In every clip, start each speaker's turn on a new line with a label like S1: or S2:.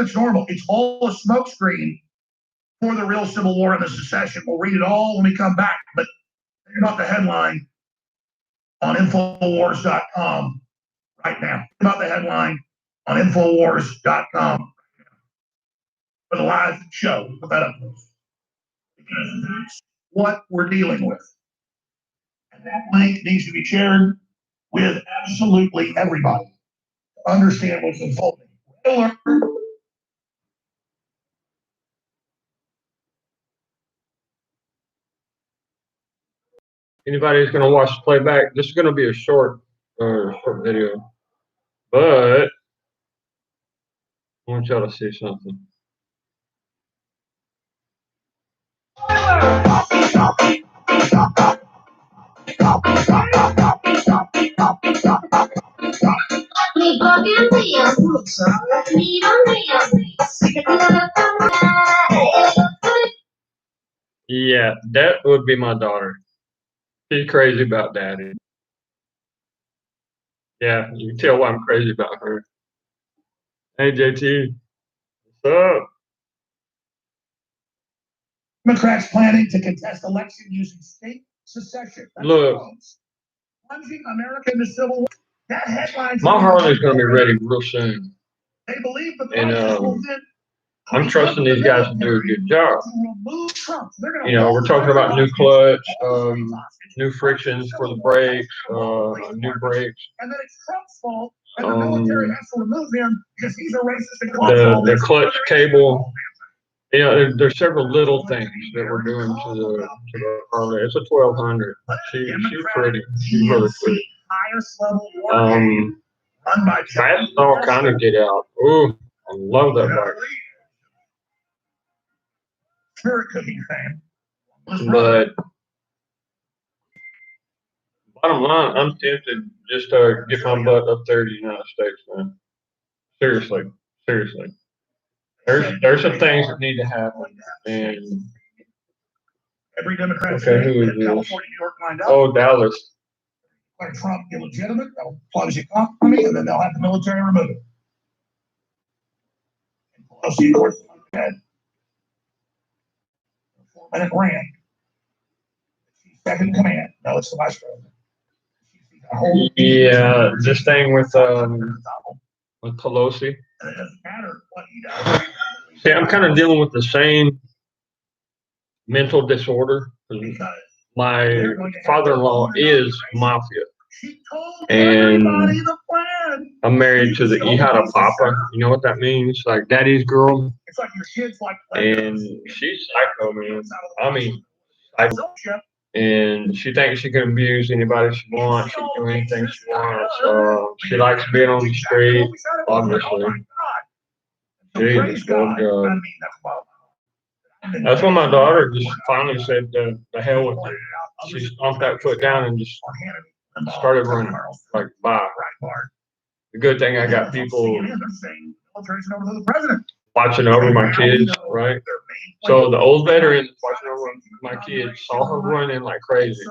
S1: it's normal. It's all a smokescreen for the real Civil War and the secession. We'll read it all when we come back. But think about the headline on Infowars.com right now. Think about the headline on Infowars.com for the live show. Put that up, please. Because that's what we're dealing with. And that link needs to be shared with absolutely everybody to understand what's unfolding.
S2: Anybody who's going to watch the playback, this is going to be a short video, but I want y'all to see something. Yeah, that would be my daughter. She's crazy about daddy. Yeah, you can tell why I'm crazy about her. Hey, JT. What's up?
S1: Democrats planning to contest election using state secession.
S2: Look.
S1: Plunging America into civil war. That headline.
S2: My Harley's going to be ready real soon.
S1: They believe the
S2: and I'm trusting these guys to do a good job. You know, we're talking about new clutch, new frictions for the brakes, new brakes.
S1: And then it's Trump's fault, and the military has to remove him because he's a racist.
S2: The clutch cable. You know, there's several little things that we're doing to the Harley. It's a 1200. She's pretty. She's really pretty. Fast all kind of get out. Ooh, I love that bike. But bottom line, I'm tempted just to get my butt up there to the United States, man. Seriously. There's some things that need to happen, and
S1: every Democrat
S2: okay, who is this?
S1: California, New York lined up.
S2: Oh, Dallas.
S1: Declare Trump illegitimate. That'll plunge the economy, and then they'll have the military remove it. And Pelosi, of course, had a 4-minute rant. She's second in command. No, it's the vice president.
S2: Yeah, this thing with Pelosi.
S1: And it doesn't matter what he does.
S2: See, I'm kind of dealing with the same mental disorder. My father-in-law is mafia, and I'm married to the hija de papa. You know what that means? Like daddy's girl. And she's psycho, man. I mean, psycho. And she thinks she can abuse anybody she wants. She can do anything she wants. She likes being on the street, obviously. Jesus, God. That's when my daughter just finally said, the hell with it. She stomped that foot down and just started running. Like, bye. The good thing I got people watching over my kids, right? So the old veteran watching over my kids saw her running like crazy.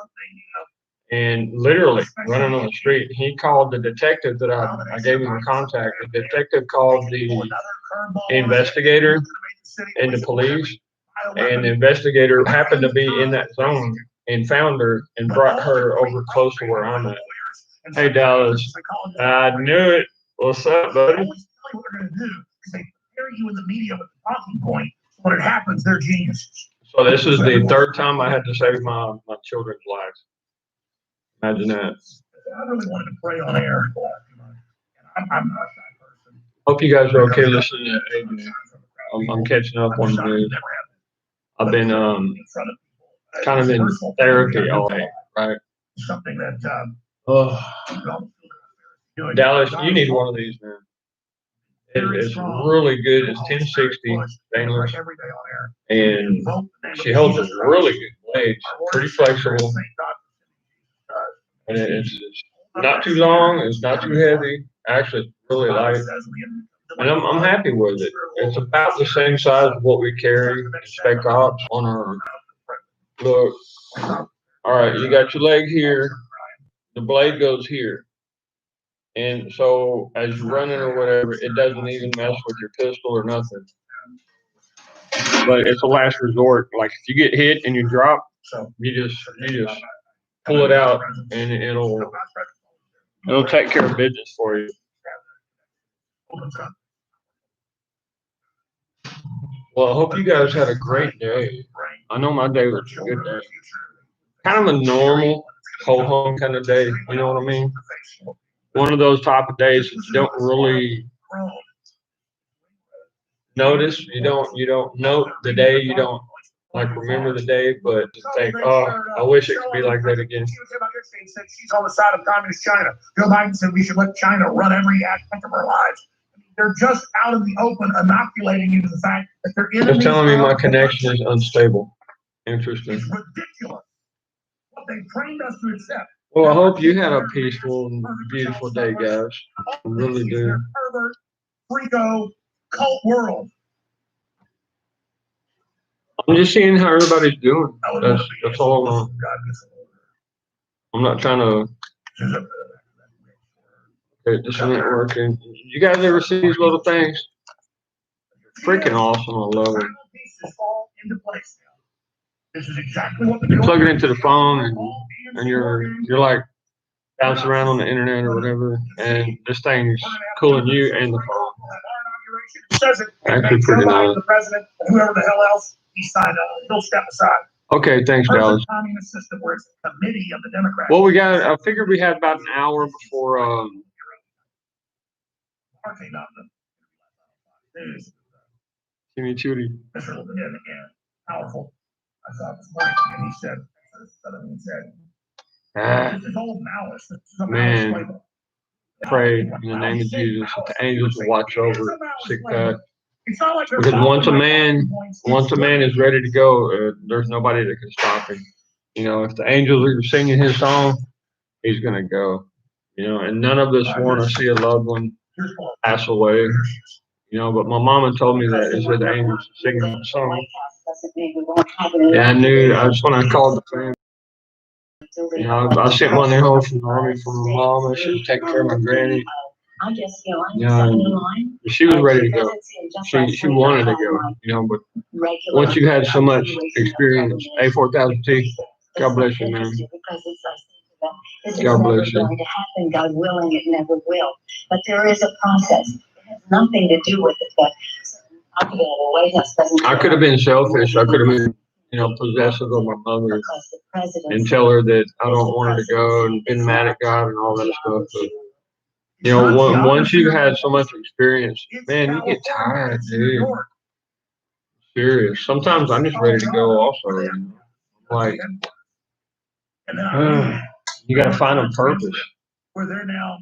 S2: And literally running on the street. He called the detective that I gave him a contact. The detective called the investigator and the police. And the investigator happened to be in that zone and found her and brought her over close to where I'm at. Hey, Dallas. I knew it. What's up, buddy?
S1: You in the media with the talking point. When it happens, they're geniuses.
S2: So this is the third time I had to save my children's lives. Imagine that.
S1: I really wanted to pray on air. I'm not that person.
S2: Hope you guys are okay listening to AJ. I'm catching up on the news. I've been kind of in therapy all day, right?
S1: Something that
S2: Dallas, you need one of these, man. It's really good. It's 1060 stainless, and she holds a really good blade. Pretty flexible, and it's not too long. It's not too heavy. Actually, really light, and I'm happy with it. It's about the same size of what we carry in Spec Ops on our look. All right, you got your leg here. The blade goes here. And so as you're running or whatever, it doesn't even mess with your pistol or nothing. But it's a last resort. Like if you get hit and you drop, you just pull it out and it'll take care of business for you. Well, I hope you guys had a great day. I know my day was a good day. Kind of a normal ho-hum kind of day, you know what I mean? One of those type of days that you don't really notice, you don't note the day, you don't like remember the day, but just think, oh, I wish it could be like that again.
S1: She's on the side of communist China. Joe Biden said we should let China run every aspect of our lives. They're just out in the open, inoculating you to the fact that they're in.
S2: They're telling me my connection is unstable. Interesting.
S1: It's ridiculous what they trained us to accept.
S2: Well, I hope you had a peaceful and beautiful day, guys. I really do.
S1: Pervert, freako, cult world.
S2: I'm just seeing how everybody's doing. That's all I know. I'm not trying to. Okay, this isn't working. You guys ever see these little things? Freaking awesome. I love it.
S1: This is exactly what
S2: you plug it into the phone and you're like bouncing around on the internet or whatever, and this thing's cooling you and the phone. Actually pretty nice.
S1: The president, whoever the hell else, he signed up. He'll step aside.
S2: Okay, thanks, Dallas.
S1: Communist system where it's a committee of the Democrats.
S2: Well, I figured we had about an hour before Jimmy Chudy.
S1: Powerful. I saw this morning, and he said, this is old malice. This is a malice
S2: man,
S1: playbook.
S2: pray in the name of Jesus that the angels will watch over Sick Pat.
S1: Like
S2: because once a man is ready to go, there's nobody that can stop him. You know, if the angels are singing his song, he's gonna go. You know, and none of us want to see a loved one pass away. You know, but my mama told me that is the angels singing the song. Yeah, I knew. That's when I called the family. You know, I sent one home from the army for my mom, and she was taking care of my granny. Yeah, and she was ready to go. She wanted to go, you know, but once you had so much experience, A4000T, God bless you, man. God bless you.
S3: God willing, it never will. But there is a process. It has nothing to do with it.
S2: I could have been selfish. I could have been, you know, possessive of my mother and tell her that I don't want her to go and been mad at God and all that stuff. But, you know, once you've had so much experience, man, you get tired, dude. Serious. Sometimes I'm just ready to go also. Like, you got to find a purpose.
S1: Where they're now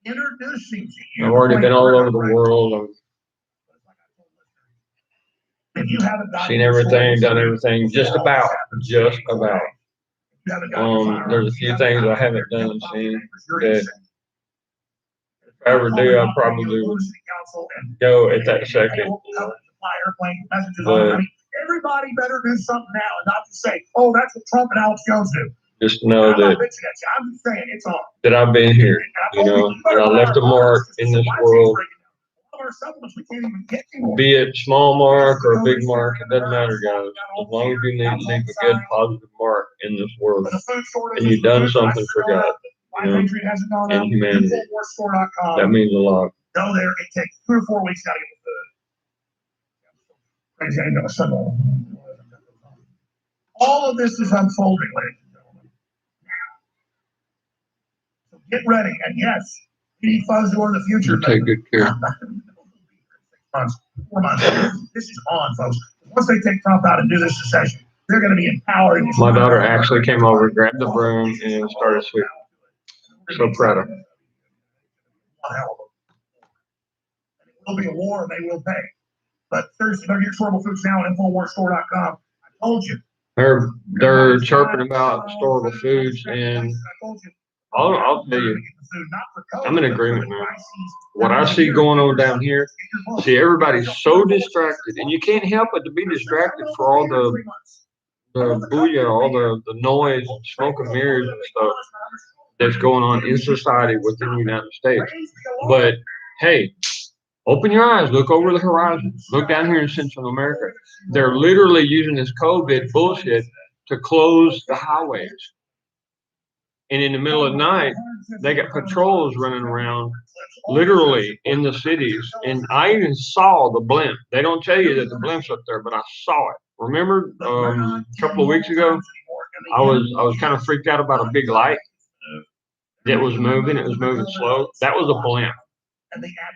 S1: introducing to you.
S2: I've already been all over the world. I've seen everything, done everything, just about. There's a few things I haven't done and seen that if I ever do, I'll probably go at that second. But
S1: everybody better do something now and not just say, oh, that's what Trump and Alex Jones do.
S2: Just know that
S1: I'm just saying it's on.
S2: That I've been here, you know, and I left a mark in this world. Be it small mark or a big mark, it doesn't matter, guys. As long as you leave a good positive mark in this world, and you've done something for God, you know, and humanity, that means a lot.
S1: Go there. It takes 2 or 4 weeks now to get the food. All of this is unfolding, ladies and gentlemen. So get ready, and yes, we need funds to order the future.
S2: Take good care.
S1: 4 months. This is on, folks. Once they take Trump out and do this secession, they're going to be empowering.
S2: My daughter actually came over, grabbed the broom, and started sweeping. So proud of her.
S1: It will be a war, and they will pay. But seriously, they're getting storable foods now at InfoWarsStore.com. I told you.
S2: They're chirping about storable foods, and I'll tell you, I'm in agreement, man. What I see going on down here, see everybody's so distracted, and you can't help but to be distracted for all the booyah, all the noise, and smoke and mirrors and stuff. that's going on in society within the United States. But hey, open your eyes, look over the horizon, look down here in Central America. They're literally using this COVID bullshit to close the highways. And in the middle of the night, they got patrols running around literally in the cities. And I even saw the blimp. They don't tell you that the blimp's up there, but I saw it. Remember a couple of weeks ago, I was kind of freaked out about a big light that was moving. It was moving slow. That was a blimp.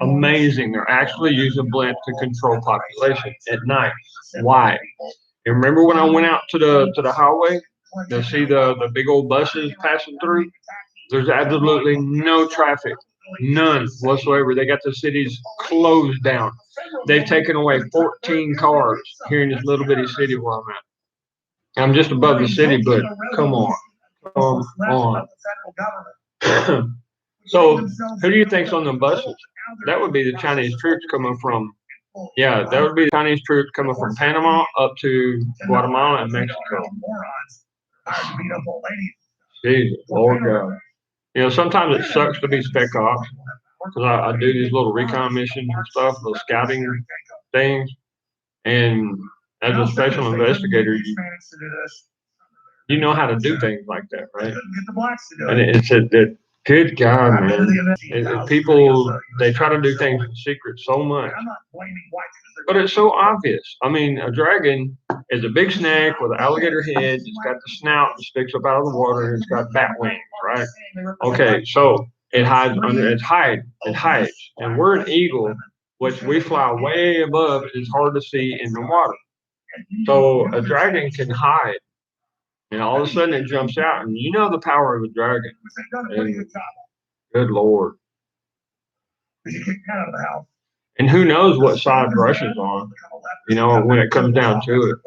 S2: Amazing. They're actually using blimp to control population at night. Why? You remember when I went out to the highway to see the big old buses passing through? There's absolutely no traffic, none whatsoever. They got the cities closed down. They've taken away 14 cars here in this little bitty city where I'm at. I'm just above the city, but come on, come on. So who do you think's on the buses? That would be the Chinese troops coming from. Yeah, that would be the Chinese troops coming from Panama up to Guatemala and Mexico. Jesus, Lord God. You know, sometimes it sucks to be spec ops because I do these little recon missions and stuff, those scouting things. And as a special investigator, you know how to do things like that, right? And it's that good God, man. And people, they try to do things in secret so much. But it's so obvious. I mean, a dragon is a big snake with an alligator head. It's got the snout that sticks up out of the water, and it's got bat wings, right? Okay, so it hides under it hides. And we're an eagle, which we fly way above. It's hard to see in the water. So a dragon can hide. And all of a sudden it jumps out, and you know the power of a dragon. And, good Lord. And who knows what side Russia's on, you know, when it comes down to it.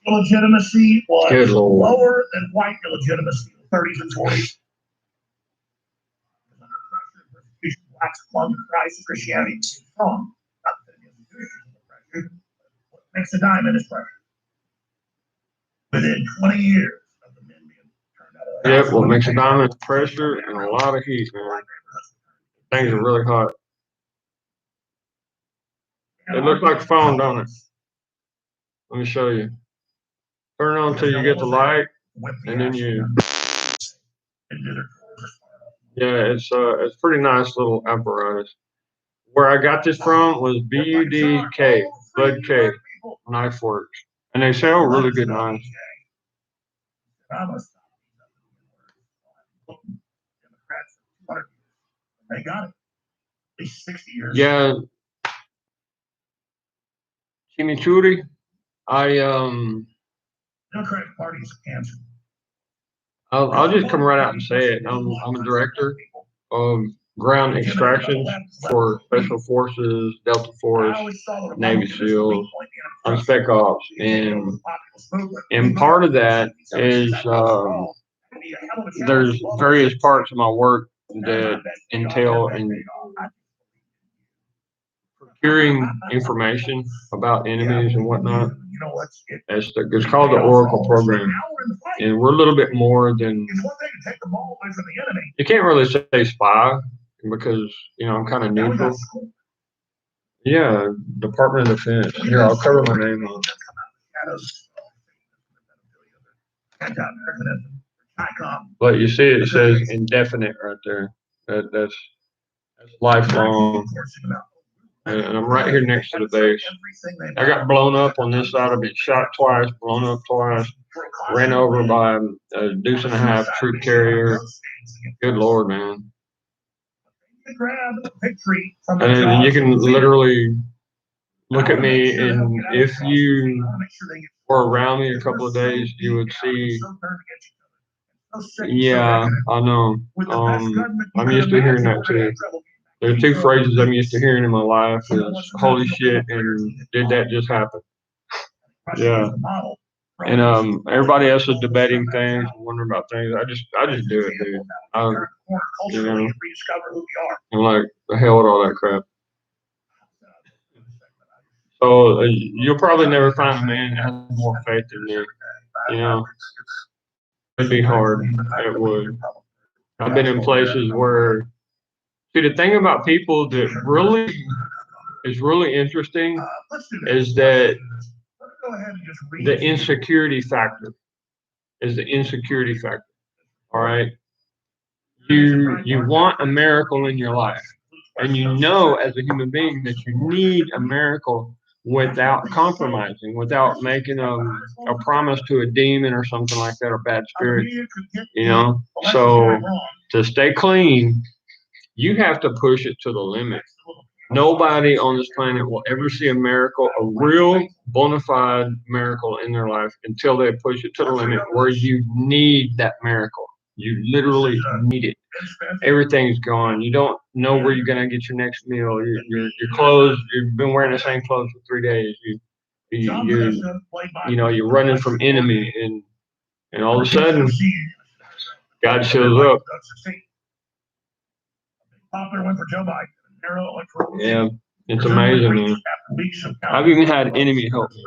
S1: Illegitimacy was
S2: Good Lord.
S1: lower than white illegitimacy in the 30s and 40s. Blacks clung to Christ and Christianity strong. What makes a diamond is pressure. Within 20 years of the men being turned out of the house.
S2: Yep, what makes a diamond is pressure and a lot of heat, man. Things are really hot. It looks like a phone, don't it? Let me show you. Turn it on until you get the light, and then you. Yeah, it's pretty nice little apparatus. Where I got this from was BUDK, Bud K, Knife Works, and they sell really good knives.
S1: They got it. At least 60 years.
S2: Yeah. Chimichurri,
S1: Democratic Party's cancer.
S2: I'll just come right out and say it. I'm a director of ground extractions for Special Forces, Delta Force, Navy SEAL. I'm Spec Ops, and part of that is there's various parts of my work that entail in procuring information about enemies and whatnot. It's called the Oracle program, and we're a little bit more than. You can't really say spy because I'm kind of neutral. Yeah, Department of Defense. Here, I'll cover my name on it. But you see, it says indefinite right there. That's lifelong. And I'm right here next to the base. I got blown up on this side. I've been shot twice, blown up twice, ran over by a deuce and a half troop carrier. Good Lord, man. And you can literally look at me, and if you were around me a couple of days, you would see. Yeah, I know. I'm used to hearing that too. There's two phrases I'm used to hearing in my life is holy shit and did that just happen? Yeah. And everybody else is debating things and wondering about things. I just do it, dude. I'm like, the hell with all that crap. So you'll probably never find a man that has more faith than me. You know, it'd be hard. It would. I've been in places where, see, the thing about people that really is really interesting is that the insecurity factor is the insecurity factor. All right. You want a miracle in your life, and you know as a human being that you need a miracle without compromising, without making a promise to a demon or something like that, or bad spirit, you know. So to stay clean, you have to push it to the limit. Nobody on this planet will ever see a miracle, a real bona fide miracle in their life until they push it to the limit where you need that miracle. You literally need it. Everything's gone. You don't know where you're gonna get your next meal. Your clothes. You've been wearing the same clothes for 3 days. You're running from enemy, and all of a sudden, God shows up.
S1: Popular one for Joe Biden.
S2: Yeah, it's amazing, man. I've even had enemy help me.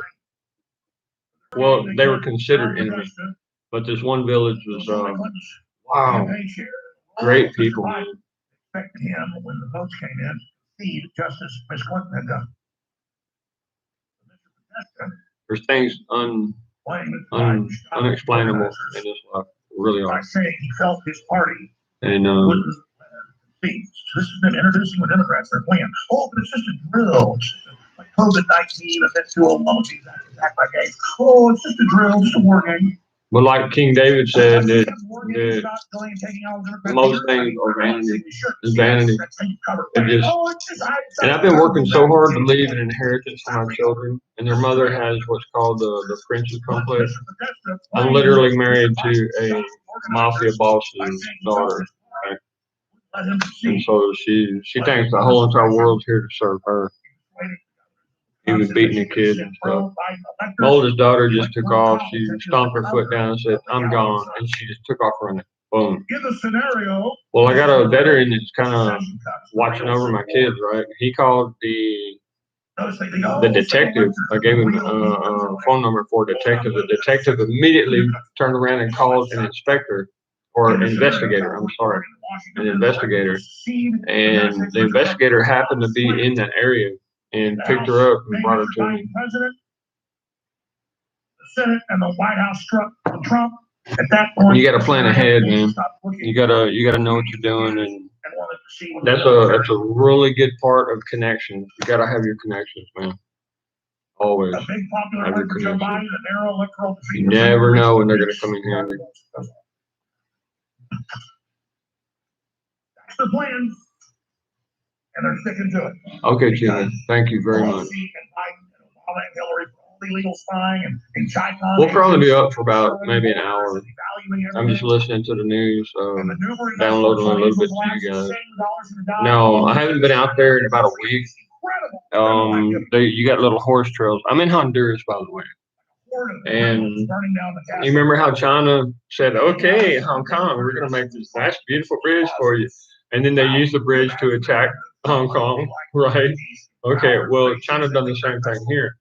S2: Well, they were considered enemy, but this one village was wow, great people, man.
S1: Expected him when the votes came in, see Justice Miss Clinton had done.
S2: There's things unexplainable in this life, really are.
S1: By saying he felt his party
S2: and
S1: this has been introducing with Democrats their plan. Oh, but it's just a drill. It's just like COVID-19, event 201, attacked by gangs. Oh, it's just a drill, just a war game.
S2: But like King David said, that most things are vanity. It's vanity. And I've been working so hard to leave an inheritance for my children, and their mother has what's called the Princess Complex. I'm literally married to a mafia boss's daughter. Right? And so she thinks the whole entire world's here to serve her. Even beating the kids and stuff. My oldest daughter just took off. She stomped her foot down and said, "I'm gone," and she just took off running. Boom. Well, I got a veteran that's kind of watching over my kids, right? He called the detective. I gave him a phone number for a detective. The detective immediately turned around and called an inspector, or investigator, I'm sorry, an investigator. And the investigator happened to be in that area and picked her up and brought her to me.
S1: The Senate and the White House struck Trump. At that point,
S2: you got to plan ahead, man. You gotta know what you're doing, and that's a really good part of connections. You gotta have your connections, man. Always have your connections. You never know when they're gonna come in handy.
S1: That's the plan. And they're sticking to it.
S2: Okay, Jimmy. Thank you very much. We'll probably be up for about maybe an hour. I'm just listening to the news, downloading a little bit to you guys. No, I haven't been out there in about a week. You got little horse trails. I'm in Honduras, by the way. And you remember how China said, "Okay, Hong Kong, we're going to make this nice, beautiful bridge for you." And then they used the bridge to attack Hong Kong, right? Okay, well, China done the same thing here.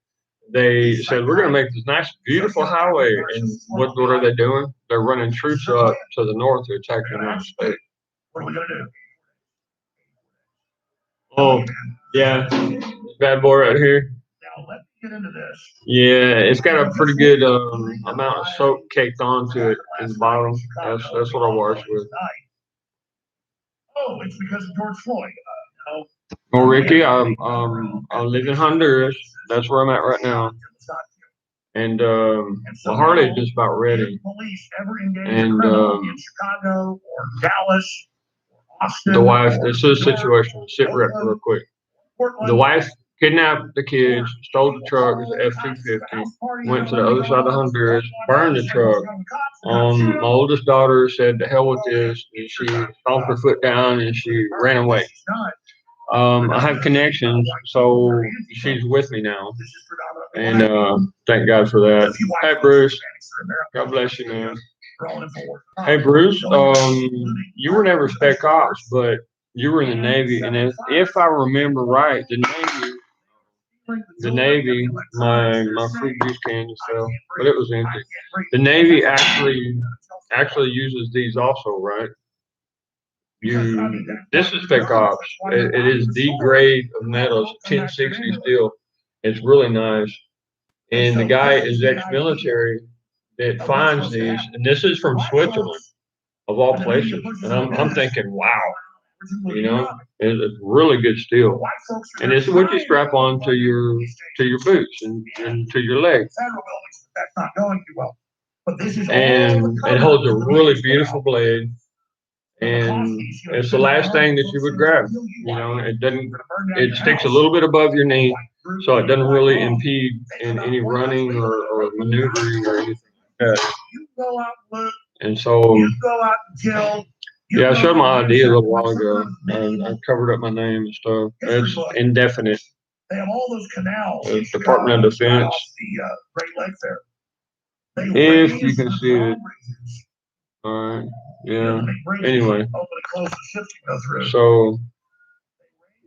S2: They said, "We're going to make this nice, beautiful highway." And what are they doing? They're running troops up to the north to attack the United States.
S1: What are we going to do?
S2: Oh, yeah. Bad boy right here.
S1: Now, let's get into this.
S2: Yeah, it's got a pretty good amount of soap caked onto it in the bottom. That's what I washed with.
S1: Oh, it's because of George Floyd.
S2: Well, Ricky, I live in Honduras. That's where I'm at right now. And my Harley's just about ready. And
S1: Chicago or Dallas or Austin.
S2: The wife, this is a situation. Sit real quick. The wife kidnapped the kids, stole the truck, it was F-250, went to the other side of Honduras, burned the truck. My oldest daughter said, "To hell with this," and she stomped her foot down and she ran away. I have connections, so she's with me now, and thank God for that. Hey, Bruce. God bless you, man. Hey, Bruce. You were never Spec Ops, but you were in the Navy, and if I remember right, the Navy the Navy, my fruit juice can just fell, but it was empty. The Navy actually uses these also, right? This is Spec Ops. It is the grade of metals, 1060 steel. It's really nice. And the guy is ex-military that finds these, and this is from Switzerland, of all places. And I'm thinking, wow, it's really good steel. And this is what you strap on to your boots and to your legs.
S1: That's not going too well. But this is
S2: and it holds a really beautiful blade. And it's the last thing that you would grab. It sticks a little bit above your knee, so it doesn't really impede in any running or maneuvering or anything like that. And so, yeah, I showed my ID a little while ago, and I covered up my name and stuff. It's indefinite.
S1: They have all those canals.
S2: Department of Defense.
S1: The Great Lakes there.
S2: If you can see it. All right. Yeah. Anyway, so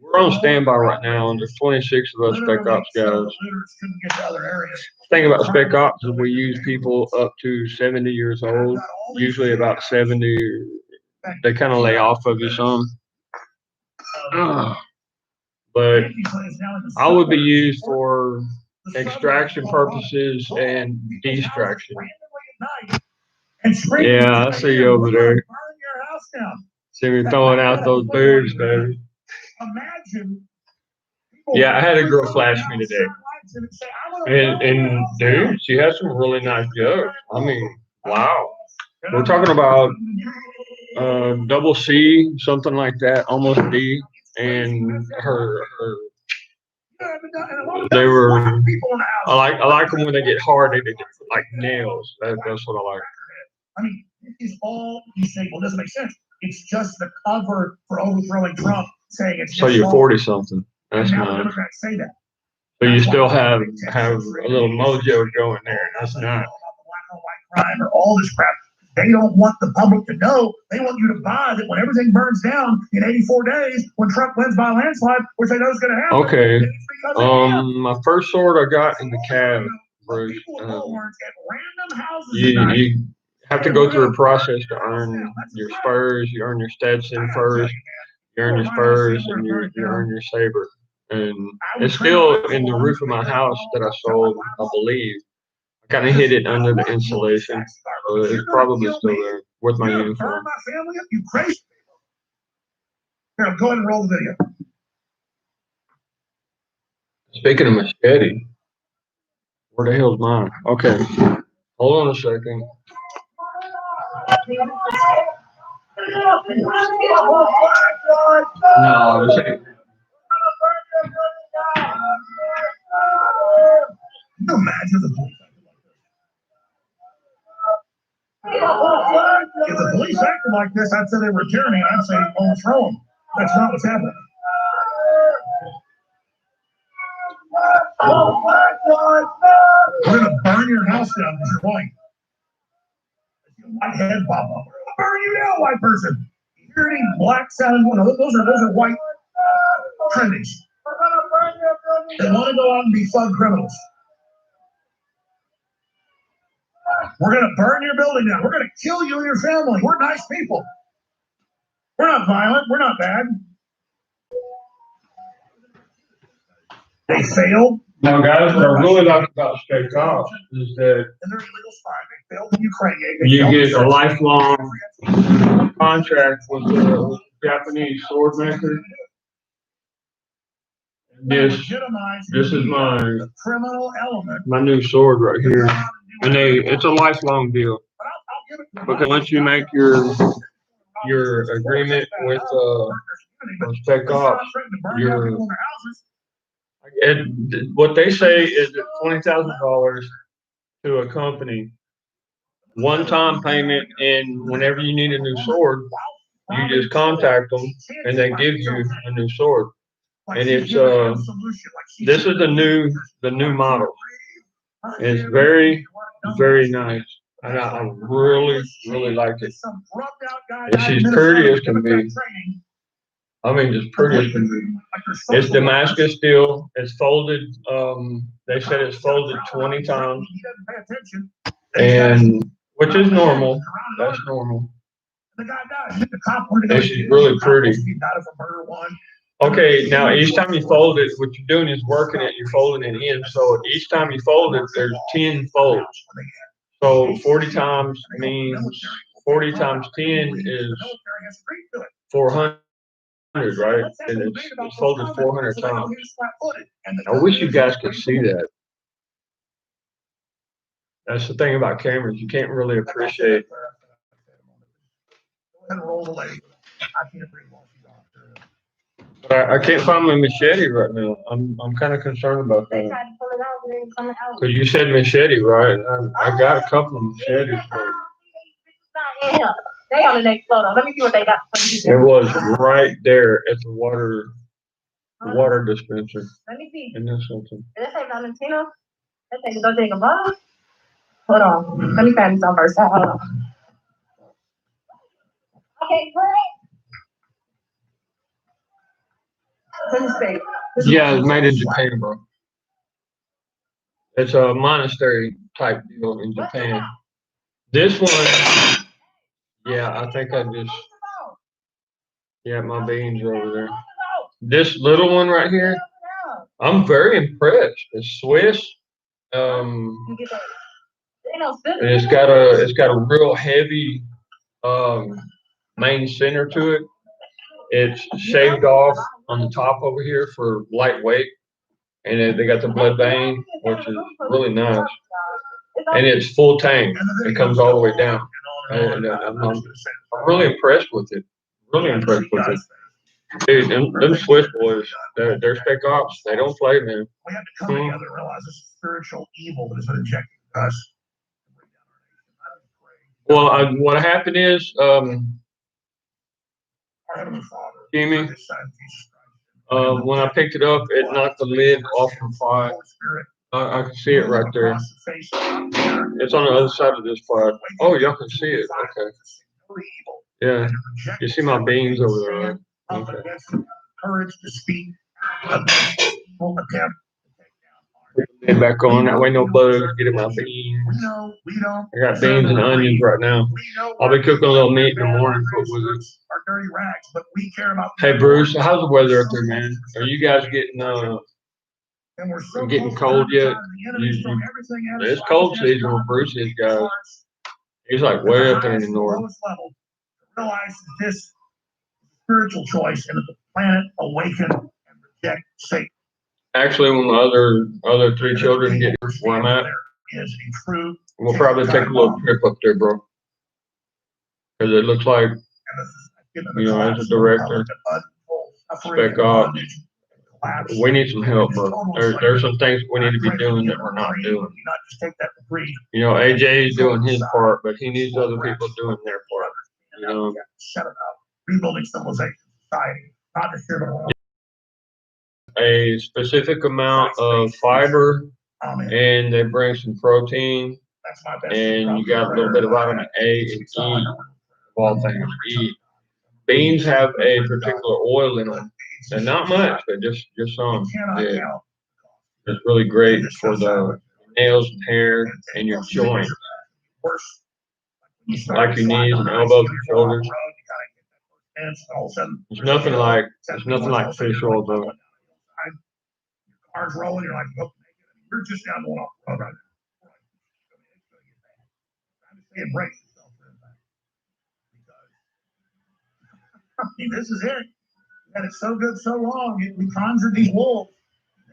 S2: we're on standby right now, and there's 26 of us Spec Ops guys. The thing about Spec Ops is we use people up to 70 years old, usually about 70. They kind of lay off of you some. But I would be used for extraction purposes and distraction. Yeah, I see you over there. See me throwing out those boobs, baby. Yeah, I had a girl flash me today. And dude, she has some really nice jokes. I mean, wow. We're talking about double C, something like that, almost D. And they were, I like them when they get hard, they get like nails. That's what I like.
S1: I mean, it's all you say, well, it doesn't make sense. It's just the cover for overthrowing Trump, saying it's
S2: so you're 40 something. That's
S1: nice.
S2: nice.
S1: Democrats say that.
S2: So you still have a little mojo going there. That's nice.
S1: Crime or all this crap. They don't want the public to know. They want you to buy that when everything burns down in 84 days, when Trump wins by a landslide, which they know is going to happen.
S2: Okay. My first sword I got in the cab, Bruce. You have to go through a process to earn your spurs. You earn your Stetson first. You earn your spurs, and you earn your saber. And it's still in the roof of my house that I sold, I believe. I kind of hid it under the insulation. So it's probably still there with my uniform.
S1: You crazy. Here, go ahead and roll the video.
S2: Speaking of machete, where the hell's mine? Okay. Hold on a second. No, this ain't.
S1: Can you imagine the police? If the police acted like this, I'd say they were tyranny. I'd say overthrow them. That's not what's happening. We're going to burn your house down because you're white. White head pop up. We're going to burn you down, white person. You hear any black sounding one? Those are white trendies. They want to go out and be fun criminals. We're going to burn your building down. We're going to kill you and your family. We're nice people. We're not violent. We're not bad. They failed.
S2: Now, guys, what I really like about Spec Ops is that
S1: and their illegal spy. They failed in Ukraine.
S2: You get a lifelong contract with the Japanese sword maker. This is my new sword right here. And it's a lifelong deal. Because once you make your agreement with Spec Ops, what they say is that $20,000 to a company, one-time payment, and whenever you need a new sword, you just contact them and they give you a new sword. And it's this is the new model. It's very, very nice. And I really, really like it. And she's pretty as can be. I mean, it's pretty. It's Damascus steel. It's folded. They said it's folded 20 times, and which is normal. That's normal.
S1: The guy died. The cop wanted to
S2: This is really pretty.
S1: He died of a murder one.
S2: Okay, now each time you fold it, what you're doing is working it. You're folding it in. So each time you fold it, there's 10 folds. So 40 times means 40 times 10 is 400, right? And it's folded 400 times. I wish you guys could see that. That's the thing about cameras. You can't really appreciate. But I can't find my machete right now. I'm kind of concerned about that. Because you said machete, right? I got a couple of machetes.
S3: They on the next photo. Let me see what they got.
S2: It was right there at the water dispenser.
S3: Let me see.
S2: And there's something.
S3: Did that say Valentino? That say go take a bus? Hold on. Let me find this on first. Hold on. Okay, great. Let me see.
S2: Yeah, it's made in Japan, bro. It's a monastery type deal in Japan. This one, yeah, I think my beans are over there. This little one right here, I'm very impressed. It's Swiss. And it's got a real heavy main center to it. It's shaved off on the top over here for lightweight, and they got the blood vein, which is really nice. And it's full tank. It comes all the way down. And I'm really impressed with it. Really impressed with it. Dude, them Swiss boys, they're spec ops. They don't play, man.
S1: We have to come together and realize this spiritual evil that has been injected in us.
S2: Well, what happened is, Jimmy, when I picked it up, it knocked the lid off the pot. I can see it right there. It's on the other side of this pot. Oh, y'all can see it. Okay. Yeah. You see my beans over there. Okay.
S1: Courage to speak.
S2: Get back on. That way no bugs get in my beans. I got beans and onions right now. I'll be cooking a little meat in the morning cook with it. Hey Bruce, how's the weather up there, man? Are you guys getting cold yet? It's cold season with Bruce, his guys. He's like way up there in the north.
S1: Realize this spiritual choice and that the planet awaken and reject Satan.
S2: Actually, when the other three children get where I'm at, we'll probably take a little trip up there, bro. Because it looks like, as a director, spec ops, we need some help, bro. There's some things we need to be doing that we're not doing. AJ's doing his part, but he needs other people doing their part.
S1: Rebuilding civilization, society, not just here, but
S2: a specific amount of fiber, and they bring some protein, and you got a little bit of vitamin A and E, of all things. E. Beans have a particular oil in them, and not much, but just some. Yeah. It's really great for the nails and hair and your joints, like your knees and elbows and shoulders. It's nothing like fish oil, though.
S1: Cars rolling, you're like, you're just down going off the road right now. Embrace yourself for that. This is it. And it's so good so long. We conjured these wolves.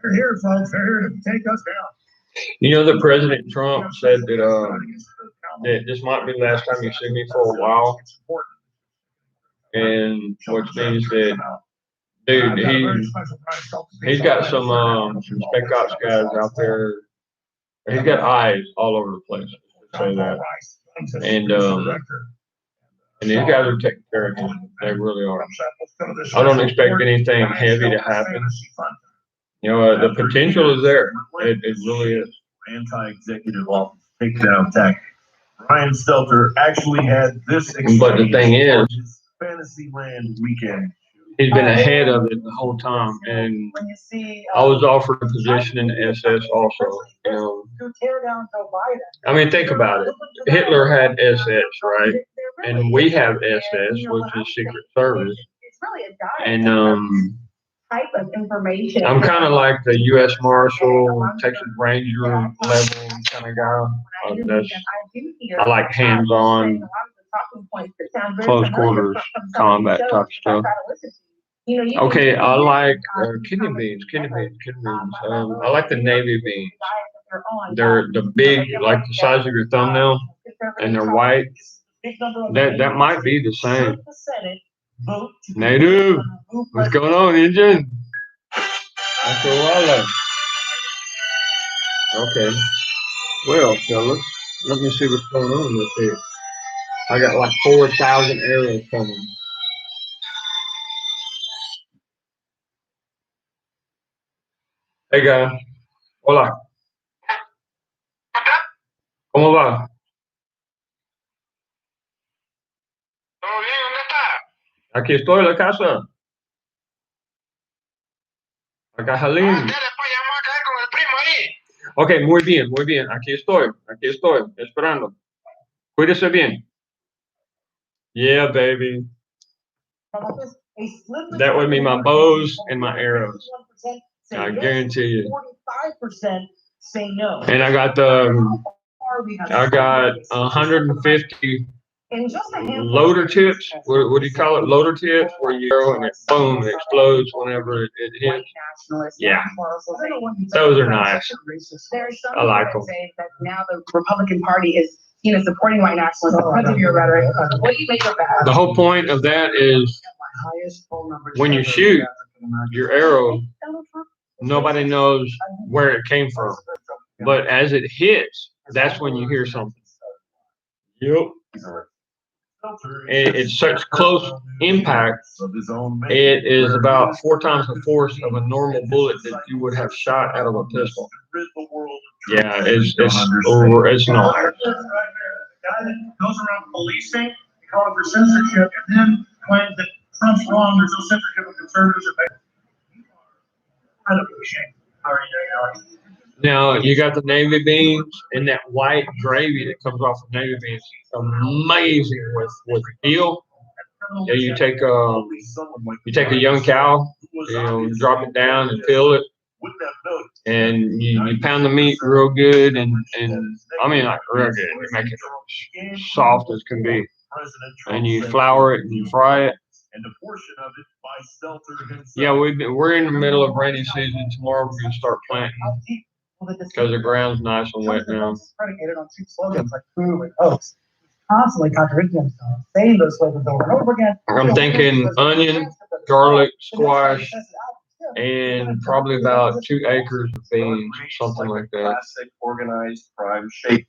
S1: They're here, folks. They're here to take us down.
S2: That President Trump said that this might be the last time you see me for a while. And which means that, dude, he's got some spec ops guys out there. He's got eyes all over the place. Say that, and these guys are taking care of him. They really are. I don't expect anything heavy to happen. The potential is there. It really is.
S4: Anti-executive office takedown tactic. Ryan Stelter actually had this.
S2: But the thing is,
S4: Fantasyland weekend.
S2: He's been ahead of it the whole time, and
S5: When you see,
S2: I was offered a position in the SS also.
S5: to tear down Joe Biden.
S2: I mean, think about it. Hitler had SS, right? And we have SS, which is Secret Service.
S3: It's really a diet.
S2: And
S3: Type of information.
S2: I'm kind of like the U.S. Marshal, Texas Ranger level kind of guy. I like hands-on, close quarters combat type stuff. Okay, I like kidney beans. I like the navy beans. They're the big, like the size of your thumbnail, and they're white. That might be the same. Native, what's going on, Indian? After a while. Okay. Well, fellas, let me see what's going on with here. I got like 4,000 arrows coming. Hey guys, hola. ¿Cómo va?
S6: ¿Todo bien? ¿Dónde está?
S2: Aquí estoy en la casa. Acá Jalín.
S6: Ya después llamó a caer con el primo ahí.
S2: Ok, muy bien. Aquí estoy, esperando. Cuídese bien. Yeah, baby. That would be my bows and my arrows. I guarantee you.
S5: 45% say no.
S2: And I got 150 loader tips. What do you call it? Loader tips, where you go and it boom, it explodes whenever it hits. Yeah, those are nice. I like them.
S7: Now the Republican Party is, supporting white nationalism because of your rhetoric. What do you make of that?
S2: The whole point of that is when you shoot your arrow, nobody knows where it came from. But as it hits, that's when you hear something. Yep. It's such close impact. It is about 4 times the force of a normal bullet that you would have shot out of a pistol. Yeah, it's not.
S1: The guy that goes around policing, they call it for censorship, and then claims that Trump's wrong, there's no censorship of conservatives. I don't give a shit. How are you doing, Alex?
S2: Now you got the navy beans and that white gravy that comes off of navy beans. Amazing with veal. Yeah, you take a young cow, drop it down and peel it, and you pound the meat real good, and I mean like real good. You make it soft as can be, and you flour it and you fry it. Yeah, we're in the middle of rainy season. Tomorrow we're gonna start planting because the ground's nice and wet now.
S5: Predicated on 2 slogans like food and oats. Constantly contradicting themselves, saying those slogans over and over again.
S2: I'm thinking onion, garlic, squash, and probably about 2 acres of beans, something like that.
S4: Classic organized crime shakedown.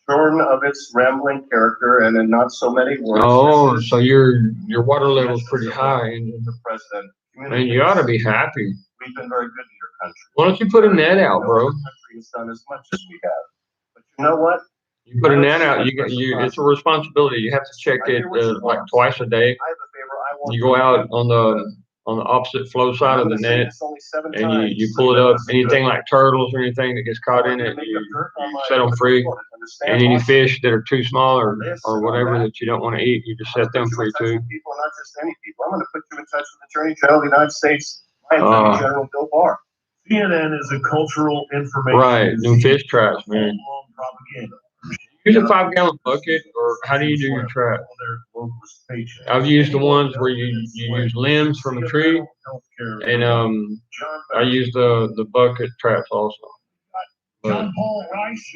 S4: Shorn of its rambling character and in not so many words.
S2: Oh, so your water level's pretty high, and
S4: The president.
S2: you ought to be happy.
S4: We've been very good to your country.
S2: Why don't you put a net out,
S4: No
S2: bro?
S4: other country has done as much as we have. But you know what?
S2: You put a net out. It's a responsibility. You have to check it like twice a day.
S4: I have a favor I want.
S2: You go out on the opposite flow side of the net, and you pull it up. Anything like turtles or anything that gets caught in it, you set them free. And any fish that are too small or whatever that you don't want to eat, you just set them free too.
S4: People, not just any people. I'm going to put you in touch with the Attorney General of the United States, Attorney General Bill Barr. CNN is a cultural information.
S2: Right, them fish traps, man.
S4: Propaganda.
S2: Use a 5-gallon bucket, or how do you do your trap? I've used the ones where you use limbs from a tree, and I use the bucket traps also. But
S1: John Paul Rice.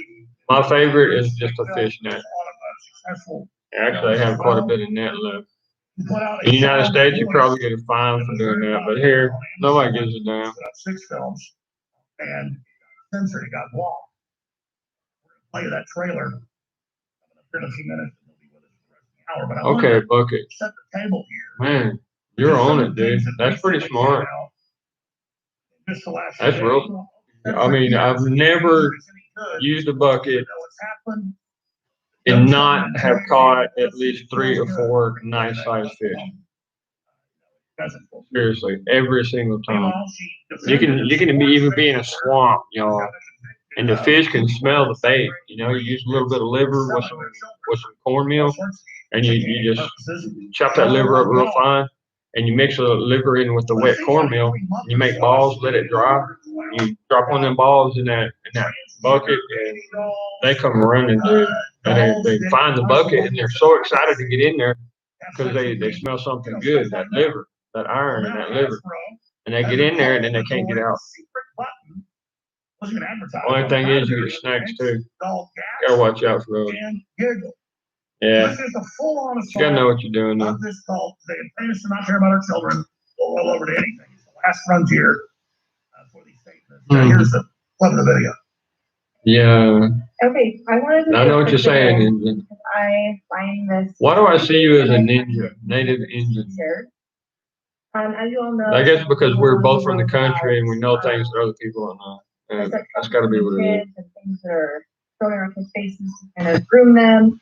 S2: my favorite is just a fish net. Actually, I have quite a bit of net left. In the United States, you probably get a fine for doing that, but here, nobody gives a damn.
S1: 6 films, and censored, it got blocked. We're gonna play that trailer in a few minutes. We'll be with us for the rest of the hour, but I wanted
S2: Okay,
S1: to
S2: bucket.
S1: set the table here.
S2: Man, you're on it, dude. That's pretty smart.
S1: Just the last
S2: That's
S1: few
S2: real.
S1: days.
S2: I mean, I've never used a bucket and not have caught at least 3 or 4 nice sized fish. Seriously, every single time.
S1: Meanwhile, she
S2: You can even be in a swamp, y'all, and the fish can smell the bait. You know, you use a little bit of liver with some cornmeal, and you just chop that liver up real fine, and you mix the liver in with the wet cornmeal. You make balls, let it dry. You drop on them balls in that bucket, and they come running, dude. And they find the bucket, and they're so excited to get in there because they smell something good, that liver, that iron in that liver. And they get in there, and then they can't get out. Only thing is, you get snakes too. Gotta watch out for those. Yeah. You gotta know what you're doing though.
S1: This cult, they famous to not care about our children, go well over to anything. It's the last frontier for these statements. Here's the clip of the video.
S2: Yeah.
S8: Okay, I wanted to.
S2: I know what you're saying, Indian.
S8: I find this.
S2: Why do I see you as a ninja, native Indian?
S8: As you all know.
S2: I guess because we're both from the country and we know things that other people don't know. And that's got to be what it is.
S8: And things that are thrown in our kids' faces to kind of groom them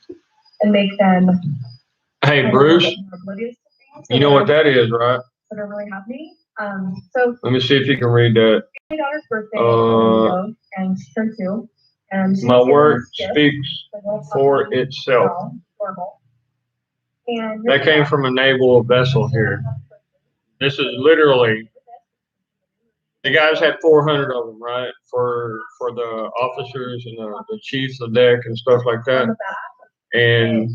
S8: and make them.
S2: Hey, Bruce, you know what that is, right?
S8: That are really happening. So.
S2: Let me see if you can read that.
S8: My daughter's birthday, and she turned 2. And
S2: my word speaks for itself.
S8: And
S2: that came from a naval vessel here. This is literally, the guys had 400 of them, right? For the officers and the chiefs of deck and stuff like that. And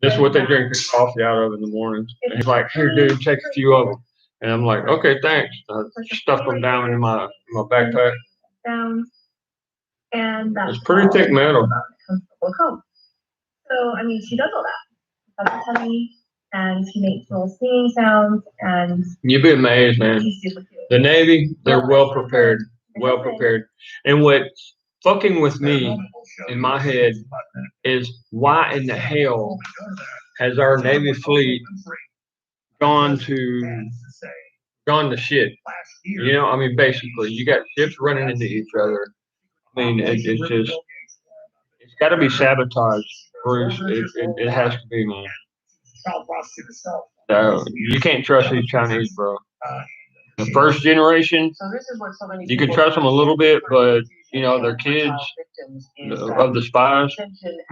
S2: this is what they drink their coffee out of in the mornings. And he's like, here, dude, take a few of them. And I'm like, okay, thanks. I stuffed them down in my backpack.
S8: And
S2: it's pretty thick metal.
S8: So, I mean, she does all that. That's her tummy, and she makes little singing sounds, and
S2: you'd be amazed, man.
S8: She's super cute.
S2: The Navy, they're well prepared. Well prepared. And what's fucking with me in my head is why in the hell has our Navy fleet gone to shit? You know, I mean, basically, you got ships running into each other. I mean, it's just, it's got to be sabotaged, Bruce. It has to be, man. So you can't trust these Chinese, bro. The first generation, you can trust them a little bit, but you know they're kids of the spies.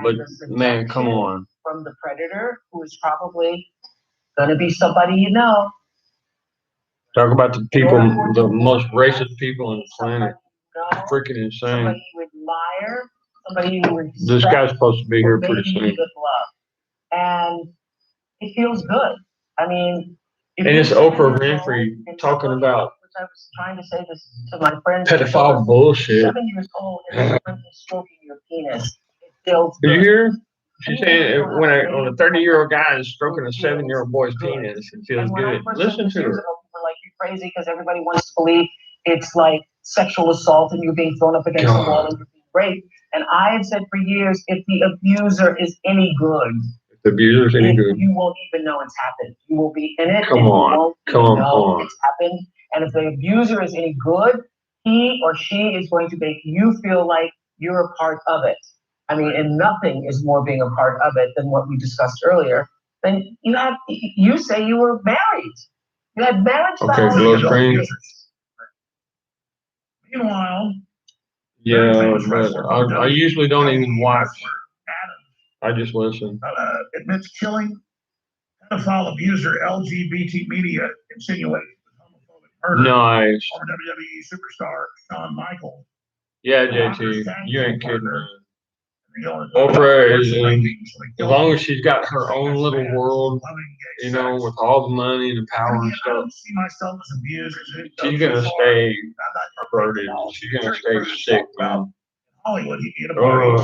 S2: But man, come on.
S9: From the predator, who is probably gonna be somebody you know.
S2: Talk about the people, the most racist people on the planet. Freaking insane.
S9: Somebody you admire, somebody you respect.
S2: This guy's supposed to be here pretty soon.
S9: With love. And it feels good. I mean,
S2: and it's Oprah Winfrey talking about.
S9: I was trying to say this to my friends.
S2: Pedophile bullshit.
S9: 7 years old and stroking your penis. It feels good.
S2: Did you hear? She's saying when a 30-year-old guy is stroking a 7-year-old boy's penis, it feels good. Listen to her.
S9: People are like, you're crazy because everybody wants to believe it's like sexual assault and you're being thrown up against the wall and you're being raped. And I have said for years, if the abuser is any good,
S2: the abuser's any good,
S9: you won't even know it's happened. You will be in it.
S2: Come on.
S9: It's happened. And if the abuser is any good, he or she is going to make you feel like you're a part of it. I mean, and nothing is more being a part of it than what we discussed earlier. Then you say you were married. You had marriage vows.
S2: Okay, blow screen.
S1: Meanwhile,
S2: yeah, but I usually don't even watch. I just listen.
S1: Admits killing pedophile abuser LGBT media insinuates homophobic murder.
S2: Nice.
S1: Former WWE superstar Shawn Michaels.
S2: Yeah, JT, you ain't kidding. Oprah is, as long as she's got her own little world, you know, with all the money and the power and stuff, she's gonna stay perverted. She's gonna stay sick, man.
S1: Hollywood, he'd be in a party.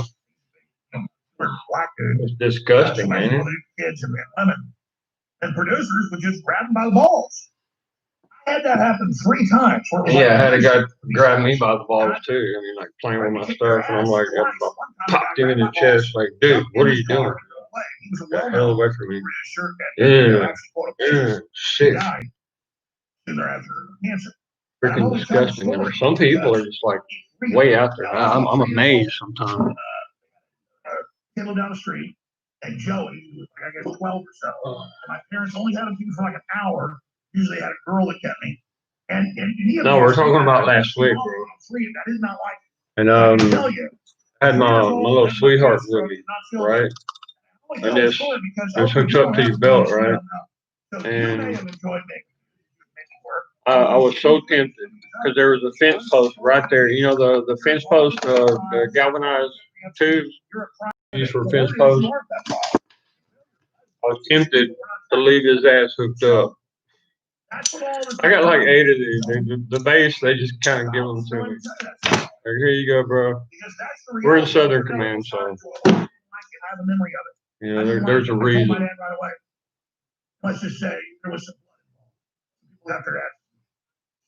S2: It's disgusting, man.
S1: Kids and women, and producers would just grab them by the balls. I had that happen 3 times.
S2: Yeah, I had a guy grab me by the balls too. I mean, like playing with my stuff, and I'm like, popped him in the chest, like, dude, what are you doing? Get the hell away from me. Yeah, shit. Freaking disgusting. And some people are just like way out there. I'm amazed sometimes.
S1: Kiddo down the street, and Joey, I guess 12 or so. My parents only had him for like an hour. Usually had a girl that kept me. And
S2: No, we're talking about last week.
S1: I did not like
S2: And
S1: it. I can tell you.
S2: I had my little sweetheart with me, right? And this hooks up to your belt, right? And I was so tempted because there was a fence post right there. You know the fence post, the galvanized tubes used for fence posts. I was tempted to leave his ass hooked up. I got like 8 of these. The base, they just kind of give them to me. Like, here you go, bro. We're in Southern Command, so you know there's a reason.
S1: Let's just say there was some blood after that.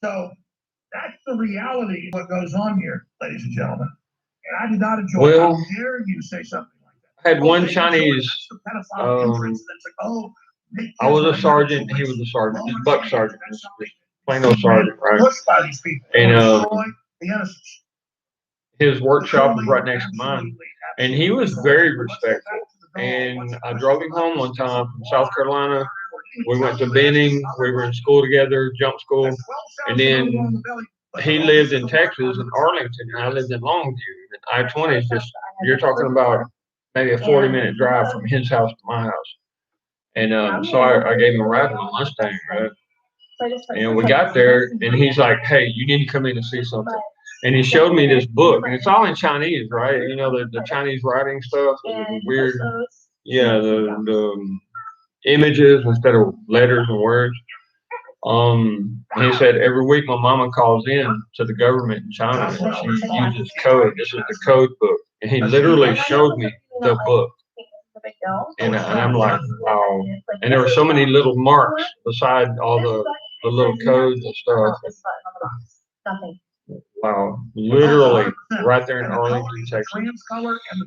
S1: So that's the reality of what goes on here, ladies and gentlemen. And I did not enjoy it. How dare you say something like that?
S2: I had one Chinese. I was a sergeant. He was a sergeant. Just buck sergeant. Just plain old sergeant, right? And his workshop was right next to mine, and he was very respectful. And I drove him home one time from South Carolina. We went to Benning. We were in school together, jump school, and then he lived in Texas, in Arlington, and I lived in Longview. And I-20 is just, you're talking about maybe a 40-minute drive from his house to my house. And so I gave him a ride on a Mustang, right? And we got there, and he's like, hey, you need to come in and see something. And he showed me this book, and it's all in Chinese, right? You know, the Chinese writing stuff, weird, yeah, the images instead of letters and words. He said every week my mama calls in to the government in China and she uses code. This is the code book. And he literally showed me the book. And I'm like, wow. And there were so many little marks beside all the little codes and stuff. Wow, literally right there in Arlington, Texas.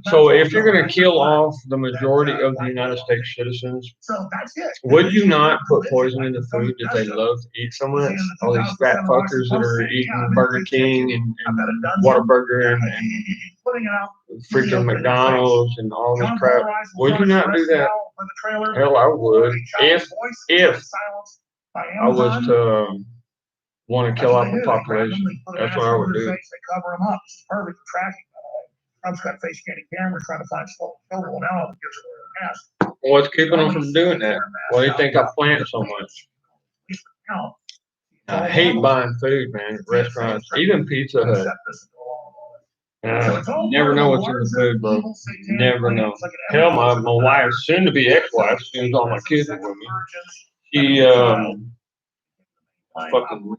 S2: So if you're going to kill off the majority of the United States citizens, would you not put poison in the food that they love to eat so much? All these fat fuckers that are eating Burger King and Whataburger and freaking McDonald's and all this crap. Would you not do that? Hell, I would. If I was to want to kill off the population, that's what I would do.
S1: They cover them up. It's perfect for tracking. Trump's got face scanning cameras trying to find silver. Well, now it gives her a mask.
S2: What's keeping them from doing that? Why do you think I plant so much? I hate buying food, man, at restaurants, even Pizza Hut. You never know what's in the food, bro. You never know. Hell, my wife, soon to be ex-wife, as soon as all my kids are with me, she fucking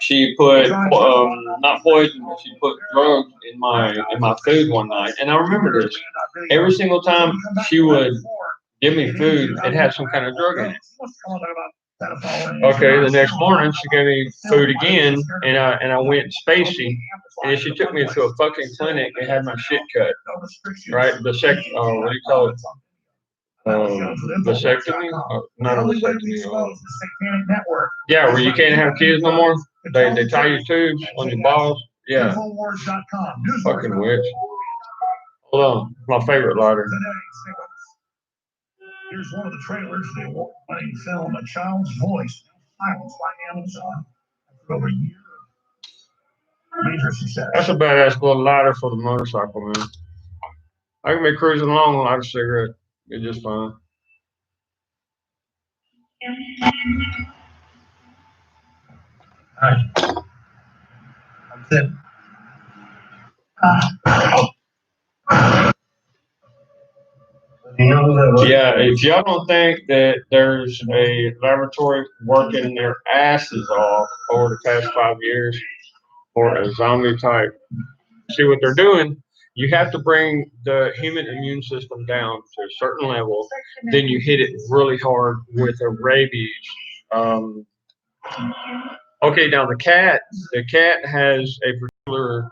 S2: she put not poison, but she put drugs in my food one night. And I remember this. Every single time she would give me food, it had some kind of drug in it. Okay, the next morning she gave me food again, and I went spacey, and she took me to a fucking clinic and had my shit cut. Right, what do you call it? Vasectomy? Not a vasectomy. Yeah, where you can't have kids no more. They tie your tubes on your balls. Yeah. Fucking witch. Hold on, my favorite lighter.
S1: Here's one of the trailers of the award-winning film A Child's Voice, Silence by Amazon. After over a year of major success.
S2: That's a badass little lighter for the motorcycle, man. I can be cruising along and light a cigarette. It's just fine.
S1: Alright. That's it.
S2: Yeah, if y'all don't think that there's a laboratory working their asses off over the past 5 years for a zombie type, see what they're doing. You have to bring the human immune system down to a certain level. Then you hit it really hard with a rabies. Okay, now the cat has a particular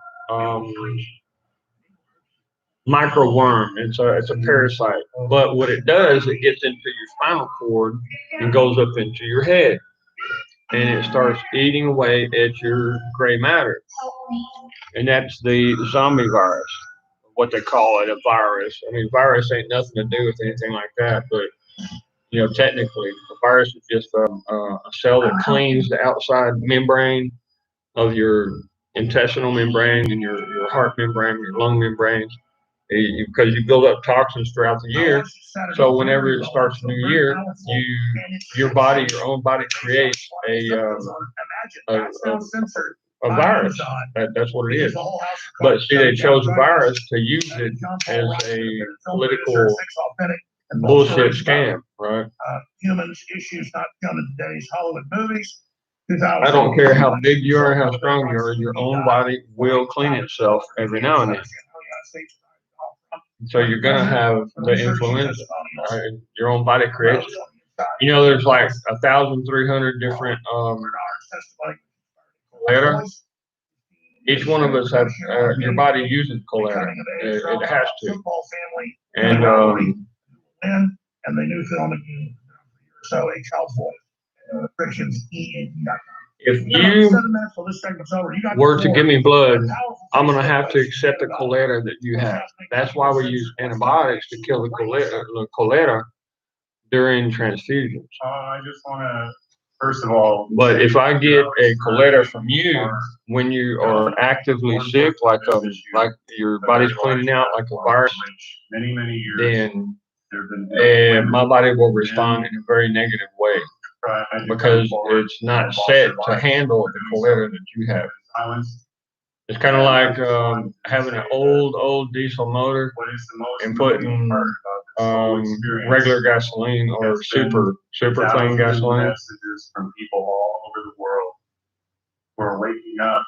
S2: microworm. It's a parasite. But what it does, it gets into your spinal cord and goes up into your head. And it starts eating away at your gray matter. And that's the zombie virus, what they call it, a virus. I mean, virus ain't nothing to do with anything like that, but You know, technically, a virus is just a cell that cleans the outside membrane of your intestinal membrane and your heart membrane, your lung membranes, because you build up toxins throughout the year. So whenever it starts a new year, your own body creates a virus. That's what it is. But see, they chose a virus to use it as a political bullshit scam, right?
S1: Humans issues not coming to today's Hollywood movies.
S2: I don't care how big you are, how strong you are, your own body will clean itself every now and then. So you're gonna have the influenza, right? Your own body creates it. You know, there's like 1,300 different cholera. Each one of us have your body uses cholera. It has to. And
S1: they knew film again. So a child for Christians
S2: if you were to give me blood, I'm gonna have to accept the cholera that you have. That's why we use antibiotics to kill the cholera during transfusions.
S4: I just want to, first of all.
S2: But if I get a cholera from you when you are actively sick, like your body's cleaning out like a virus,
S4: Many years,
S2: then my body will respond in a very negative way because it's not set to handle the cholera that you have. It's kind of like having an old diesel motor and putting regular gasoline or super clean gasoline.
S4: Messages from people all over the world who are waking up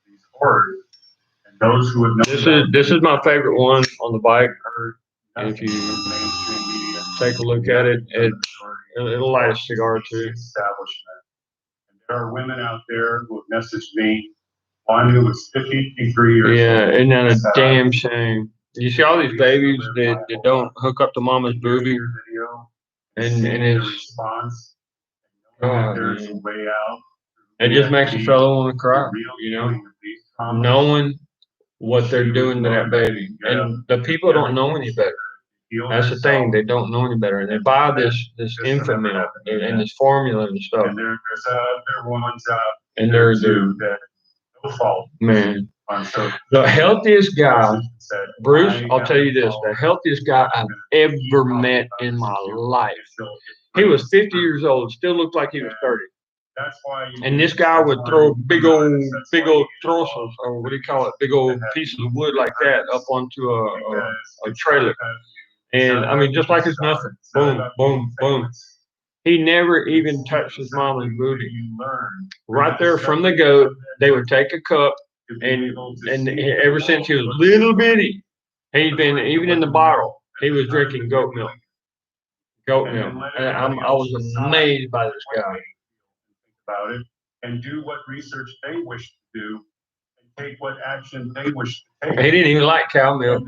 S4: these horrors, and those who have known
S2: this is my favorite one on the bike. If you take a look at it, it'll light a cigar too.
S4: Establishment. And there are women out there who have messaged me. One who was 53 years old.
S2: Yeah, isn't that a damn shame? You see all these babies that don't hook up to mama's boobie, and it's God,
S4: there's a way out.
S2: It just makes a fellow want to cry, you know, knowing what they're doing to that baby. And the people don't know any better. That's the thing; they don't know any better, and they buy this infant milk and this formula and stuff.
S4: And there's other ones out
S2: and
S4: there too that no fault.
S2: Man, the healthiest guy, Bruce, I'll tell you this, the healthiest guy I've ever met in my life. He was 50 years old, still looked like he was 30. And this guy would throw big old trosses, or what do you call it, big old pieces of wood like that up onto a trailer. And I mean, just like it's nothing. Boom, boom, boom. He never even touched his mama's booty. Right there from the goat, they would take a cup, and ever since he was little bitty, he'd been, even in the bottle, he was drinking goat milk. Goat milk. And I was amazed by this guy.
S4: About it and do what research they wish to do and take what action they wish to take.
S2: He didn't even like cow milk.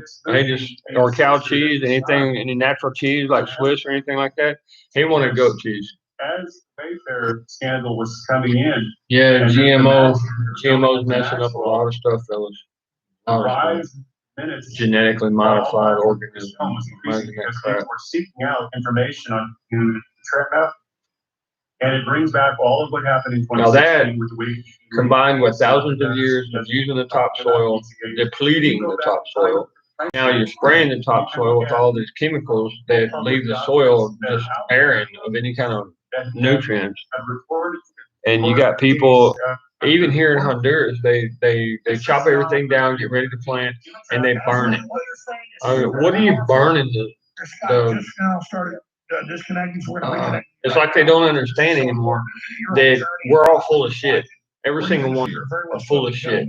S2: Or cow cheese, any natural cheese like Swiss or anything like that. He wanted goat cheese.
S4: As the Wayfair scandal was coming in.
S2: Yeah, GMO's messing up a lot of stuff, fellas. Genetically modified organisms.
S4: Because people were seeking out information on human track. And it brings back all of what happened in 2016 with the way
S2: combined with thousands of years of using the topsoil, depleting the topsoil. Now you're spraying the topsoil with all these chemicals that leave the soil just barren of any kind of nutrients. And you got people, even here in Honduras, they chop everything down, get ready to plant, and they burn it. What are you burning it's like they don't understand anymore that we're all full of shit. Every single one are full of shit.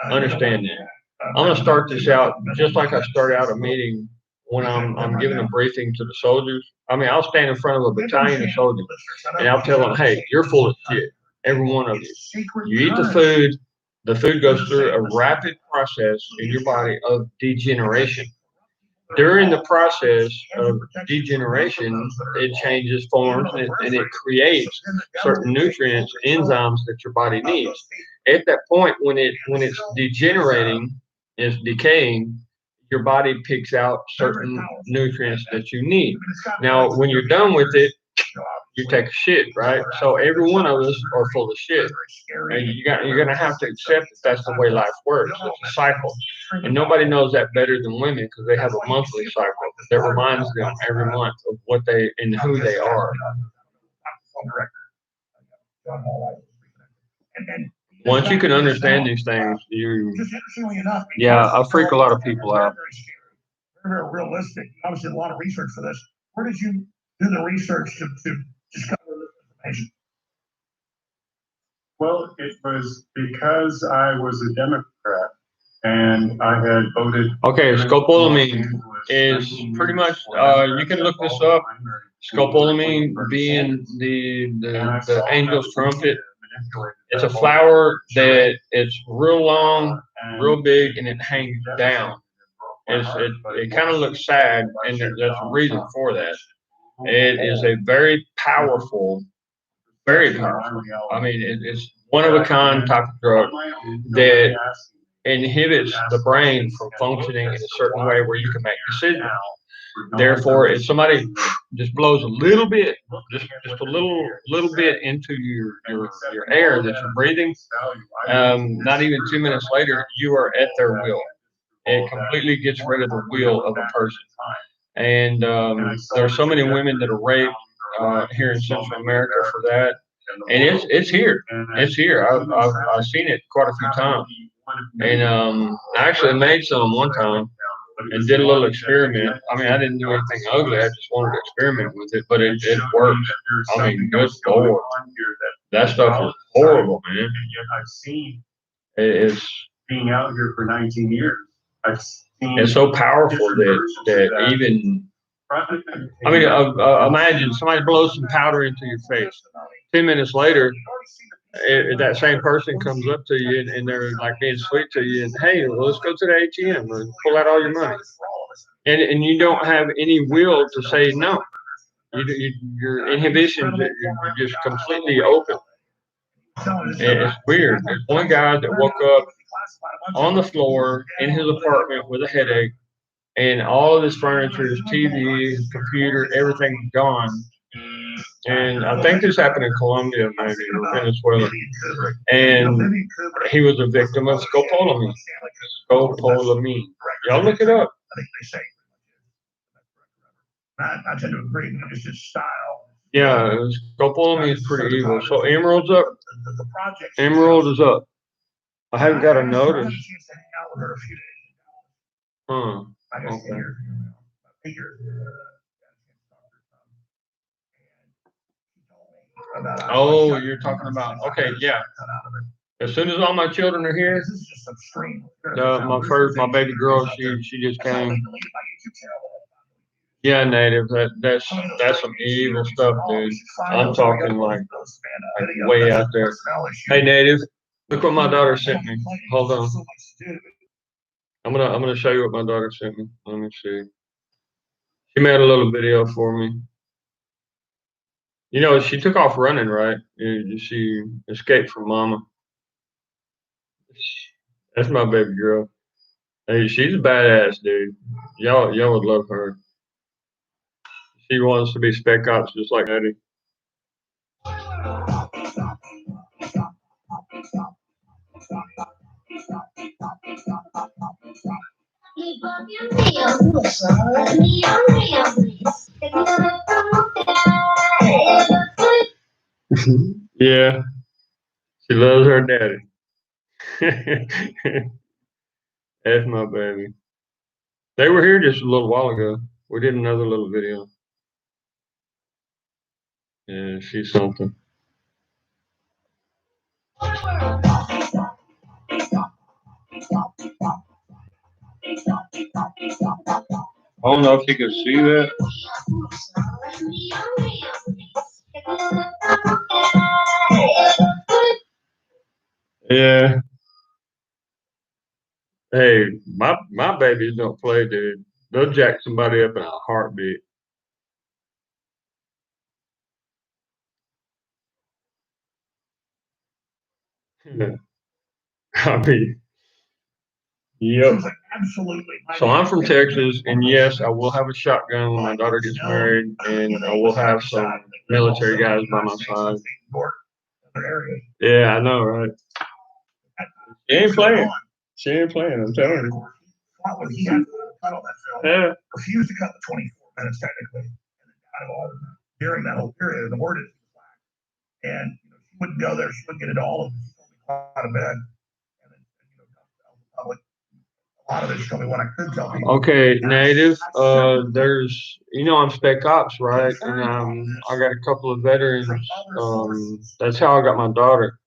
S2: Understand that. I'm gonna start this out just like I start out a meeting when I'm giving a briefing to the soldiers. I mean, I'll stand in front of a battalion of soldiers and I'll tell them, hey, you're full of shit. Every one of you. You eat the food goes through a rapid process in your body of degeneration. During the process of degeneration, it changes forms and it creates certain nutrients, enzymes that your body needs. At that point, when it's degenerating, it's decaying, your body picks out certain nutrients that you need. Now, when you're done with it, you take a shit, right? So every one of us are full of shit, and you're gonna have to accept that that's the way life works. It's a cycle, and nobody knows that better than women because they have a monthly cycle that reminds them every month of what they and who they are. Once you can understand these things, I freak a lot of people out.
S1: Very realistic. Obviously, a lot of research for this. Where did you do the research to discover this information?
S4: Well, it was because I was a Democrat and I had voted.
S2: Okay, scopolamine is pretty much, you can look this up. Scopolamine being the angel's trumpet. It's a flower that it's real long, real big, and it hangs down. It kind of looks sad, and there's a reason for that. It is a very powerful, very powerful. I mean, it's one of a kind type of drug that inhibits the brain from functioning in a certain way where you can make decisions. Therefore, if somebody just blows a little bit, just a little bit into your air that you're breathing, not even 2 minutes later, you are at their will. It completely gets rid of the will of a person. And there are so many women that are raped here in Central America for that. And it's here. It's here. I've seen it quite a few times. And I actually made some one time and did a little experiment. I mean, I didn't do anything ugly. I just wanted to experiment with it, but it works. I mean, good Lord. That stuff is horrible, man.
S4: I've seen
S2: it's
S4: being out here for 19 years.
S2: It's so powerful that even, I mean, imagine somebody blows some powder into your face. 10 minutes later, that same person comes up to you and they're like being sweet to you and, hey, well, let's go to the ATM and pull out all your money. And you don't have any will to say no. Your inhibitions, you're just completely open. It's weird. There's one guy that woke up on the floor in his apartment with a headache, and all of his furniture, his TV, his computer, everything's gone. And I think this happened in Colombia, maybe, or Venezuela. And he was a victim of scopolamine. Scopolamine. Y'all look it up.
S1: I think they say. I tend to agree. It's just style.
S2: Yeah, scopolamine is pretty evil. So Emerald's up. Emerald is up. I haven't got a notice. Huh. Okay. Oh, you're talking about, okay, yeah. As soon as all my children are here, my baby girl, she just came. Yeah, Native, that's some evil stuff, dude. I'm talking like way out there. Hey, Native, look what my daughter sent me. Hold on. I'm gonna show you what my daughter sent me. Let me see. She made a little video for me. You know, she took off running, right? She escaped from mama. That's my baby girl. Hey, she's a badass, dude. Y'all would love her. She wants to be Spec Ops just like Eddie. Yeah, she loves her daddy. That's my baby. They were here just a little while ago. We did another little video. Yeah, she's something. I don't know if you can see that. Yeah. Hey, my babies don't play, dude. They'll jack somebody up in a heartbeat. I mean,
S1: She
S2: Yep.
S1: was like, absolutely.
S2: So I'm from Texas, and yes, I will have a shotgun when my daughter gets married, and I will have some military guys by my side. Yeah, I know, right? She ain't playing. She ain't playing, I'm telling you.
S1: He had to cut on that film.
S2: Yeah.
S1: Refused to cut the 24 minutes technically. And then got it all during that whole period. The word is black. And she wouldn't go there. She wouldn't get into all of it. She told me quite a bit. And then, tell the public a lot of it. She told me what I could tell people.
S2: Okay, Native. There's, I'm Spec Ops, right? And I got a couple of veterans. That's how I got my daughter.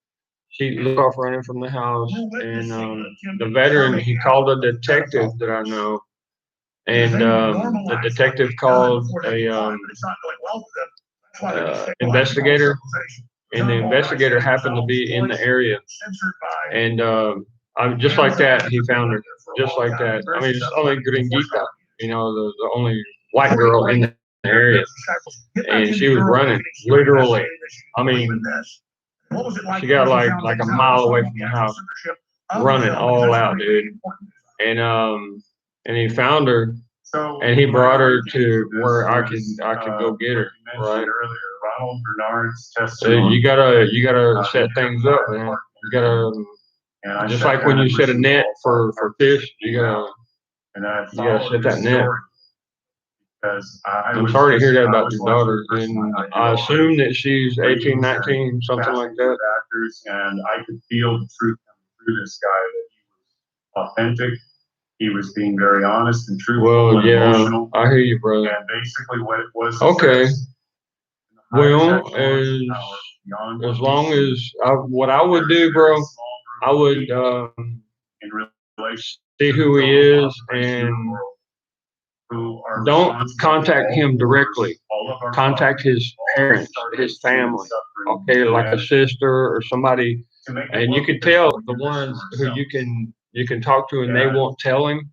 S2: She took off running from the house, and the veteran, he called a detective that I know, and the detective called a investigator, and the investigator happened to be in the area, and I'm just like that. He found her, just like that. I mean, it's only Gringuita, the only white girl in the area, and she was running, literally. I mean, she got like a mile away from the house, running all out, dude. And he found her, and he brought her to where I could go get her. Right.
S4: Ronald Bernard's
S2: So
S4: testimony.
S2: you gotta set things up, man. You gotta, just like when you set a net for fish, you gotta set that net. I'm sorry to hear that about your daughter, and I assume that she's 18, 19, something like that.
S4: And I could feel the truth coming through this guy, that he was authentic. He was being very honest and truthful.
S2: Well,
S4: and
S2: yeah,
S4: emotional.
S2: I hear you, brother.
S4: And basically what it was.
S2: Okay. Well, as long as what I would do, bro, I would see who he is and don't contact him directly. Contact his parents, his family, okay, like a sister or somebody, and you can tell the ones who you can talk to, and they won't tell him,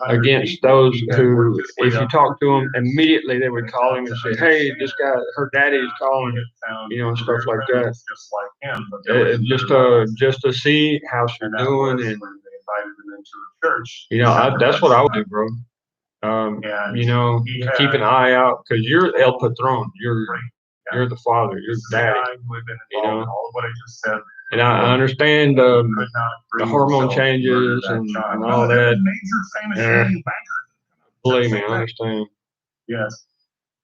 S2: against those who, if you talk to them immediately, they would call him and say, "Hey, this guy, her daddy's calling," stuff like that. Just to see how she's doing, and that's what I would do, bro. Keep an eye out, because you're El Patron. You're the father. You're the daddy. And I understand the hormone changes and all that. Yeah. Believe me, I understand.
S4: Yes.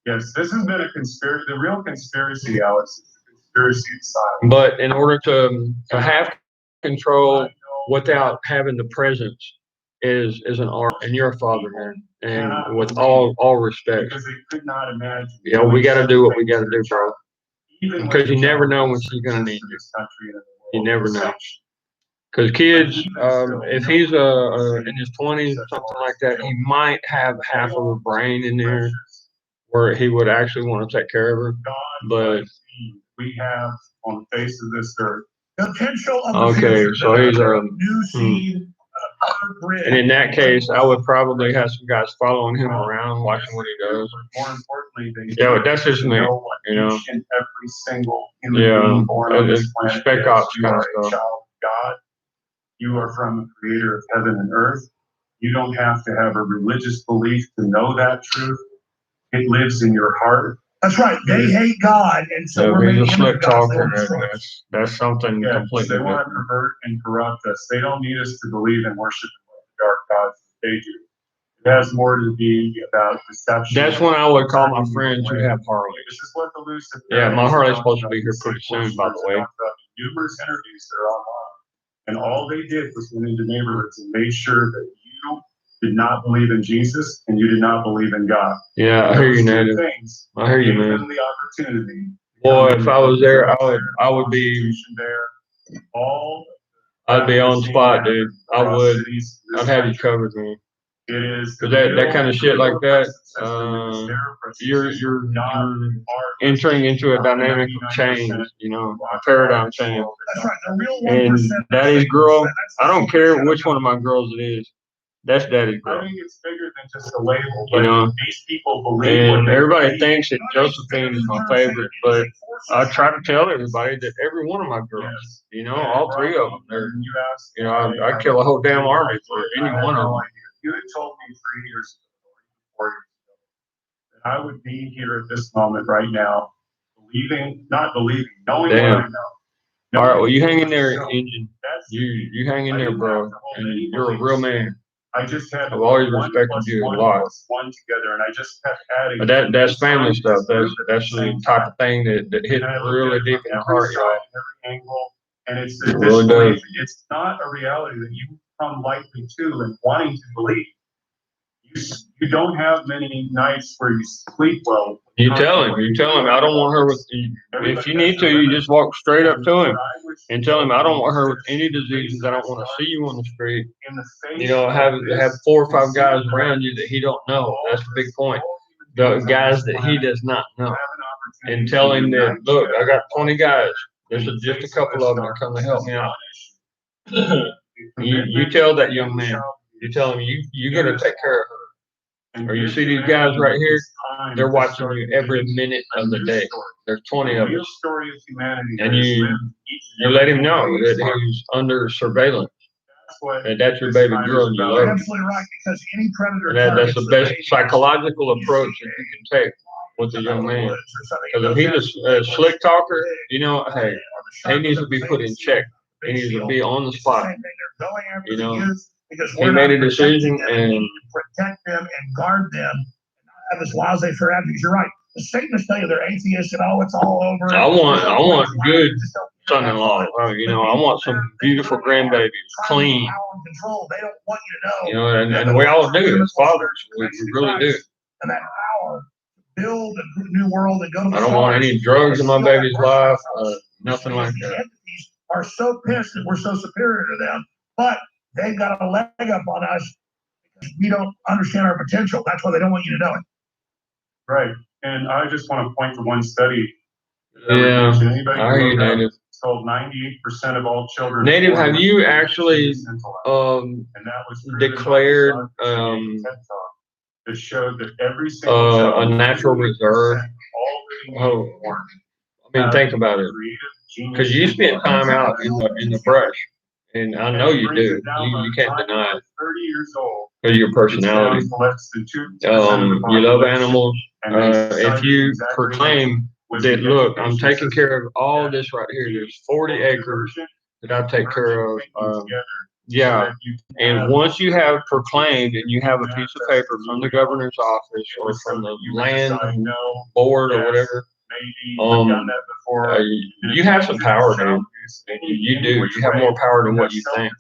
S4: Yes, this has been a conspiracy. The real conspiracy, Alex, is the conspiracy side.
S2: But in order to have control without having the presence is an art, and you're a father, man. And with all respect,
S4: because they could not imagine.
S2: We got to do what we got to do, bro. Because you never know when she's gonna need you. You never know. Because kids, if he's in his 20s or something like that, he might have half of a brain in there where he would actually want to take care of her. But
S4: we have on the face of this earth
S1: potential of
S2: okay, so he's
S1: new seed.
S2: And in that case, I would probably have some guys following him around, watching what he does.
S4: More importantly,
S2: that's just me,
S4: Every single human being born on this planet,
S2: Spec Ops kind of
S4: stuff. Child of God. You are from the Creator of heaven and earth. You don't have to have a religious belief to know that truth. It lives in your heart.
S1: That's right. They hate God, and so we're
S2: he's a slick talker. That's something completely
S4: they want to pervert and corrupt us. They don't need us to believe in worship the dark gods they do. It has more to be about deception.
S2: That's when I would call my friends who have Harleys.
S4: This is what the Lucifer.
S2: Yeah, my Harley's supposed to be here pretty soon, by the way.
S4: Numerous interviews that are online, and all they did was went into neighborhoods and made sure that you did not believe in Jesus and you did not believe in God.
S2: Yeah, I hear you, Native. I hear you, man.
S4: The opportunity.
S2: Boy, if I was there, I would be
S4: there.
S2: I'd be on spot, dude. I'd have you covered, man.
S4: It is
S2: because that kind of shit like that. You're entering into a dynamic of change, a paradigm change.
S1: That's right. The real
S2: And Daddy's girl, I don't care which one of my girls it is. That's daddy's
S4: I
S2: girl.
S4: think it's bigger than just a label,
S2: You
S4: but
S2: know,
S4: these people believe what
S2: And
S4: they
S2: everybody
S4: believe.
S2: thinks that Josephine is my favorite, but I try to tell everybody that every one of my girls,
S4: Yes.
S2: you know, all three of them, they're,
S4: You asked,
S2: you know, I'd kill a whole damn army for any
S4: I had
S2: one of
S4: no
S2: them.
S4: idea. You had told me 3 years ago, 4 years ago, that I would be here at this moment right now, not believing, knowing what
S2: Damn.
S4: I know.
S2: All right, well,
S4: Knowing
S2: you
S4: what
S2: hang in
S4: was
S2: there,
S4: shown.
S2: Engine.
S4: That's
S2: You hang in
S4: I
S2: there,
S4: didn't
S2: bro.
S4: have to hold
S2: And
S4: any
S2: you're a
S4: beliefs.
S2: real man.
S4: I just had
S2: I've always
S4: one
S2: respected
S4: plus
S2: you a
S4: one
S2: lot.
S4: plus one together, and I just kept adding.
S2: But that's family
S4: Trying to
S2: stuff.
S4: prove
S2: That's
S4: at the
S2: the
S4: same
S2: type
S4: time.
S2: of thing that hits
S4: And I looked
S2: really
S4: at it
S2: deep
S4: from
S2: in the
S4: every
S2: heart, y'all.
S4: side, every angle, and it's
S2: It
S4: a
S2: really
S4: disbelief.
S2: does.
S4: It's not a reality that you come likely to and wanting to believe. You don't have many nights where you sleep well.
S2: You tell him, I don't want her with, if you need to, you just walk straight up to him and tell him, I don't want her with any diseases. I don't want to see you on the street. You know, have 4 or 5 guys around you that he don't know. That's the big point. The guys that he does not know. And tell him that, look, I got 20 guys. There's just a couple of them that come to help me out. You tell that young man, you tell him you gotta take care of her. Or you see these guys right here, they're watching you every minute of the day. There's 20 of us. And you let him know that he's under surveillance. And that's your baby girl and you love
S1: You're
S2: her.
S1: absolutely right, because any predator.
S2: And that's the
S1: targets
S2: best
S1: baby.
S2: psychological approach that you can take with a young man. Because if he's a slick talker, you know, hey, he needs to be put in check. He needs to be on the spot. You know, he made a decision and
S1: protect them and guard them, and not have this laissez-faire attitude. You're right. The Satanists tell you they're atheists and it's all over.
S2: I want good son-in-law. You know, I want some beautiful grandbabies, clean.
S1: Control. They don't want you to know.
S2: You know, and we all do as fathers. We really do.
S1: And that power to build a new world and go to the
S2: I don't want any drugs in my baby's life. Nothing like
S1: These
S2: that.
S1: entities are so pissed that we're so superior to them, but they've got a leg up on us because we don't understand our potential. That's why they don't want you to know it.
S4: Right. And I just want to point to one study.
S2: Yeah,
S4: Anybody
S2: I hear you, Native.
S4: told 98% of all children.
S2: Native, have you actually
S4: and that was
S2: declared
S4: that showed that every single
S2: a natural reserve? Oh, I mean, think about it. Because you spend time out in the brush, and I know you do. You can't deny it.
S4: 30 years old.
S2: Because your personality. You love animals. If you proclaim that, look, I'm taking care of all this right here. There's 40 acres that I take care of. Yeah. And once you have proclaimed and you have a piece of paper from the governor's office or from the land board or whatever, you have some power, dude. You do. You have more power than what you think.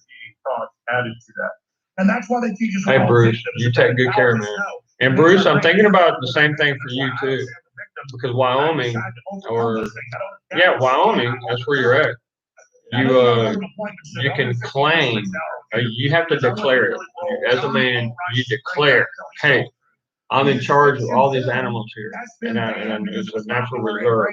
S1: And that's why they teach us.
S2: Hey, Bruce, you take good care of me. And Bruce, I'm thinking about the same thing for you too. Because Wyoming, Wyoming, that's where you're at. You can claim, you have to declare it. As a man, you declare, hey, I'm in charge of all these animals here. And it's a natural reserve.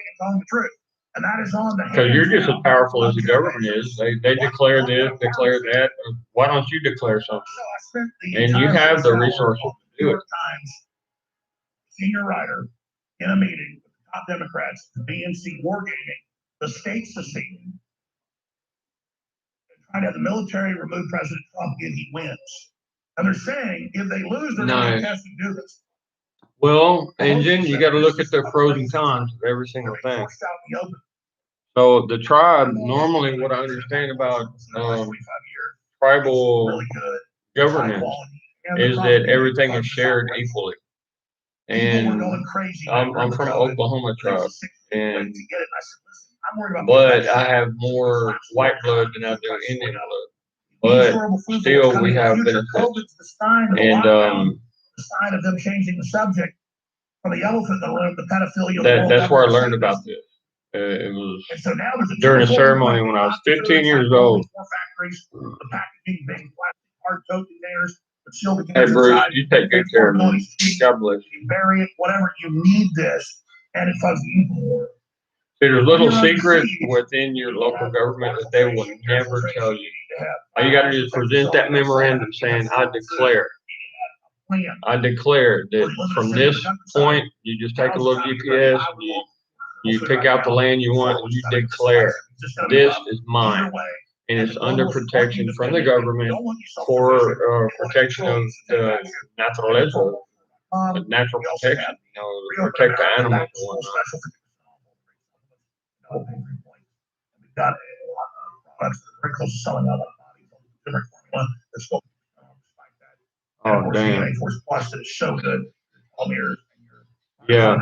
S1: And that is on the.
S2: Because you're just as powerful as the government is. They declare this, declare that. Why don't you declare something? And you have the resources to do it.
S1: Senior writer in a meeting with the top Democrats, the DNC wargaming, the states seceding, and trying to have the military remove President Trump if he wins. And they're saying if they lose, they're going to test and do this.
S2: Well, Engine, you got to look at the pros and cons of every single thing. So the tribe, normally what I understand about tribal governance is that everything is shared equally. And I'm from Oklahoma tribe, but I have more white blood than I do Indian blood. But still, we have benefits. And
S1: the sign of them changing the subject from the elephant in the room, the pedophilia.
S2: That's where I learned about this. It was during a ceremony when I was 15 years old. Hey, Bruce, you take good care of me. God bless you.
S1: You bury it, whatever. You need this, and it funds you more.
S2: There's little secrets within your local government that they will never tell you.
S1: to have.
S2: All you gotta do is present that memorandum saying, I declare that from this point, you just take a little GPS, you pick out the land you want, and you declare, this is mine. And it's under protection from the government for protection of the naturaleza, natural protection, protect the animals and whatnot.
S1: We've got products that are very close to selling out different formula. They're still
S2: Oh, damn.
S1: Force Plus that is so good. All mirrors.
S2: Yeah.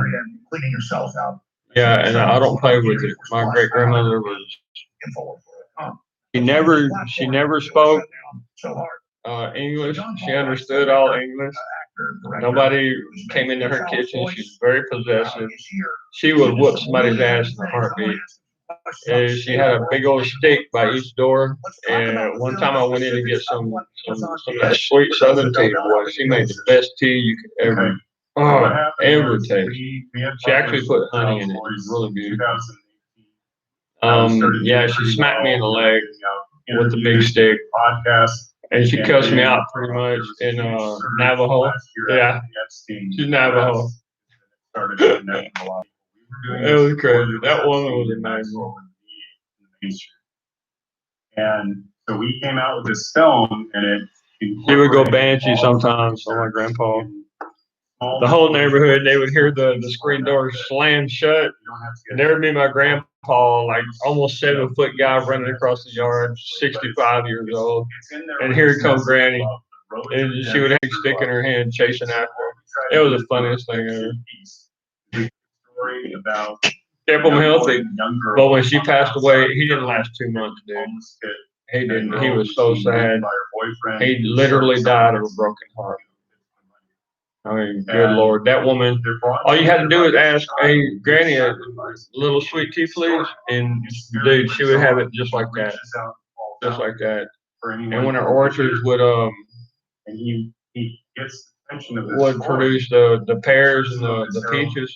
S1: Cleaning yourself out.
S2: Yeah, and I don't play with it. My great grandmother was. She never spoke English. She understood all English. Nobody came into her kitchen. She's very possessive. She would whoop somebody's ass in a heartbeat. And she had a big old stick by each door. And one time I went in to get some of that sweet Southern tea, boy. She made the best tea you could ever taste. She actually put honey in it. It was really beautiful. Yeah, she smacked me in the leg with the big stick. And she cussed me out pretty much in Navajo. Yeah, she's Navajo. It was crazy. That woman was amazing.
S4: And so we came out with this film, and
S2: she would go banshee sometimes on my grandpa. The whole neighborhood, they would hear the screen door slam shut, and there would be my grandpa, like almost 7-foot guy running across the yard, 65 years old, and here comes Granny, and she would have a stick in her hand chasing after her. It was the funniest thing ever. Kept him healthy, but when she passed away, he didn't last 2 months, dude. He didn't. He was so sad. He literally died of a broken heart. I mean, good Lord, that woman, all you had to do is ask, hey, Granny, a little sweet tea, please? And, dude, she would have it just like that. Just like that. And when her orchards would produce the pears and the peaches,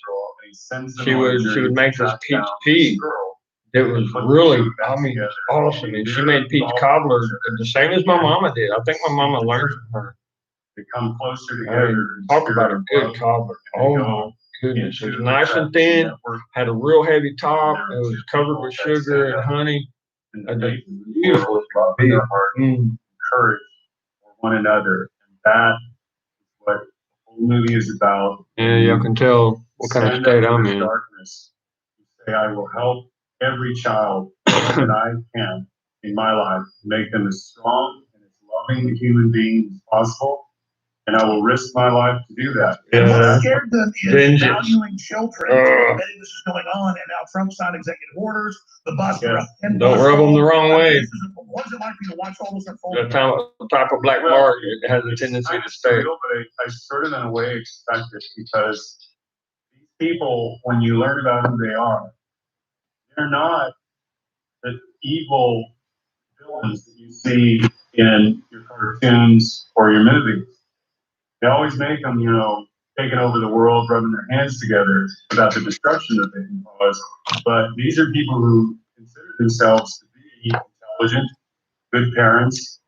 S2: she would make this peach tea. It was really, I mean, awesome. And she made peach cobbler the same as my mama did. I think my mama learned from her.
S4: To come closer together.
S2: Talk about a good cobbler. Oh my goodness. It was nice and thin, had a real heavy top, it was covered with sugar and honey. Beautiful.
S4: Courage for one another. And that is what the whole movie is about.
S2: Yeah, you can tell what kind of state I'm in.
S4: Darkness. Say, I will help every child that I can in my life, make them as strong and as loving a human being as possible. And I will risk my life to do that.
S1: And what scared them is valuing children, admitting this is going on, and now Trump signed executive orders. The bus
S2: don't rub them the wrong way.
S1: What is it like for you to watch all this unfold?
S2: The type of black mark it has a tendency to stay.
S4: But I sort of in a way expect it, because these people, when you learn about who they are, they're not the evil villains that you see in your cartoons or your movies. They always make them, taking over the world, rubbing their hands together about the destruction that they can cause. But these are people who consider themselves to be intelligent, good parents,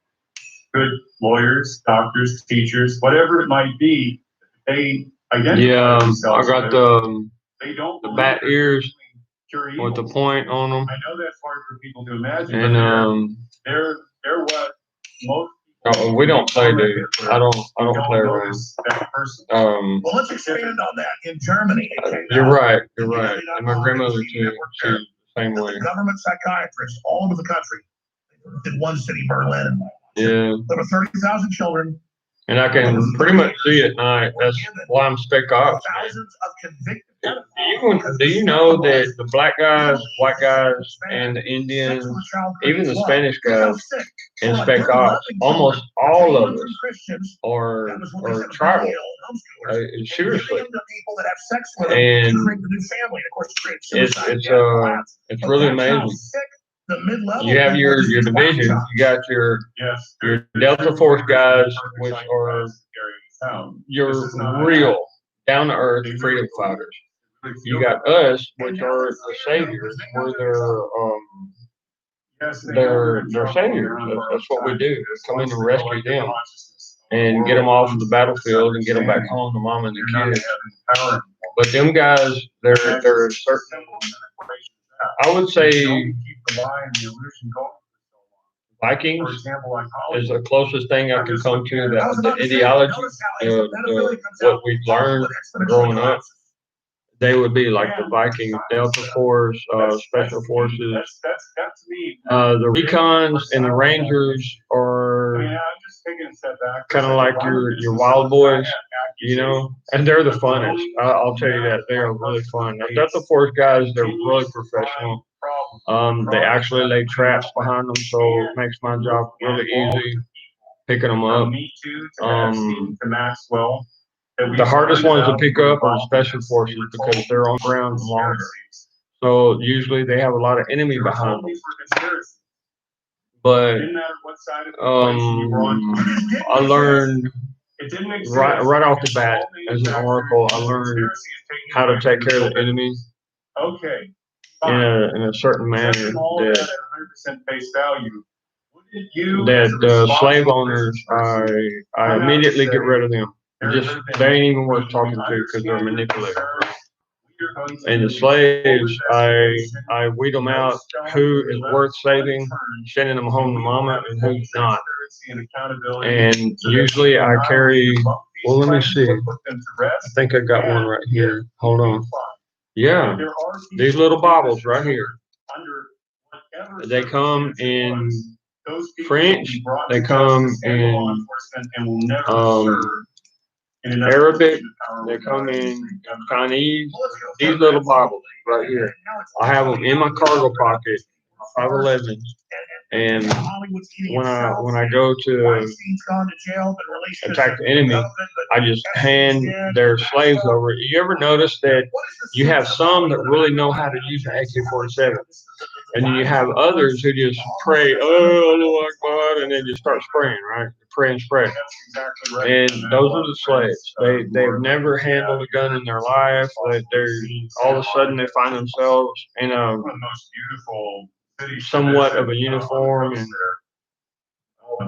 S4: good lawyers, doctors, teachers, whatever it might be. They identify themselves.
S2: I got the bat ears with the point on them.
S4: I know that's hard for people to imagine.
S2: And
S4: they're what most.
S2: We don't play, dude. I don't play around.
S1: Well, let's expand on that. In Germany,
S2: you're right. And my grandmother too. She's the same way.
S1: Government psychiatrists all over the country. In one city, Berlin.
S2: Yeah.
S1: There were 30,000 children.
S2: And I can pretty much see at night. That's why I'm spec ops.
S1: Thousands of convicted.
S2: Do you know that the black guys, white guys, and the Indians, even the Spanish guys in spec ops, almost all of us are tribal. Seriously. And it's really amazing. You have your division. You got your Delta Force guys, which are your real down to earth freedom fighters. You got us, which are the saviors. We're their
S4: Yes, they
S2: they're
S4: know they're
S2: saviors.
S4: in trouble.
S2: That's what we do. Come in and
S4: Once they
S2: rescue
S4: elect
S2: them
S4: consciousness,
S2: and get them off of the battlefield and get them back home to mom and
S4: you're
S2: the
S4: not
S2: kids.
S4: having power.
S2: But them guys, they're certain.
S4: Simple equation is that.
S2: I would
S4: You
S2: say
S4: don't keep the lie and the illusion going for so long. For
S2: Vikings
S4: example, like
S2: is
S4: Hollywood.
S2: the closest thing I can come to
S1: I was
S2: that
S1: about
S2: the
S1: to say,
S2: ideology,
S1: notice how exponentially comes
S2: what
S1: out
S2: we've
S1: positive
S2: learned
S1: and exponentially
S2: growing up.
S1: collapses.
S2: They would be like the Viking Delta Force, Special Forces.
S4: That's me.
S2: The Recons and the Rangers
S4: I mean,
S2: are
S4: I'm just taking a step back.
S2: kind of like your Wild Boys, you know, and they're the funnest. I'll tell you that they are really fun. The Delta Force guys, they're really professional. They actually lay traps behind them, so it makes my job really easy picking them up.
S4: Me too, to Maxwell.
S2: The hardest ones to pick up are the Special Forces because they're on ground longer. So usually they have a lot of enemy behind them. But I learned right off the bat as an Oracle, I learned how to take care of the enemy
S4: Okay.
S2: in a certain manner that slave owners, I immediately get rid of them. They ain't even worth talking to because they're manipulated. And the slaves, I weed them out who is worth saving, sending them home to mama, and who's not. And usually I carry, well, let me see. I think I got one right here. Hold on. Yeah, these little baubles right here. They come in French, they come in Arabic, they come in Chinese. These little bottles right here, I have them in my cargo pocket, 511s, and when I go to attack the enemy, I just hand their slaves over. You ever notice that you have some that really know how to use an AK-47, and then you have others who just pray, oh Akbar, and then just start spraying, right? Pray and spray. And those are the slaves. They've never handled a gun in their life. They're all of a sudden they find themselves in a somewhat of a uniform and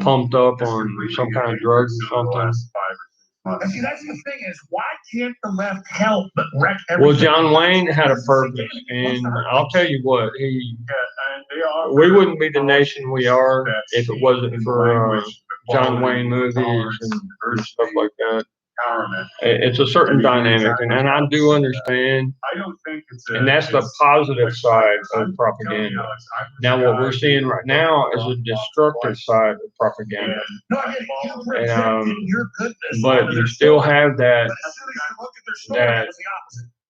S2: pumped up on some kind of drugs or something.
S1: And see, that's the thing is, why can't the left help but wreck everything?
S2: Well, John Wayne had a purpose, and I'll tell you what, we wouldn't be the nation we are if it wasn't for John Wayne movies and stuff like that. It's a certain dynamic, and I do understand, and that's the positive side of propaganda. Now, what we're seeing right now is a destructive side of propaganda. But you still have that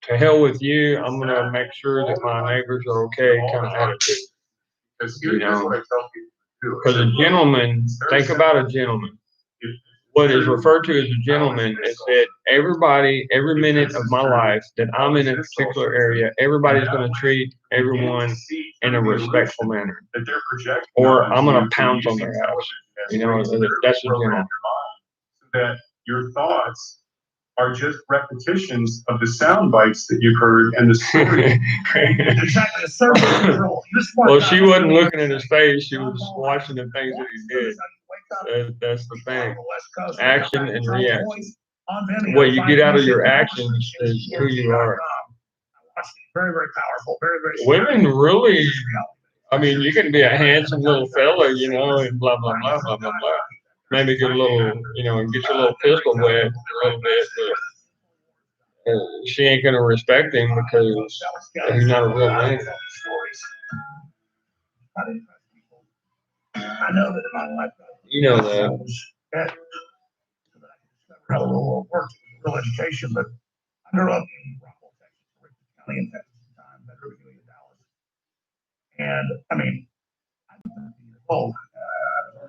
S2: to hell with you, I'm going to make sure that my neighbors are okay kind of attitude. You know, because a gentleman, think about a gentleman. What is referred to as a gentleman is that everybody, every minute of my life that I'm in a particular area, everybody's going to treat everyone in a respectful manner, or I'm going to pounce on their house. You know, that's a gentleman.
S4: That your thoughts are just repetitions of the sound bites that you've heard and the story.
S2: Well, she wasn't looking at his face; she was watching the things that he did. That's the thing. Action and reaction. What you get out of your actions is who you are.
S1: Very, very powerful. Very, very.
S2: Women really. I mean, you can be a handsome little fella, you know, and blah blah blah blah blah blah. Maybe get a little, you know, and get your little pistol wet a little bit, but she ain't gonna respect him because he's not a real man.
S1: I know that in my life.
S2: You know that.
S1: How the real world works, real education, but I grew up in Rockwell, Texas, Richard County in Texas at the time, Metro Area, Dallas. And I mean, I'm 13 years old.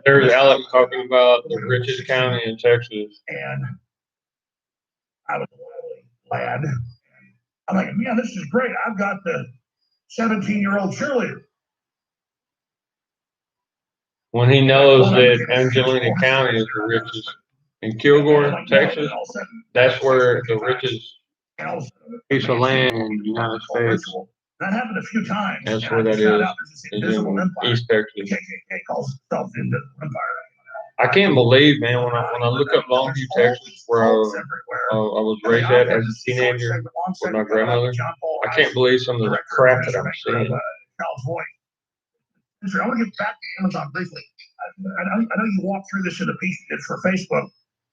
S2: There's Alex talking about the richest county in Texas.
S1: And I was a wily lad. And I'm like, man, this is great. I've got the 17-year-old cheerleader.
S2: When he knows that Angelina County is the richest. In Kilgore, Texas, that's where the richest piece of land in the United States.
S1: That happened a few times.
S2: That's
S1: and
S2: where
S1: I
S2: that
S1: just found
S2: is.
S1: out there's this
S2: Is
S1: invisible
S2: in
S1: empire.
S2: East
S1: The
S2: Texas.
S1: KKK calls itself the invisible empire.
S2: I can't believe, man, when I look up Longview, Texas, where I was raised at as a teenager with my grandmother, I can't believe some of the crap that I'm seeing.
S1: I want to get back to Amazon briefly. I know you walked through this in a piece you did for Facebook,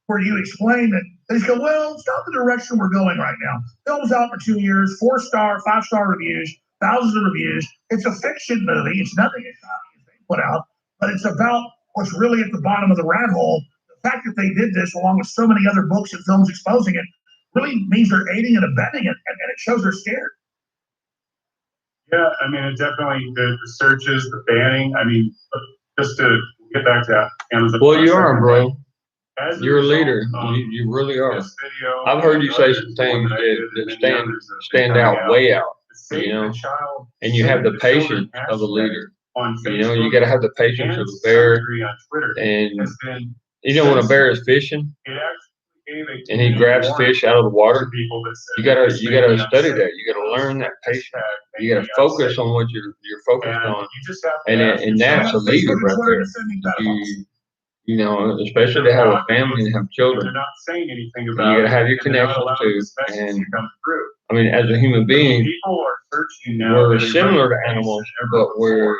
S1: where you explain that they go, well, it's not the direction we're going right now. Film's out for 2 years, 4-star, 5-star reviews, thousands of reviews. It's a fiction movie. It's nothing as they put out, but it's about what's really at the bottom of the rat hole. The fact that they did this, along with so many other books and films exposing it, really means they're aiding and abetting it, and it shows they're scared.
S4: Yeah, I mean, it definitely, the searches, the banning, I mean, just to get back to that, Amazon.
S2: Well, you are, bro.
S4: As
S2: You're a
S4: result
S2: leader.
S4: of
S2: You really are.
S4: this video,
S2: I've heard you say
S4: others,
S2: some
S4: the
S2: things
S4: one I did,
S2: that
S4: and many others
S2: stand
S4: that
S2: out,
S4: coming
S2: way out.
S4: Save
S2: You know,
S4: the Child,
S2: and you
S4: Save
S2: have the
S4: the Children
S2: patience of a
S4: hashtag
S2: leader.
S4: on
S2: You know, you
S4: Facebook
S2: got to have the patience
S4: and
S2: of a bear.
S4: on Twitter
S2: And
S4: has been,
S2: you know, when a bear is fishing
S4: it actually gave a
S2: and he grabs
S4: warning
S2: fish out of the water,
S4: to people that said
S2: you gotta
S4: this may be
S2: study
S4: unsafe.
S2: that. You gotta learn that patience.
S4: Hashtag
S2: You gotta
S4: may be
S2: focus
S4: unsafe.
S2: on what you're focused
S4: And
S2: on.
S4: you just have to
S2: And
S4: ask
S2: that's a
S4: yourself,
S2: leader right there. You know, especially to have a family and have
S4: and
S2: children.
S4: they're not saying anything
S2: And
S4: about
S2: you gotta have
S4: it,
S2: your
S4: and they're not
S2: connections
S4: allowing
S2: too.
S4: this message
S2: And
S4: to come through.
S2: I mean, as a human being,
S4: People are searching now.
S2: we're
S4: at a
S2: similar
S4: greater
S2: to
S4: pace
S2: animals,
S4: than ever
S2: but
S4: before.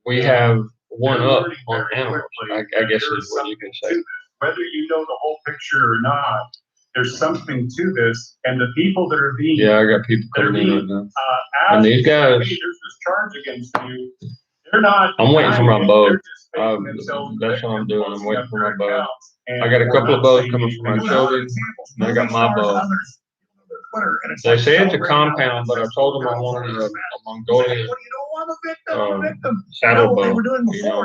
S2: we have one
S4: They're
S2: up
S4: learning
S2: on
S4: very
S2: animals.
S4: quickly
S2: I
S4: that
S2: guess
S4: there
S2: is what you can
S4: something
S2: say.
S4: to this. Whether you know the whole picture or not, there's something to this, and the people that are being
S2: Yeah, I got people
S4: that are
S2: coming in right
S4: being
S2: now. And
S4: asked,
S2: these guys,
S4: hey, there's this charge against you. They're not.
S2: I'm waiting for my
S4: denying it,
S2: bow.
S4: they're just making themselves
S2: That's what I'm doing. I'm
S4: closing
S2: waiting
S4: up
S2: for my
S4: their
S2: bow.
S4: accounts, and
S2: I got a
S4: they're
S2: couple of
S4: not
S2: bows
S4: saying
S2: coming from my
S4: anything.
S2: children. And I got my bow. They say it's a compound, but I told them I wanted a Mongolian saddle bow. You know, a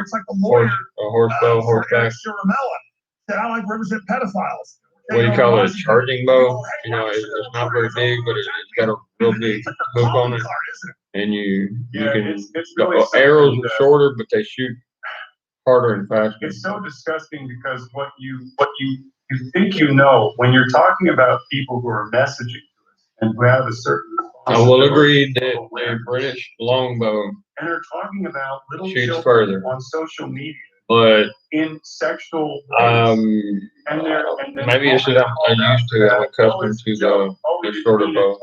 S2: horse bow, horseback.
S1: Said I like to represent pedophiles.
S2: What do you call it? A charging bow? You know, it's not very big, but it's got a real big hook on it. And you
S4: Yeah,
S2: can,
S4: it's
S2: the
S4: really
S2: arrows
S4: something
S2: are
S4: that-
S2: shorter, but they shoot harder and faster.
S4: It's so disgusting because what you think you know when you're talking about people who are messaging to us and who have a certain.
S2: I will agree that the British longbow
S4: And are talking about little
S2: shoots
S4: children
S2: further,
S4: on social media
S2: but
S4: in sexual ways. And then
S2: maybe it's that I'm used to, I'm accustomed to the shorter bow.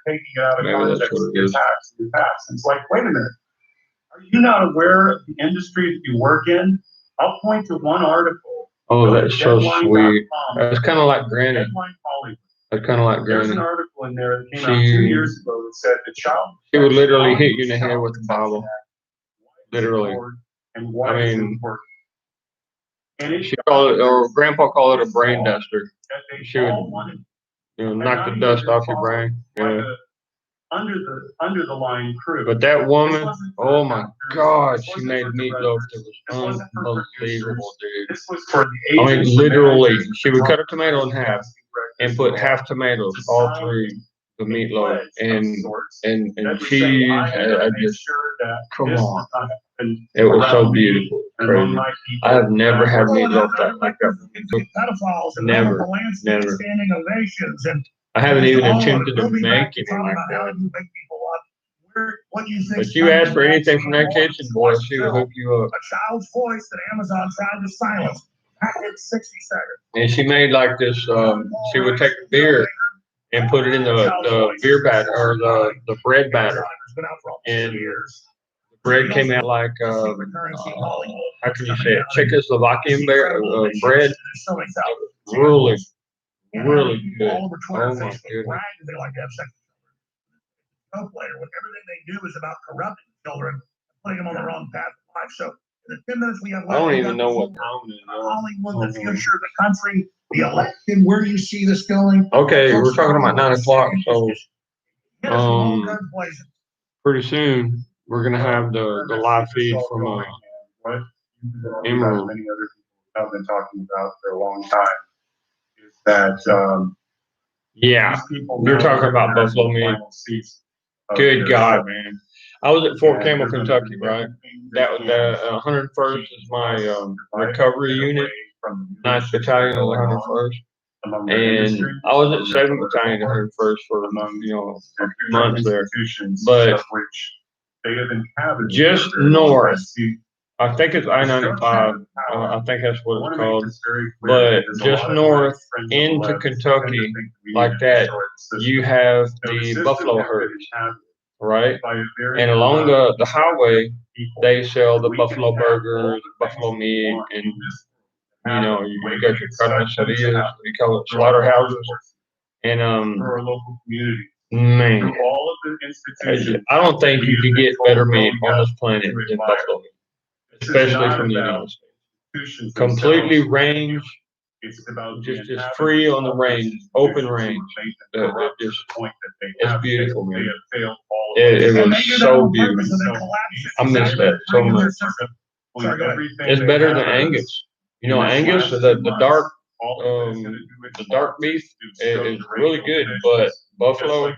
S4: Taking it out of
S2: Maybe that's
S4: context
S2: what
S4: of
S2: it is.
S4: your past. It's like, wait a minute. Are you not aware of the industry that you work in? I'll point to one article.
S2: Oh, that's so sweet.
S4: Deadline.com.
S2: That's kind of like Granny.
S4: Deadline Hollywood.
S2: That's kind of like
S4: There's
S2: Granny.
S4: an article in there that came out 2 years ago that said the child.
S2: She would literally hit you in the head with the Bible. Literally.
S4: And why
S2: I
S4: it's
S2: mean,
S4: important. And it
S2: She called it, or Grandpa called it a brain duster.
S4: that they
S2: She would,
S4: all wanted
S2: knock the dust off your brain.
S4: by
S2: Yeah.
S4: the under the line crew.
S2: But that woman,
S4: This wasn't for
S2: oh my
S4: actors.
S2: God,
S4: This
S2: she
S4: wasn't
S2: made
S4: for
S2: meatloaf
S4: directors.
S2: that
S4: This
S2: was
S4: wasn't for
S2: unbelievable, dude.
S4: This was for the
S2: I mean,
S4: agents, the
S2: literally,
S4: managers,
S2: she would
S4: the
S2: cut a tomato in half and put
S4: directors,
S2: half tomatoes
S4: to
S2: all
S4: sign
S2: through the
S4: a
S2: meatloaf
S4: pledge of
S2: and
S4: sorts
S2: and
S4: that would say,
S2: cheese.
S4: I am gonna
S2: I
S4: make
S2: just,
S4: sure that
S2: come
S4: this
S2: on.
S4: does not happen
S2: it was so
S4: around me
S2: beautiful,
S4: and among
S2: crazy.
S4: my people.
S2: I have never had
S1: Well,
S2: meatloaf like that.
S1: Pedophiles and
S2: Never,
S1: Polanski
S2: never.
S1: standing ovations and
S2: I haven't even
S1: all
S2: attempted to
S1: we'll be back
S2: make it
S1: talking
S2: like
S1: about how
S2: that.
S1: you make people up. What you think?
S2: But you ask for anything from that kitchen, boy, she will hook you up.
S1: A child's voice that Amazon tried to silence. Back in 60 seconds.
S2: And she made like this, she would take the beer and put it in the beer batter or the bread batter. And the bread came out like, how can you say it? Czechoslovakian bread. Really, really good.
S1: All over Twitter,
S2: Oh my
S1: Facebook,
S2: goodness.
S1: brag that they like to have sex. No player, when everything they do is about corrupting children, putting them on the wrong path of life. So in the 10 minutes we have left,
S2: I don't
S1: we
S2: even
S1: got
S2: know
S1: the
S2: what
S1: future.
S2: town it is.
S1: Hollywood, the future of the country, the election, where do you see this going?
S2: Okay, we're talking about 9 o'clock, so
S1: Yes, all guns blazing.
S2: pretty soon we're gonna have the live feed from
S4: What
S2: Emerald.
S4: many other people have been talking about for a long time is that
S2: Yeah,
S4: these people
S2: you're
S4: know
S2: talking
S4: they're
S2: about
S4: gonna have
S2: buffalo
S4: the
S2: meat.
S4: final seats of
S2: Good
S4: their
S2: God,
S4: show.
S2: man. I was at Fort
S4: And
S2: Campbell,
S4: they're gonna
S2: Kentucky,
S4: do
S2: right?
S4: everything
S2: That
S4: they
S2: was
S4: can
S2: 101st is my
S4: to
S2: recovery
S4: get
S2: unit,
S4: away from the
S2: 9th
S4: leadership
S2: Battalion of the
S4: going on
S2: 101st.
S4: among their
S2: And
S4: industry,
S2: I was at
S4: among
S2: 7th
S4: their
S2: Battalion, 101st for,
S4: among
S2: you know,
S4: sectors
S2: months
S4: of
S2: there.
S4: institutions
S2: But
S4: of which they have inhabited
S2: just
S4: for a very long
S2: north,
S4: time. See,
S2: I think it's I-95, I think that's what it's called. But just north into Kentucky, like that, you have the buffalo herds, right? And along the highway, they sell the buffalo burgers, buffalo meat, and you know, you got your carnicerias, we call it slaughterhouses. And
S4: for our local community.
S2: man,
S4: Through all of the institutions.
S2: I don't think you can get better meat on this planet than buffalo meat, especially from the United States. Completely range,
S4: It's about
S2: just free on the range, open range. It's beautiful, man. It was so beautiful. I miss that so much. It's better than Angus. You know, Angus, the dark beef is really good, but buffalo, it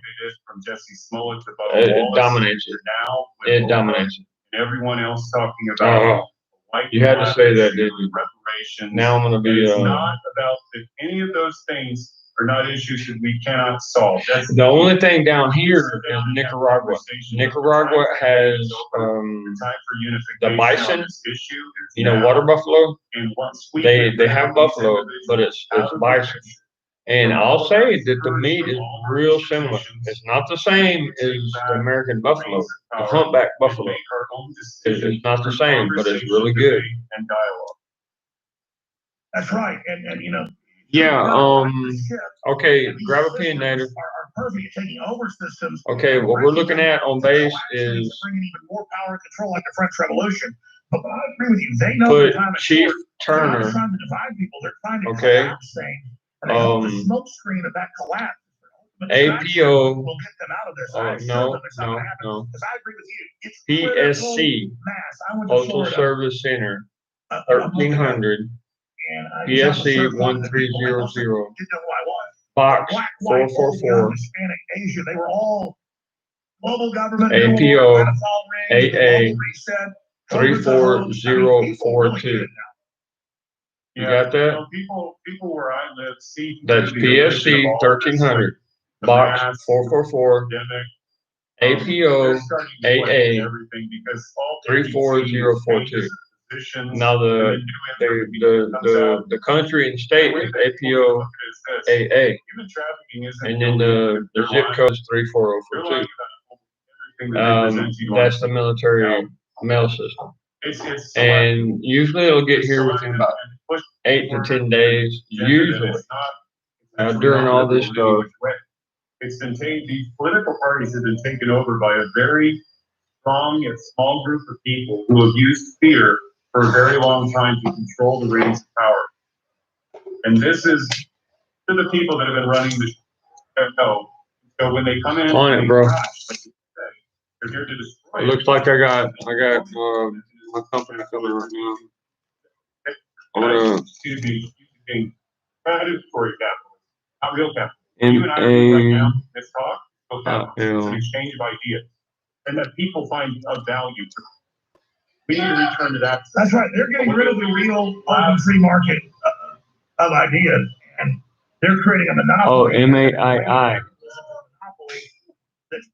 S2: dominates it. It dominates it.
S4: Everyone else talking about
S2: you had to say that, didn't you?
S4: Reparations.
S2: Now I'm gonna be.
S4: It's not about that any of those things are not issues that we cannot solve. That's
S2: The only thing down here is Nicaragua. Nicaragua has the bison, you know, water buffalo. They have buffalo, but it's bison. And I'll say that the meat is real similar. It's not the same as the American buffalo, the humpback buffalo. It's not the same, but it's really good.
S1: That's right, and you know.
S2: Yeah, okay, grab a pen, Nader.
S1: Are perfect at taking over systems.
S2: Okay, what we're looking at on base is
S1: bringing even more power and control like the French Revolution. But I agree with you. They know
S2: put
S1: the time is
S2: Chief
S1: short. They're
S2: Turner.
S1: not trying to divide people. They're trying to
S2: Okay.
S1: collapse things. And they hope the smoke screen of that collapse.
S2: APO.
S1: Will get them out of their side.
S2: No.
S1: Because I agree with you. It's
S2: PSC,
S1: mass. I went to
S2: Postal
S1: Florida,
S2: Service Center, 1300, PSC 1300,
S1: didn't know who I was.
S2: Box
S1: Black, white, old,
S2: 444,
S1: Hispanic, Asian. They were all global government.
S2: APO,
S1: AA,
S2: 34042. You got that?
S4: People where I live see.
S2: That's PSC 1300, Box 444, APO, AA, 34042. Now the country and state is APO, AA, and then the zip code is 34042. That's the military mail system, and usually it'll get here within about 8 to 10 days. Usually, during all this stuff,
S4: it's been taken. These political parties have been taken over by a very strong yet small group of people who have used fear for a very long time to control the reins of power. And this is to the people that have been running the show. So when they come in,
S2: on it, bro.
S4: They're here to destroy.
S2: It looks like I got my company coming right now. I'm gonna
S4: Excuse me, using predatory capital, not real capital.
S2: M
S4: You and I are right now,
S2: A
S4: this talk, it's an
S2: L.
S4: exchange of ideas, and that people find of value. We need to return to that.
S1: That's right. They're getting rid of the real open free market of ideas, and they're creating a monopoly.
S2: Oh, MAII.
S1: That's based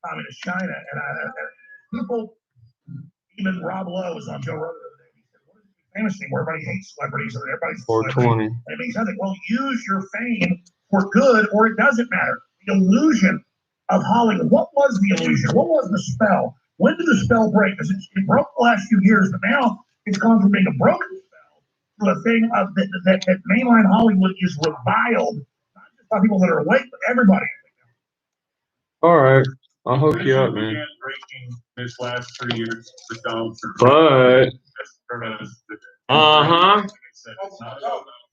S1: on communist China, and people, even Rob Lowe was on Joe Rogan the other day. He said, "What is the famous thing where everybody hates celebrities and everybody's
S2: 420.
S1: And it means nothing. Well, use your fame for good, or it doesn't matter. The illusion of Hollywood. What was the illusion? What was the spell? When did the spell break? Because it broke the last few years, but now it's gone from being a broken spell to a thing of that mainline Hollywood is reviled, not just by people that are awake, but everybody.
S2: All right, I'll hook you up, man.
S4: Breaking this last 3 years for Donald Trump.
S2: But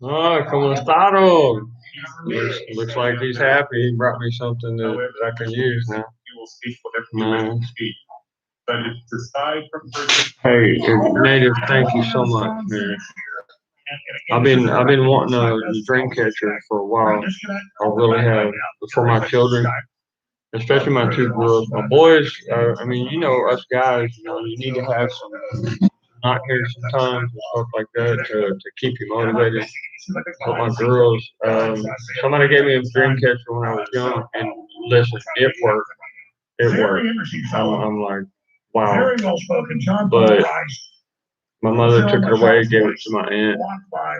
S2: oh, como estado? Looks like he's happy. He brought me something that I can use now.
S4: You will speak whatever you wish to speak. But it's aside from
S2: Hey, Native, thank you so much, man. I've been wanting a dream catcher for a while. I really have, for my children, especially my two girls. My boys, I mean, you know, us guys, you know, you need to have some not here sometimes and stuff like that to keep you motivated. But my girls, somebody gave me a dream catcher when I was young, and listen, it worked. It worked. I'm like, wow.
S1: Very well spoken, John
S2: But
S1: Paul Rice.
S2: my mother took it away, gave it to my aunt.
S1: Blocked by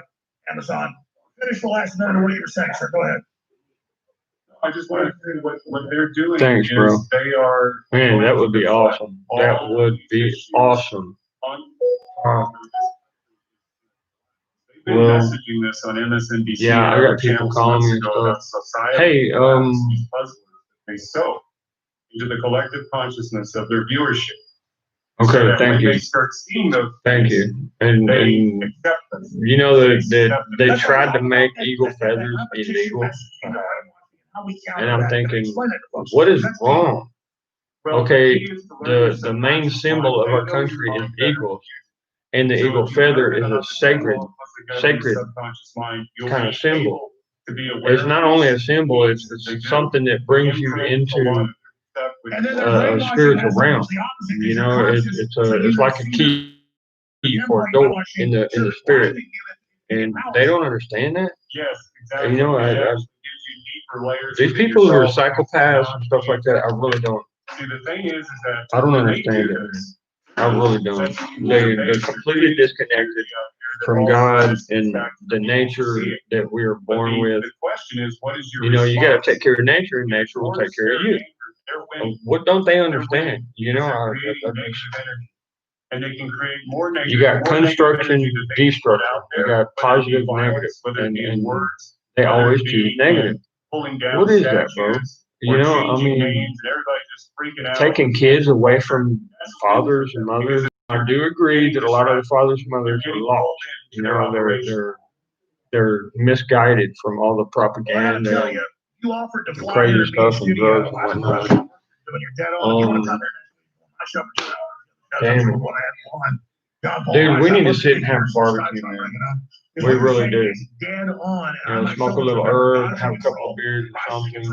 S1: Amazon. Finish the last minute of what you were saying, sir. Go ahead.
S4: I just want to say what they're doing.
S2: Thanks, bro.
S4: is they are.
S2: Man, that would be awesome. That would be awesome.
S4: They've been
S2: Well,
S4: messaging this on MSNBC.
S2: yeah, I got people calling me and stuff. Hey,
S4: They sow into the collective consciousness of their viewership.
S2: okay, thank
S4: when
S2: you.
S4: they start seeing those
S2: Thank
S4: things,
S2: you. And
S4: they accept them.
S2: you know that they tried to make eagle feathers illegal, and I'm thinking, what is wrong?
S4: Well,
S2: Okay,
S4: the key is to learn
S2: the main symbol of our country is eagles, and the eagle feather is a sacred kind of symbol. It's not only a symbol; it's something that brings you into a spiritual realm. You know, it's like a key for a door in the spirit, and they don't understand that.
S4: Yes, exactly.
S2: You know, these people who are psychopaths and stuff like that, I really don't.
S4: See, the thing is that
S2: I don't understand it. I really don't. They're completely disconnected from God and the nature that we are born with.
S4: The question is, what is your
S2: You know, you got to take care of nature, and nature will take care of you. And what don't they understand? You know,
S4: and they can create more negative.
S2: you got construction, destruction. You got positive, negative, and they always choose negative. What is that, bro? You know, I mean, taking kids away from fathers and mothers. I do agree that a lot of the fathers and mothers are lost. You know, they're misguided from all the propaganda and
S1: You offered to fly
S2: crazy
S1: here to
S2: stuff
S1: be in
S2: and drugs
S1: studio.
S2: and whatnot.
S1: When you're dead on, you want to come there next week? My show for 2 hours.
S2: Damn
S1: That's
S2: it.
S1: what I had on. John Paul
S2: Dude,
S1: Rice,
S2: we
S1: I
S2: need to
S1: love
S2: sit and
S1: the
S2: have
S1: years
S2: barbecue,
S1: since I
S2: man.
S1: started,
S2: We
S1: what you're
S2: really
S1: saying
S2: do.
S1: is dead on.
S2: You know, smoke a little herb, have a couple of beers or something,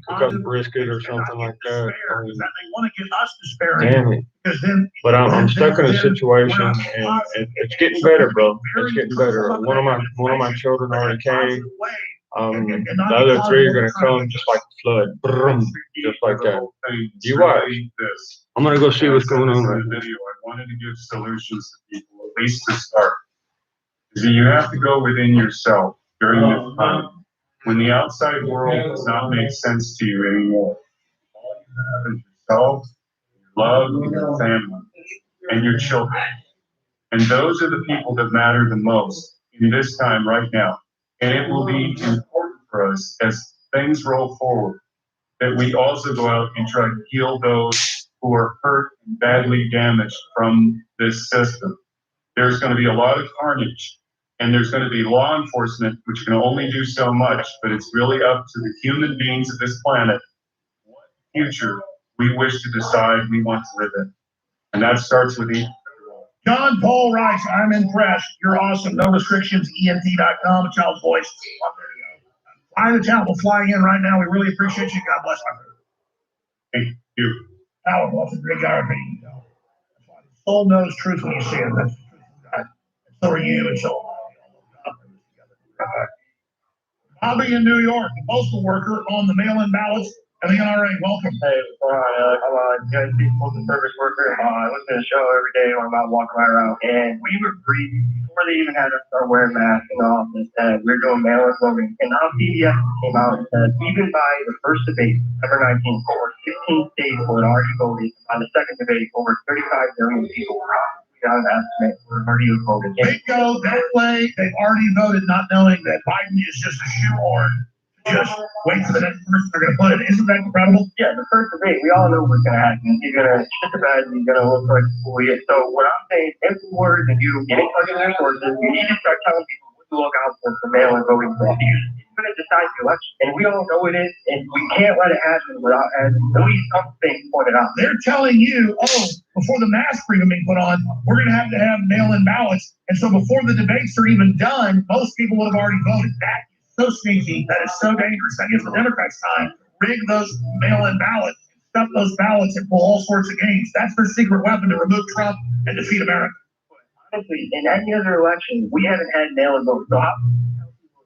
S2: cook up brisket or something like that. I mean,
S1: They want to get us despairing.
S2: damn it.
S1: Because then,
S2: But I'm stuck in a situation, and it's getting better, bro. It's getting better. One of my children already came. The other 3 are gonna come just like the flood, Brum, just like that. You watch. I'm gonna go see what's going on right now.
S4: I wanted to give solutions to people, at least to start. See, you have to go within yourself during this time when the outside world does not make sense to you anymore. All you have is yourself, your love, your family, and your children. And those are the people that matter the most in this time right now. And it will be important for us as things roll forward that we also go out and try to heal those who are hurt and badly damaged from this system. There's going to be a lot of carnage, and there's going to be law enforcement, which can only do so much, but it's really up to the human beings of this planet what future we wish to decide we want to live in. And that starts with each.
S1: John Paul Rice, I'm impressed. You're awesome. No restrictions, ENT.com, a child's voice. Fly the channel, flying in right now. We really appreciate you. God bless my friend.
S4: Thank you.
S1: Howard Wolf, a great guy. Soul knows truth when you see it. That's the truth of God. And so are you, and so am I. Bobby in New York, a postal worker on the mail-in ballots and the NRA. Welcome.
S10: Hey, I'm a postal service worker. I listen to the show every day when I'm out walking around, and we were briefed before they even had us start wearing masks in the office that we're doing mail-in voting. And now CBS came out and said even by the first debate, September 19th, over 15 states were already voted. On the second debate, over 35 million people were out of estimate were already voted.
S1: They go that way. They've already voted, not knowing that Biden is just a shoehorn. Just wait for the next person they're going to put it. Isn't that incredible?
S10: Yeah, the first debate, we all know what's going to happen. He's going to shit the bed and he's going to look like who he is. So what I'm saying, influencers and you get in touch with their sources, you need to start telling people what to look out for mail-in voting. It's going to decide the election. And we all know it is. And we can't let it happen without having at least something pointed out.
S1: They're telling you, before the masks are even being put on, we're going to have mail-in ballots. And so before the debates are even done, most people would have already voted. That so sneaky. That is so dangerous. That gives the Democrats time to rig those mail-in ballots, stuff those ballots, and pull all sorts of games. That's their secret weapon to remove Trump and defeat America.
S10: honestly, in any other election, we haven't had mail-in votes. So how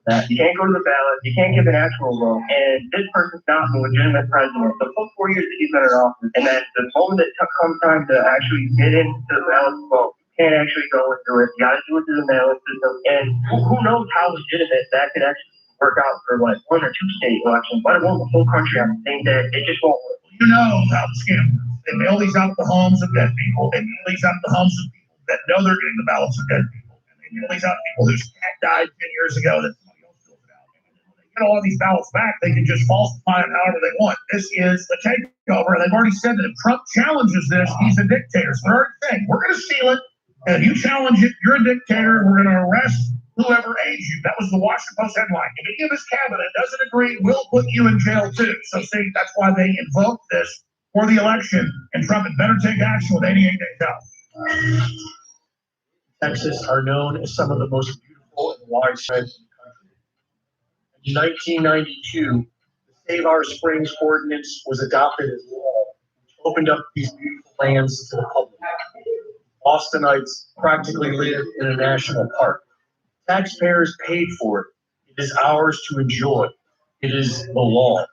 S10: that you can't go to the ballot, you can't give an actual vote, and this person's not the legitimate president. So full 4 years that he's been in office, and then the moment that comes time to actually get into the ballot vote, you can't actually go into it. You got to do it through the mail-in system, and who knows how legitimate that could actually work out for like 1 or 2 state elections, let alone the whole country on the same day. It just won't work.
S1: You know how the scam works. They mail these out to the homes of dead people. They mail these out to the homes of people that know they're getting the ballots of dead people. And they mail these out to people whose cat died 10 years ago that somebody else filled it out. And when they get all these ballots back, they can just falsify them however they want. This is the takeover. And they've already said that if Trump challenges this, he's a dictator. So they're already saying, we're going to seal it. And if you challenge it, you're a dictator. We're going to arrest whoever aids you. That was the Washington Post headline. If any of his cabinet doesn't agree, we'll put you in jail too. So see, that's why they invoked this for the election, and Trump had better take action with 88 days out.
S11: Texas are known as some of the most beautiful and widespread in the country. In 1992, the Save Our Springs Ordinance was adopted as law, which opened up these beautiful lands to the public. Austinites practically live in a national park. Taxpayers paid for it. It is ours to enjoy. It is the law.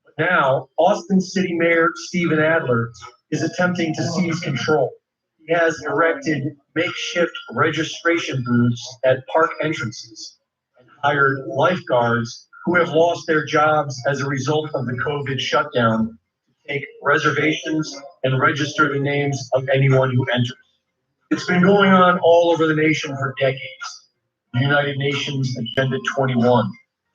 S11: But now, Austin City Mayor Stephen Adler is attempting to seize control. He has erected makeshift registration booths at park entrances and hired lifeguards who have lost their jobs as a result of the COVID shutdown to take reservations and register the names of anyone who enters. It's been going on all over the nation for decades. The United Nations Agenda 21,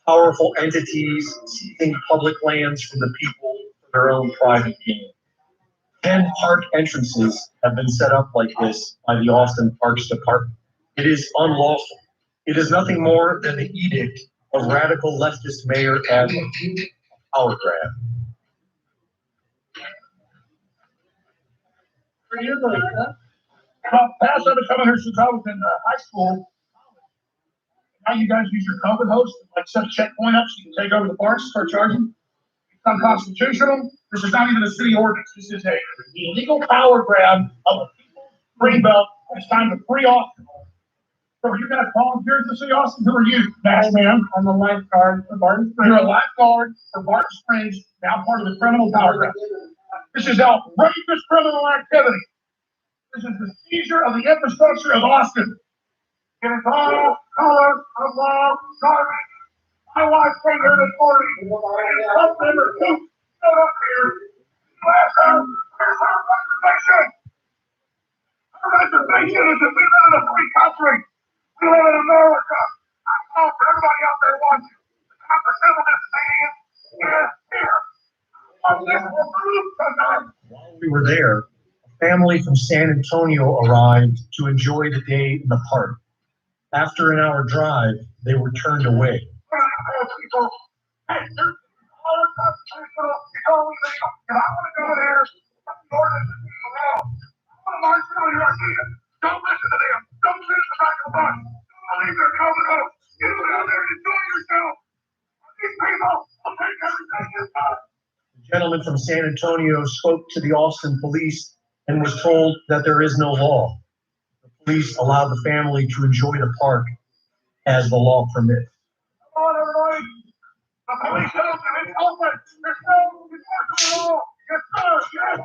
S11: powerful entities seizing public lands from the people for their own private gain. 10 park entrances have been set up like this by the Austin Parks Department. It is unlawful. It is nothing more than the edict of radical leftist Mayor Adler. Power grab.
S1: Past I've been coming here since I was in high school. Now you guys use your COVID host, like set a checkpoint up so you can take over the parks, start charging. It's unconstitutional. This is not even a city ordinance. This is a illegal power grab of the people's free belt. It's time to free Austin. So you're going to volunteer to City Austin? Who are you, Max Man? I'm a lifeguard for Barton Springs. You're a lifeguard for Barton Springs, now part of the criminal power grab. This is outrageous criminal activity. This is the seizure of the infrastructure of Austin. It is all color of law garbage. My wife came here this morning. Trump member who stood up here. You asked her, where's our reservation? Our reservation is that we live in a free country. We live in America. I call for everybody out there watching. The comprehensive of this man is here. This will move tonight.
S11: While we were there, a family from San Antonio arrived to enjoy the day in the park. After an hour drive, they were turned away.
S1: People, hey, there's all the constitutional, you know, if I want to go there, the ordinance is wrong. I want to march down here, I see it. Don't listen to them. Don't sit in the back of the bus. Don't leave their COVID host. Get out there and enjoy yourself. These people will take everything you got.
S11: The gentleman from San Antonio spoke to the Austin police and was told that there is no law. The police allowed the family to enjoy the park as the law permits.
S1: Come on, everybody. The police knows that it's open. There's no enforcement law. Yes, sir. Yes.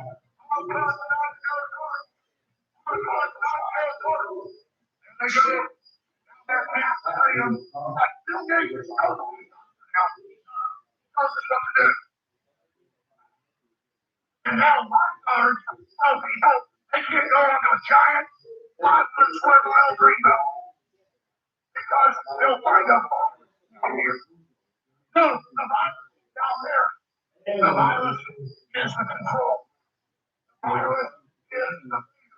S1: And now lifeguards, they can't go onto a giant 5-foot swivel in Greenbelt because they'll find a phone down here. No, the virus is down there. The virus is the control. The virus is the fear.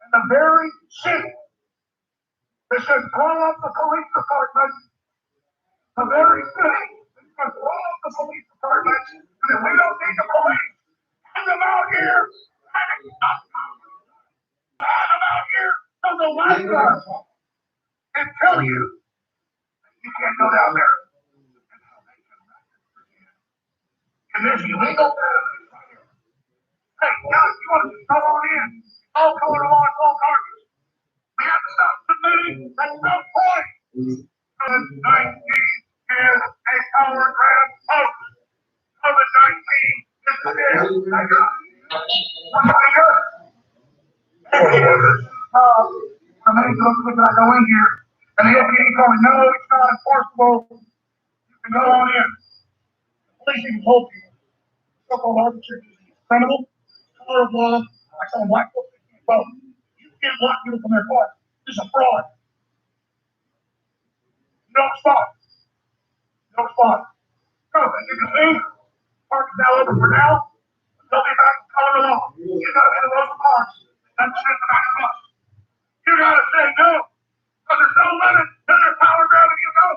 S1: And the very city that should blow up the police department, the very city that should blow up the police department, and if we don't need the police, have them out here. Have them out here so the lifeguards can tell you that you can't go down there. And this illegal. Hey, guys, you want to just go on in? All color law, all garbage. We have to stop the meeting. That's no point. 19 is a power grab hoax. COVID-19 is the deal. I got I mean, look, I go in here, and the LPD told me, no, it's not enforceable. You can go on in. Police even told people, so-called arbitration is criminal, color of law, like some black folks can't vote. You can't block people from their cars. This is a fraud. You don't respond. You don't respond. No, and you can leave. Park is now open for now. They'll be back in color of law. You gotta be the Rosa Parks. That's shit the back of us. You gotta say no. Because there's no limit to their power grab if you go.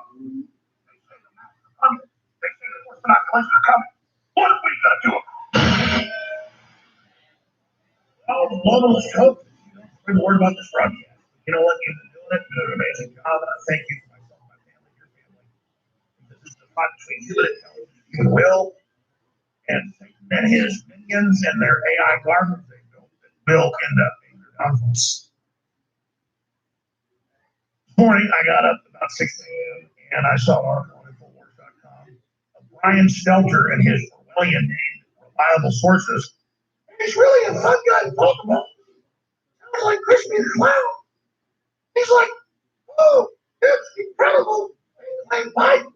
S1: They say the masks are coming. They say the force not collisions are coming. What have we got to do about it? Oh, the globalist hope. We're worried about this broadcast. You know what? You've been doing it. You're doing an amazing job. And I thank you for myself, my family, your family. This is the fight between you and intelligence. You will. And Satan and his minions and their AI garbage they built that will end up being their downfalls. This morning, I got up about 6 a.m. and I saw an article on Infowars.com of Brian Stelter and his Orwellian named reliable sources. And he's really a fun guy to talk about. Sounds like Crispy the Clown. He's like, oh, it's incredible. They claim Biden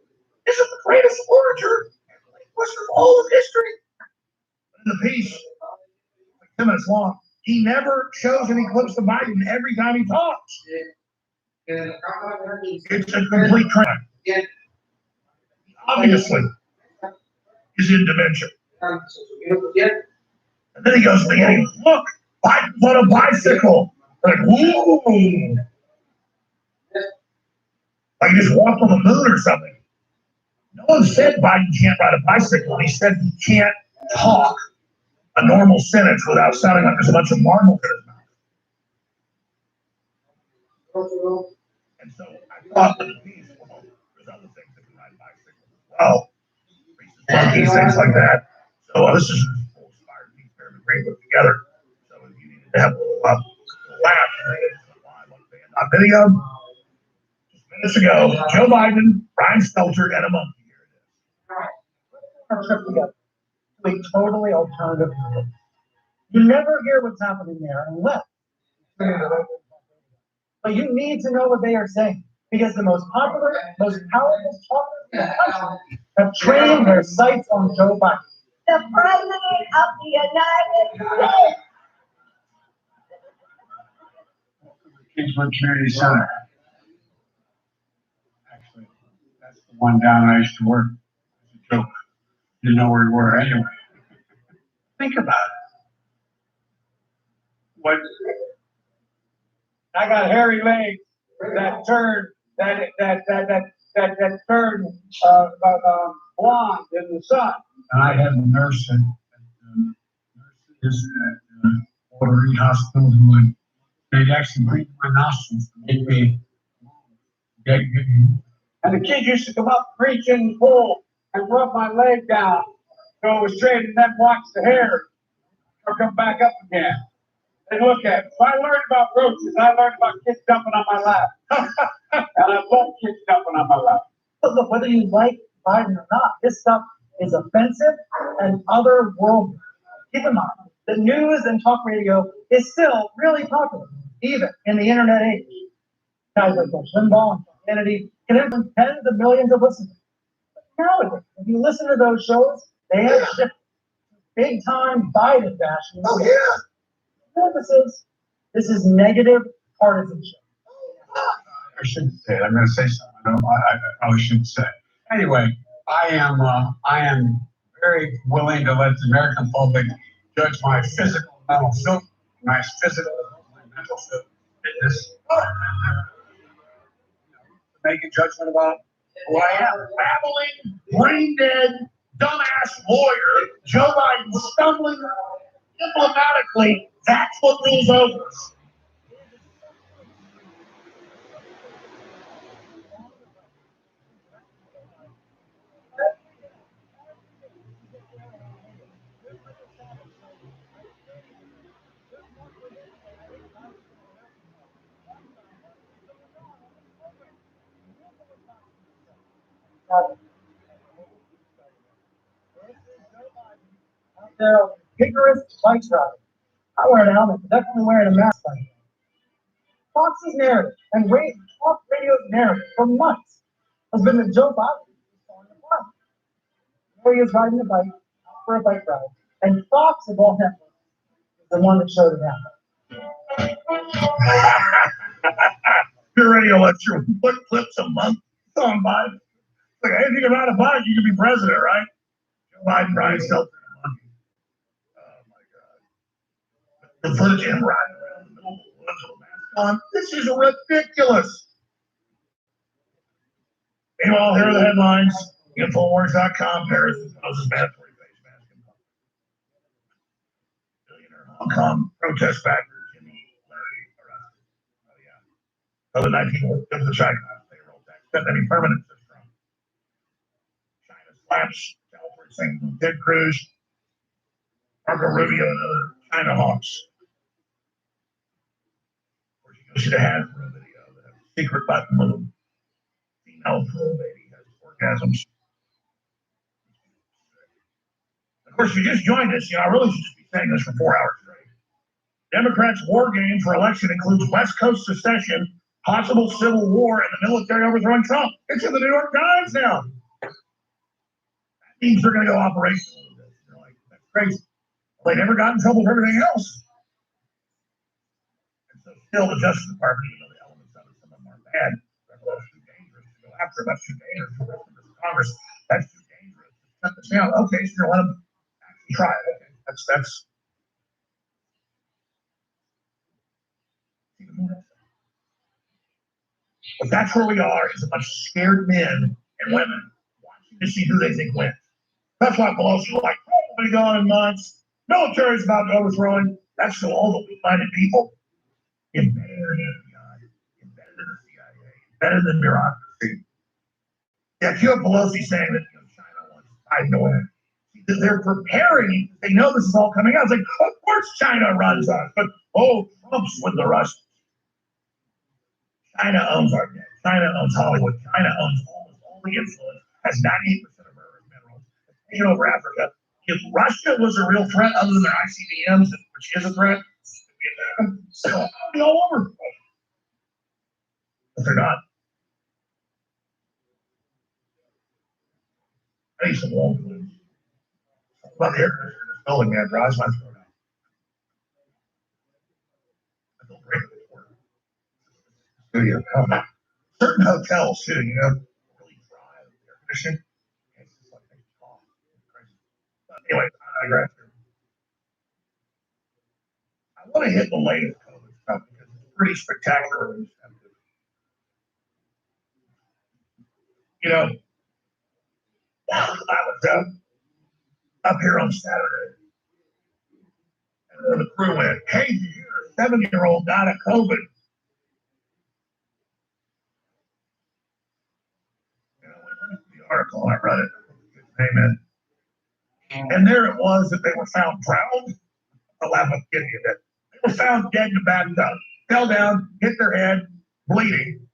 S1: isn't the greatest orator of all of history. In the piece, like 10 minutes long, he never shows any clips of Biden every time he talks. It's a complete trend. Obviously, he's in dementia. And then he goes to the beginning, look, Biden's on a bicycle. Like, whoa. Like he just walked on the moon or something. No one said Biden can't ride a bicycle. He said he can't talk a normal sentence without sounding like there's a bunch of marble in his mouth. And so I thought that the piece, well, there's other things that can ride bicycles as well. Monkeys, things like that. So this is a full inspired piece there to bring put together. So if you needed to have a little laugh, it's live on Fan Video. Just minutes ago, Joe Biden, Brian Stelter, and a monkey.
S5: Our trip together to a totally alternative world. You never hear what's happening there unless but you need to know what they are saying because the most popular, most powerful talkers in the country have trained their sights on Joe Biden.
S3: The President of the United States.
S4: Kingswood Community Center. Actually, that's the one down I used to work. It's a joke. Didn't know where we were anyway. Think about it. What?
S10: I got hairy legs that turn blonde in the sun.
S4: And I had a nurse at nurses at Walter Reed Hospital who would they'd actually breathe my nostrils to make me get
S10: And the kid used to come up, reach in the pool, and rub my leg down. So it was straight and then watch the hair or come back up again. And look at it. So I learned about roaches. I learned about kids jumping on my lap. And I love kids jumping on my lap.
S5: But look, whether you like Biden or not, this stuff is offensive and otherworldly. Keep in mind, the news and talk radio is still really popular, even in the internet age. Guys like Rush Limbaugh and Kennedy can influence tens of millions of listeners. But nowadays, if you listen to those shows, they have shifted big time Biden bashing.
S1: Oh, yeah.
S5: This is negative partisanship.
S4: I shouldn't say it. I'm going to say something I probably shouldn't say. Anyway, I am very willing to let the American public judge my physical, mental mental fitness. Make a judgment about who I am.
S1: Babbling, brain dead, dumbass lawyer, Joe Biden stumbling diplomatically. That's what rules over us.
S5: Out there, vigorous bike riding. I wear a helmet, but definitely wearing a mask. Fox's narrative and talk radio's narrative for months has been that Joe Biden is falling apart. There he is riding a bike out for a bike ride, and Fox of all networks is the one that showed it happen.
S1: Your radio lets you put clips a month on Biden. Like, hey, if you can ride a bike, you can be president, right? Joe Biden rides himself in a monkey. Oh my God. The footage of him riding around the middle of the woods with a mask on. This is ridiculous. Meanwhile, here are the headlines. Infowars.com, Paris imposes mandatory face mask in public. Billionaire Hong Kong protest backer Jimmy Larry arrested. Oh yeah. COVID-19 will give the China payroll tax cut any permanent to Trump. China slaps California Senator Ted Cruz, Marco Rubio, and other China hawks. Of course, you should have had for a video that has a secret button with a female full baby has orgasms. Of course, if you just joined us, I really should just be saying this for 4 hours straight. Democrats' war game for election includes West Coast secession, possible civil war, and the military overthrowing Trump. It's in the New York Times now. That means they're going to go operational with this. You're like, that's crazy. Well, they never got in trouble for everything else. And so still the Justice Department, even though the elements of it, some of them are bad, that's too dangerous to go after. That's too dangerous for the rest of this Congress. That's too dangerous. Shut this down. Okay, so you're let them actually try it. Okay, that's but that's where we are, is a bunch of scared men and women watching to see who they think wins. That's why Pelosi was like, probably gone in months. Military's about to overthrow him. That's so all the weak-minded people embedded in the FBI, embedded in the CIA, embedded in the bureaucracy. Yeah, you have Pelosi saying that China wants Biden to win. They're preparing. They know this is all coming out. It's like, of course China runs us, but Trump's with the Russians. China owns our debt. China owns Hollywood. China owns almost all the influence. Has 98% of rare earth minerals. It's taken over Africa. If Russia was a real threat, other than their ICBMs, which is a threat, so I'll be all over. But they're not. I need some wall balloons. About the air conditioner in this building, man, drives my throat out. I feel great before. Studio. Certain hotels too, really dry air conditioning. It's just like they cough. But anyway, I digress here. I want to hit the latest COVID stuff because it's pretty spectacular. I was up here on Saturday, and the crew went, "Hey, did you hear a 7-year-old died of COVID?" The article, I read it. Amen. And there it was that they were found drowned. I'll have a kid you that. They were found dead in the bathtub. Fell down, hit their head, bleeding.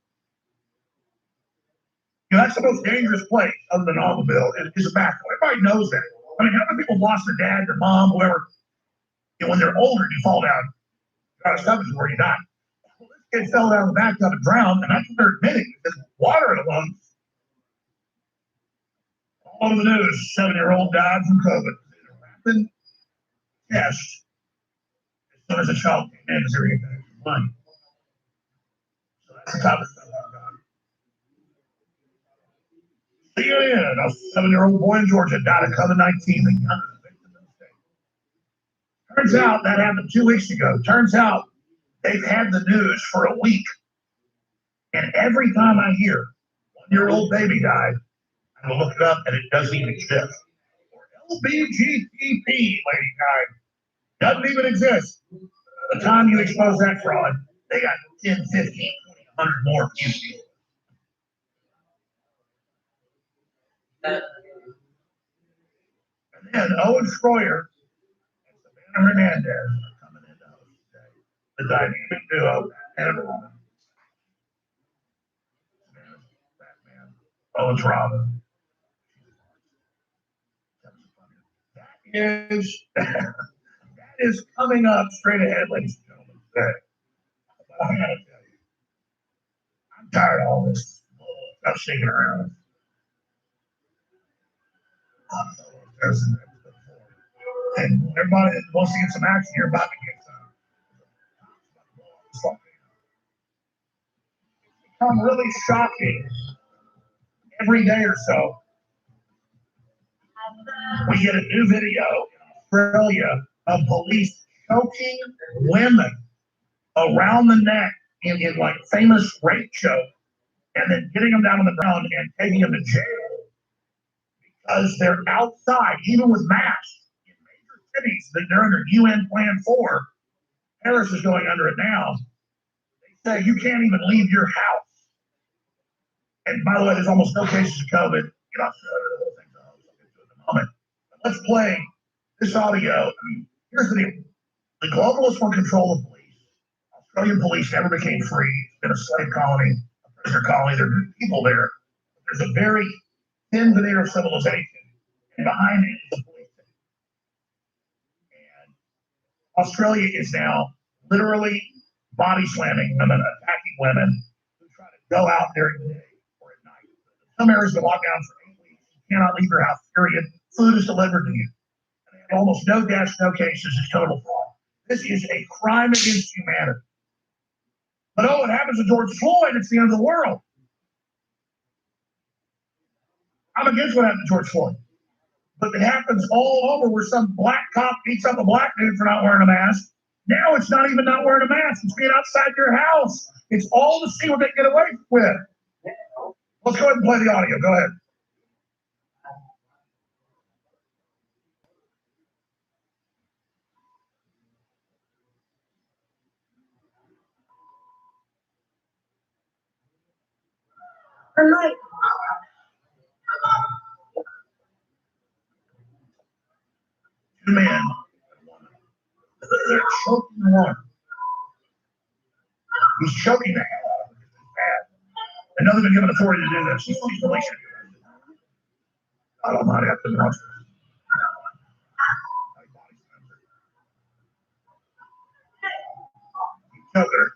S1: That's the most dangerous place, other than Almaville, is a bathroom. Everybody knows that. I mean, how many people lost their dad, their mom, whoever? When they're older, you fall down. You got a stomach where you die. Well, this kid fell down in the bathtub and drowned, and that's what they're admitting. There's water in the lungs. All over the news, 7-year-old died from COVID. Rapid test. As soon as the child came in, because they were getting money. So that's the type of stuff I've got. CNN, a 7-year-old boy in Georgia died of COVID-19, the youngest victim in the state. Turns out that happened 2 weeks ago. Turns out they've had the news for a week. And every time I hear 1-year-old baby died, I'm going to look it up, and it doesn't even exist. Or LBGTP lady died. Doesn't even exist. By the time you expose that fraud, they got 10, 15, 20, 100 more people. And then Owen Schroyer and Savannah Hernandez are coming into host today. The dynamic duo, and Robin. Batman. Owen's Robin. is that is coming up straight ahead, ladies and gentlemen. Today. But I gotta tell you, I'm tired of all this stuff shaking around. And everybody that wants to get some action, you're about to get some. It's become really shocking. Every day or so, we get a new video in Australia of police choking women around the neck in like famous rape show, and then getting them down on the ground and taking them to jail because they're outside, even with masks. In major cities that they're under UN Plan 4, Paris is going under it now. They say you can't even leave your house. And by the way, there's almost no cases of COVID in Australia. The whole thing's I'll get to it in a moment. But let's play this audio. I mean, here's the deal. The globalists want control of police. Australian police never became free. It's been a slave colony, a prisoner colony. There are good people there. There's a very thin veneer of civilization. And behind it is the police state. And Australia is now literally body slamming women, attacking women who try to go out during the day. Some areas are locked down for 8 weeks. You cannot leave your house, period. Food is delivered to you. And they have almost no deaths, no cases. It's total fraud. This is a crime against humanity. But oh, it happens to George Floyd. It's the end of the world. I'm against what happened to George Floyd. But it happens all over where some black cop beats up a black dude for not wearing a mask. Now it's not even not wearing a mask. It's being outside your house. It's all to see what they get away with. Let's go ahead and play the audio. Go ahead.
S8: I'm like,
S1: Two men. They're choking one. He's choking the hell out of him. It's bad. And now they've been given authority to do this. He's releasing it. God Almighty, I couldn't watch this. Choking her.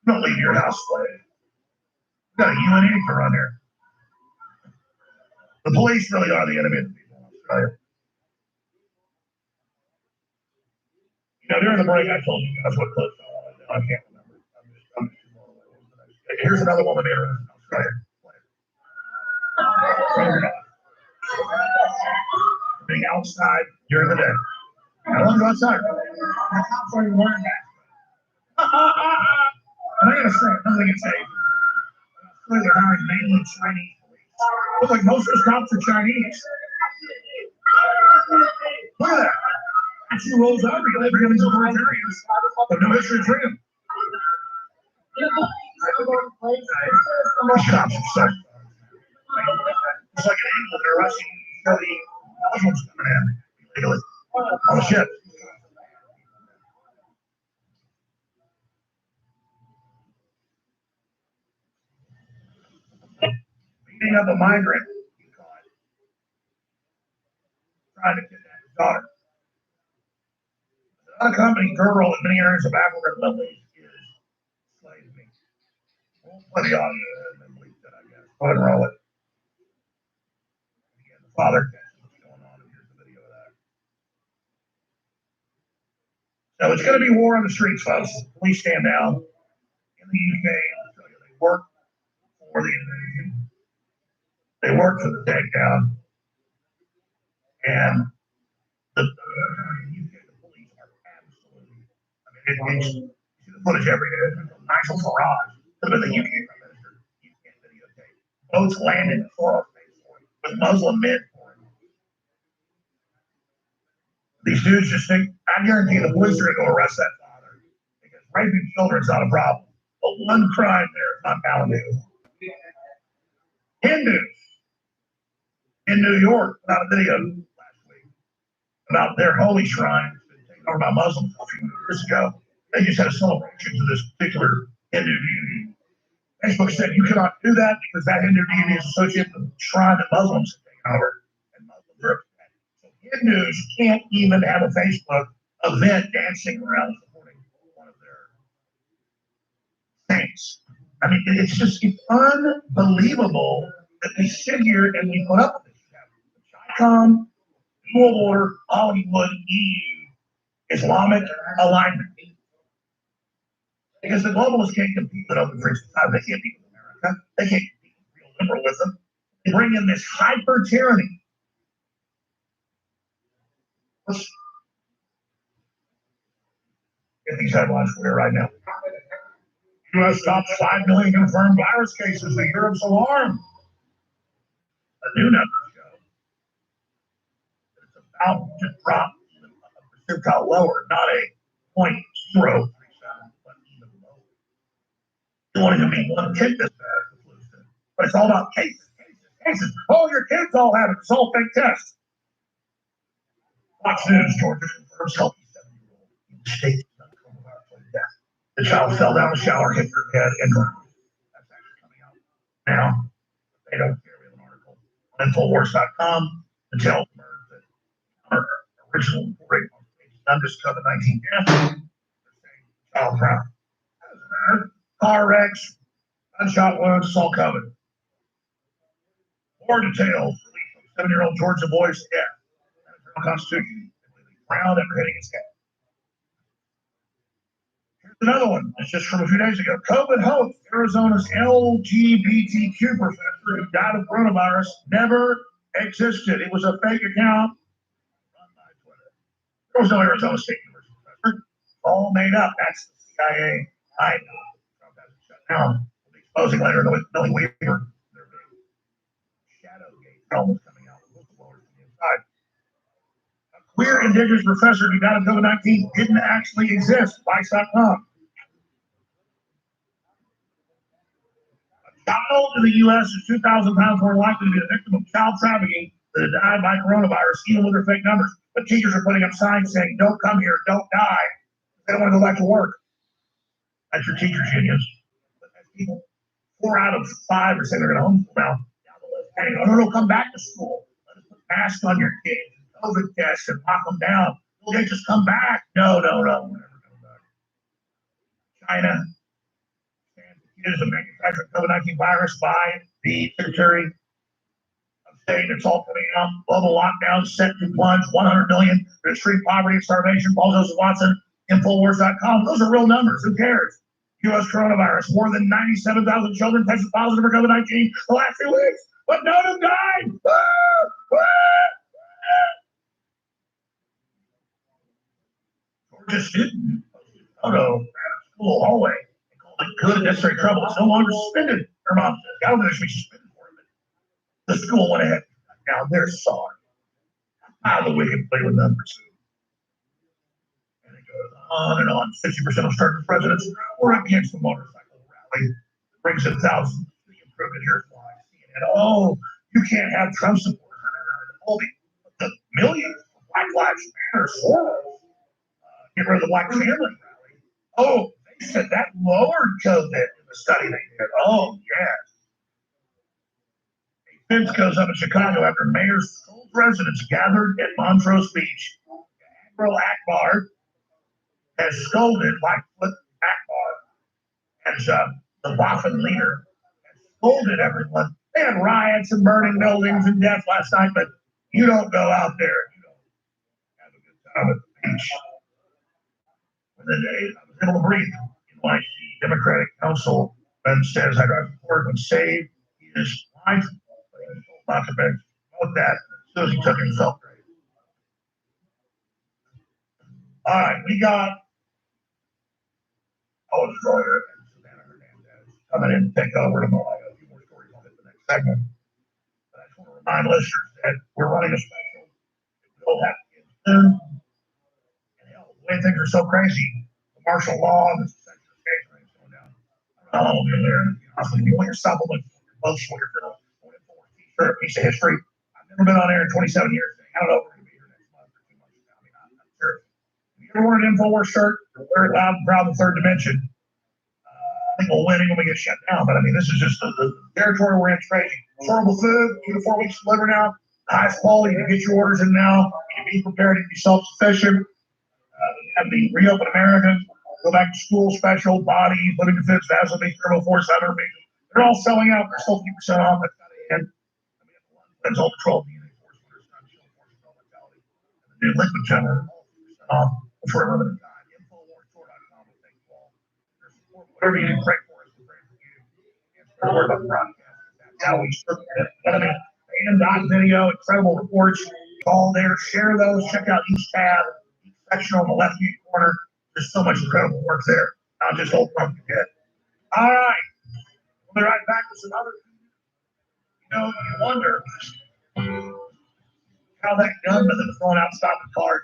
S1: Don't leave your house, slave. You got a UNA to run there. The police really are the enemy of the people in Australia. You know, during the break, I told you guys what clips I can't remember. I'm just too far away. Here's another woman here in Australia. Being outside during the day. I want to go outside. The cops aren't even wearing that. I'm not going to say it. Nothing can say. They're hiring mainly Chinese police. Look like most of those cops are Chinese. Look at that. And she rolls over. They're bringing these authoritarians. But no history of freedom. These cops are sick. It's like an England. They're rushing to show the Muslims coming in illegally. Oh, shit. Beating up a migrant, he caught, trying to kidnap his daughter. The unaccompanied girl in many areas of Africa and Middle East is slave meat. We'll play the audio and then bleep that, I guess. Go ahead and roll it. Again, the father catches what's going on, and here's the video of that. So it's going to be war on the streets, folks. Police stand down. In the UK and Australia, they work for the invasion. They work for the takedown, and the police are absolutely. I mean, you see the footage every day. Nigel Farage, the UK Prime Minister, you can't videotape. Boats landed in Florida with Muslim men. These dudes just think. I guarantee the police are going to go arrest that father because raping children is not a problem. But one crime there is not validated. Hindus in New York put out a video last week about their holy shrine taken over by Muslims a few years ago. They just had a celebration to this particular Hindu deity. Facebook said you cannot do that because that Hindu deity is associated with the shrine that Muslims have taken over. And Muslims are upset. So Good news, you can't even have a Facebook event dancing around supporting one of their saints. I mean, it's unbelievable that we sit here and we put up with this stuff. CHICOM, Dual Order, Hollywood, EU, Islamic alignment. Because the globalists can't compete with open free society. They can't compete with America. They can't compete with real liberalism. They bring in this hyper tyranny. Let's get these headlines for you right now. U.S. stops 5 million confirmed virus cases. The Europe's alarm. A new number show it's about to drop even a percentile lower, not a 0.037, but even lower. You won't even be 1/10 this bad as the flu season. But it's all about cases. Oh, your kids all have it. It's all fake tests. Fox News, Georgia confirms healthy 7-year-old in the state of coronavirus death. The child fell down the shower, hit her head, and drowned. That's actually coming out now. They don't care. We have an article on Infowars.com to tell that our original reporting on undiscovered COVID-19 death. They're saying child drowned. Doesn't matter. Car wrecks, gunshot wounds, it's all covered. More details. 7-year-old Georgia boy's death. Constitution. Drowned after hitting his head. Here's another one. It's just from a few days ago. COVID hopes Arizona's LGBTQ professor who died of coronavirus never existed. It was a fake account run by Twitter. There was no Arizona State University professor. All made up. That's the CIA. I know. Trump hasn't shut down. We'll be exposing later Millie Weaver. Their big Shadowgate film is coming out. Whistleblowers from the inside. Queer indigenous professor who died of COVID-19 didn't actually exist. Vice.com. A child in the U.S. is 2,000 pounds more likely to be the victim of child trafficking than to die by coronavirus, even with their fake numbers. But teachers are putting up signs saying, don't come here, don't die. They don't want to go back to work. That's your teachers' unions. But as people, 4 out of 5 are saying they're going to homeschool now. Hey, no, come back to school. Let us put masks on your kids. COVID tests and lock them down. Will they just come back? No. We're never coming back. China stands accused of manufacturing COVID-19 virus by the Secretary of State. It's all coming out. Global lockdown set to plunge 100 million to extreme poverty and starvation. Paul Joseph Watson, Infowars.com. Those are real numbers. Who cares? U.S. coronavirus. More than 97,000 children tested positive for COVID-19 the last 2 weeks, but none have died. Georgia student posted a photo at a school hallway and called it good and necessary trouble. It's no longer suspended. Her mom says, I don't think it should be suspended for it. But the school went ahead. Now they're sorry. How the wicked play with numbers. And it goes on and on. 60% of certain presidents were against the motorcycle rally. It brings in thousands to the improvement. Here's why. CNN. Oh, you can't have Trump supporters on the millions of Black Lives Matter sorrows. Get rid of the Black family rally. Oh, they said that lowered COVID in the study they did. Oh, yes. A fence goes up in Chicago after mayor's school residents gathered at Montrose Beach. Admiral Akbar has scolded Lightfoot Akbar as the Waffen leader, has scolded everyone. They had riots and burning buildings and death last night, but you don't go out there. You don't have a good time at the beach. The day I was able to breathe. NYC Democratic Council and says Hydroxychloroquine would save his life, but he was told not to promote that as soon as he took himself. All right, we got Destroyer and Savannah Hernandez coming in to take over tomorrow. I got a few more stories on it in the next segment. But I just want to remind listeners that we're running a special. It will happen soon. The way things are so crazy, the martial law and the section of state is going down. I don't know how long we'll be there. Honestly, you want your supplements, your books, your film, t-shirt, piece of history. I've never been on air in 27 years. I don't know if we're going to be here next month or 2 months. I mean, I'm not sure. If you ever wear an InfoWars shirt, wear it loud and proud in the third dimension. I think we'll win when we get shut down. But I mean, this is just the territory we're in. It's crazy. It's horrible food, 2 to 4 weeks to deliver now. highest quality. You can get your orders in now. You can be prepared to be self-sufficient. Have the Reopen America, Go Back to School special, body, living defense, Vaseline, Turbo Force, Cyber. They're all selling out. They're still 50% off. That's not the end. That's all control. The new liquid general for a limited time. InfoWarsStore.com will thank you all. Their support, whatever you need, pray for us. Pray for you. Don't worry about the broadcast. That's how we start the enemy. And video, incredible reports. All there. Share those. Check out each tab, each section on the left hand corner. There's so much incredible work there. I'll just hold on to it. All right. We'll be right back with some other. You wonder how that gunman that's going out stopping cars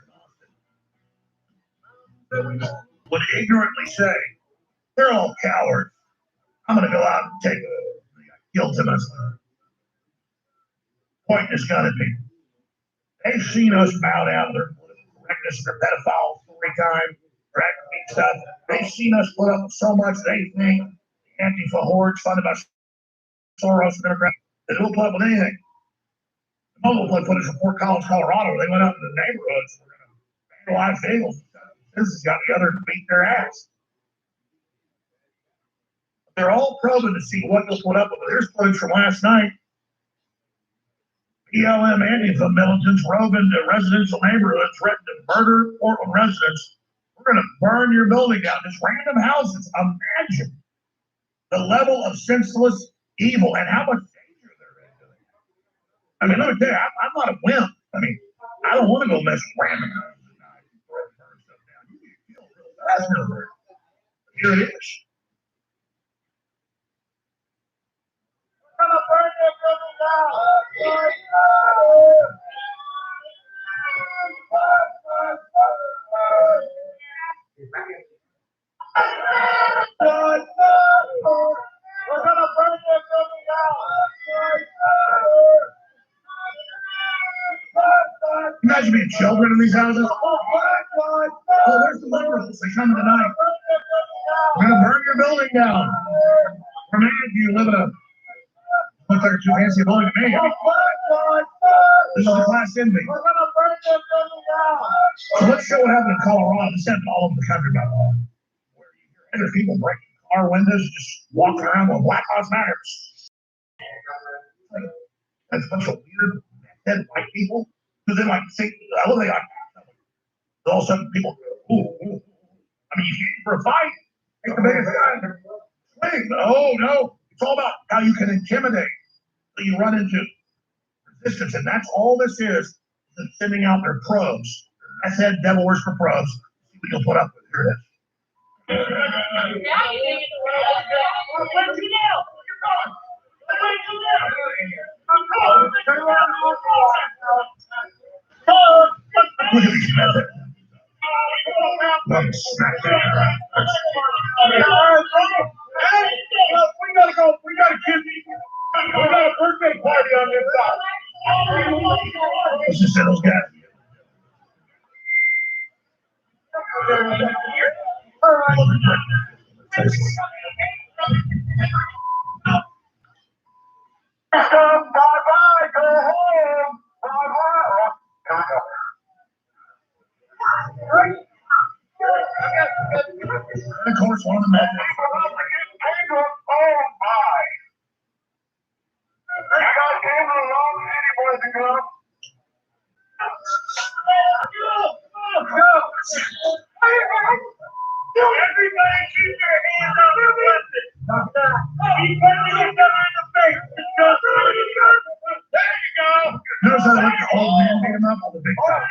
S1: would ignorantly say, they're all cowards. I'm going to go out and take a guilt to myself. Point this gun at me. They've seen us bow down to their political correctness, their pedophile story time, their academic stuff. They've seen us put up with so much they think Antifa hordes funded by Soros and Democrats that will put up with anything. The mobile play footage from Fort Collins, Colorado. They went out in the neighborhoods and were going to vandalize vehicles. This has got the other to beat their ass. They're all probing to see what they'll put up with. There's footage from last night. BLM Antifa militants rove into residential neighborhoods, threatened to murder Portland residents. We're going to burn your building down. Just random houses. Imagine the level of senseless evil and how much danger they're in. I mean, let me tell you, I'm not a wimp. I mean, I don't want to go mess with random houses at night and burn stuff down. You get killed real fast over it. Here it is. We're gonna burn your building down. We're gonna burn your building down. Imagine being children in these houses. Oh, there's the liberals. They're coming tonight. We're gonna burn your building down. Or maybe if you live in a looks like a too fancy building to me. This is the class envy. We're gonna burn your building down. So let's show what happened in Colorado. This happened all over the country, by the way. Where you hear other people breaking car windows, just walking around with Black Lives Matter. That's a bunch of weird, dead white people. Because then, like, say, what are they like? All of a sudden, people go, ooh. I mean, you came for a fight. Take the biggest guy. Swing. Oh, no. It's all about how you can intimidate. So you run into resistance. And that's all this is sending out their probes. I said devil works for probes. See what you'll put up with. Here it is. Look at these methods. One smack in your eye. Hey, we gotta go. We gotta kiss you. We got a birthday party on this side. Let's just say those guys. All right. Bye-bye, go home. Bye-bye. Of course, one of the men. Everybody keep your hands up. Keep punching each other in the face. There you go. Notice how the old man beat him up on the big top.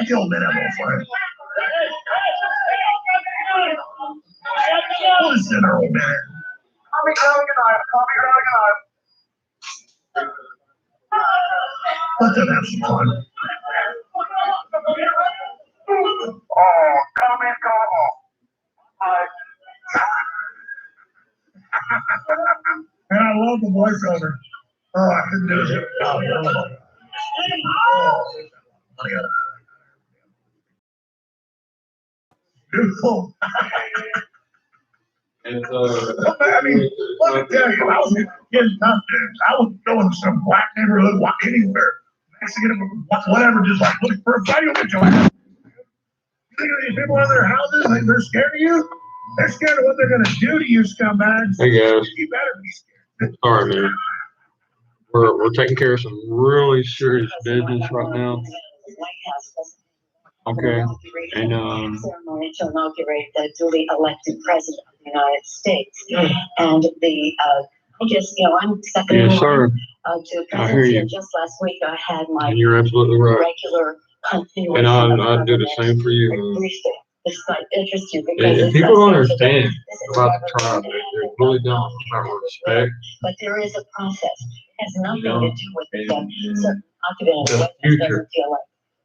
S1: The old man had for it. What is dinner, old man? I'll be going tonight. Let them have some fun. Oh, come in, and I love the voiceover. Oh, I couldn't do it. Beautiful.
S2: And
S1: I mean, let me tell you, I was getting tough dudes. I was going to some black neighborhood, anywhere, Mexican, whatever, just like looking for a fight with your ass. You think these people in their houses, like they're scared of you? They're scared of what they're going to do to you, scumbags.
S2: Hey guys,
S1: You better be scared.
S2: sorry man. We're taking care of some really serious business right now. Okay. And
S3: ceremony to inaugurate the duly elected president of the United States. And I'm second in
S2: yes, sir.
S3: line to
S2: I hear
S3: presidency.
S2: you.
S3: And just last week, I had my
S2: And you're absolutely right.
S3: regular continuation.
S2: And
S3: of
S2: I'd do the
S3: government
S2: same for you. Man.
S3: briefing. This might interest you because
S2: And
S3: it's
S2: people don't
S3: not
S2: understand
S3: this is
S2: about the
S3: government.
S2: tribe. They really don't. About respect.
S3: But there is a process. It has nothing
S2: You know,
S3: to do with
S2: and
S3: certain occupant
S2: the
S3: doesn't
S2: future.
S3: feel like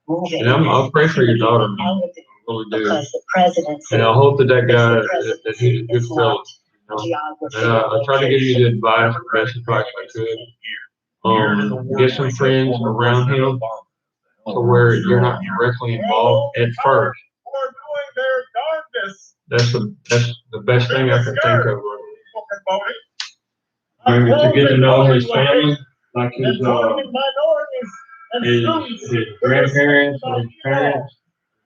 S3: moving.
S2: And I'll pray for your daughter, man.
S3: Out of it
S2: I really do.
S3: because the presidency.
S2: And I hope that guy, that
S3: presidency
S2: he's a good
S3: is
S2: fellow.
S3: not geography.
S2: And I tried to give you the advice, the best advice I could. Get some friends around him to where you're not directly involved at first. That's the best thing I can think of. Maybe to get to know his family, like his grandparents or his parents.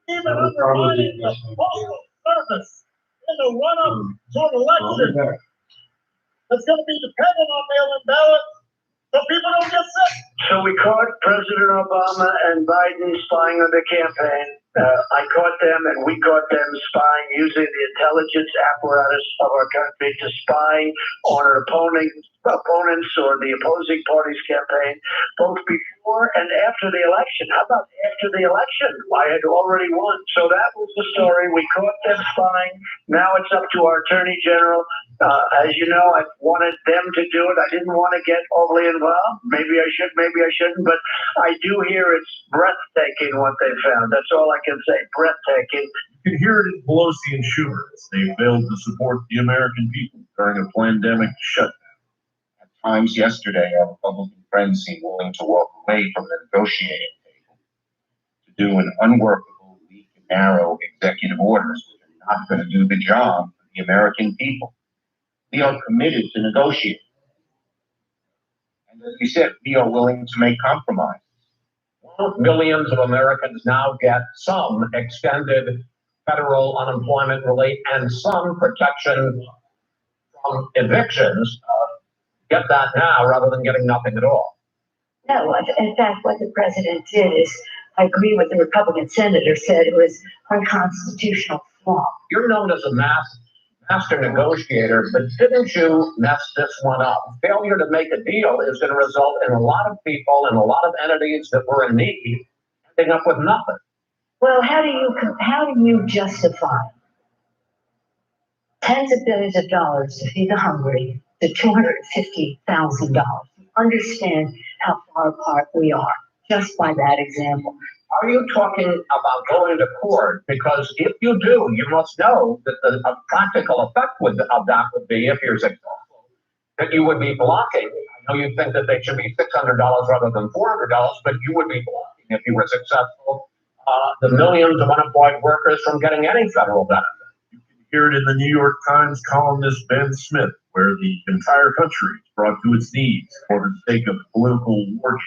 S2: That would probably be the best thing to do.
S1: In the run-up to an election that's going to be dependent on mail-in ballots, so people don't get sick.
S10: So we caught President Obama and Biden spying on the campaign. I caught them and we caught them spying using the intelligence apparatus of our country to spy on our opponents or the opposing party's campaign, both before and after the election. How about after the election? I had already won. So that was the story. We caught them spying. Now it's up to our Attorney General. As you know, I wanted them to do it. I didn't want to get overly involved. Maybe I should, maybe I shouldn't, but I do hear it's breathtaking what they found. That's all I can say, breathtaking.
S1: You can hear it in Pelosi and Schumer as they failed to support the American people during a pandemic shutdown.
S12: At times yesterday, our Republican friends seemed willing to walk away from the negotiating table to do an unworkable, weak, and narrow executive orders which are not going to do the job for the American people. We are committed to negotiate. And as we said, we are willing to make compromises.
S13: Millions of Americans now get some extended federal unemployment relief and some protection from evictions. Get that now rather than getting nothing at all.
S3: No, in fact, what the president did is, I agree with the Republican senator said, it was unconstitutional flaw.
S13: You're known as a master negotiator, but didn't you mess this one up? Failure to make a deal is going to result in a lot of people and a lot of entities that were in need ending up with nothing.
S3: Well, how do you justify tens of billions of dollars to feed the hungry to $250,000? Understand how far apart we are just by that example.
S13: Are you talking about going to court? Because if you do, you must know that the practical effect of that would be, if you're successful, that you would be blocking. I know you think that they should be $600 rather than $400, but you would be blocking, if you were successful, the millions of unemployed workers from getting any federal benefit.
S1: You can hear it in the New York Times columnist Ben Smith, where the entire country is brought to its knees for the sake of political war games.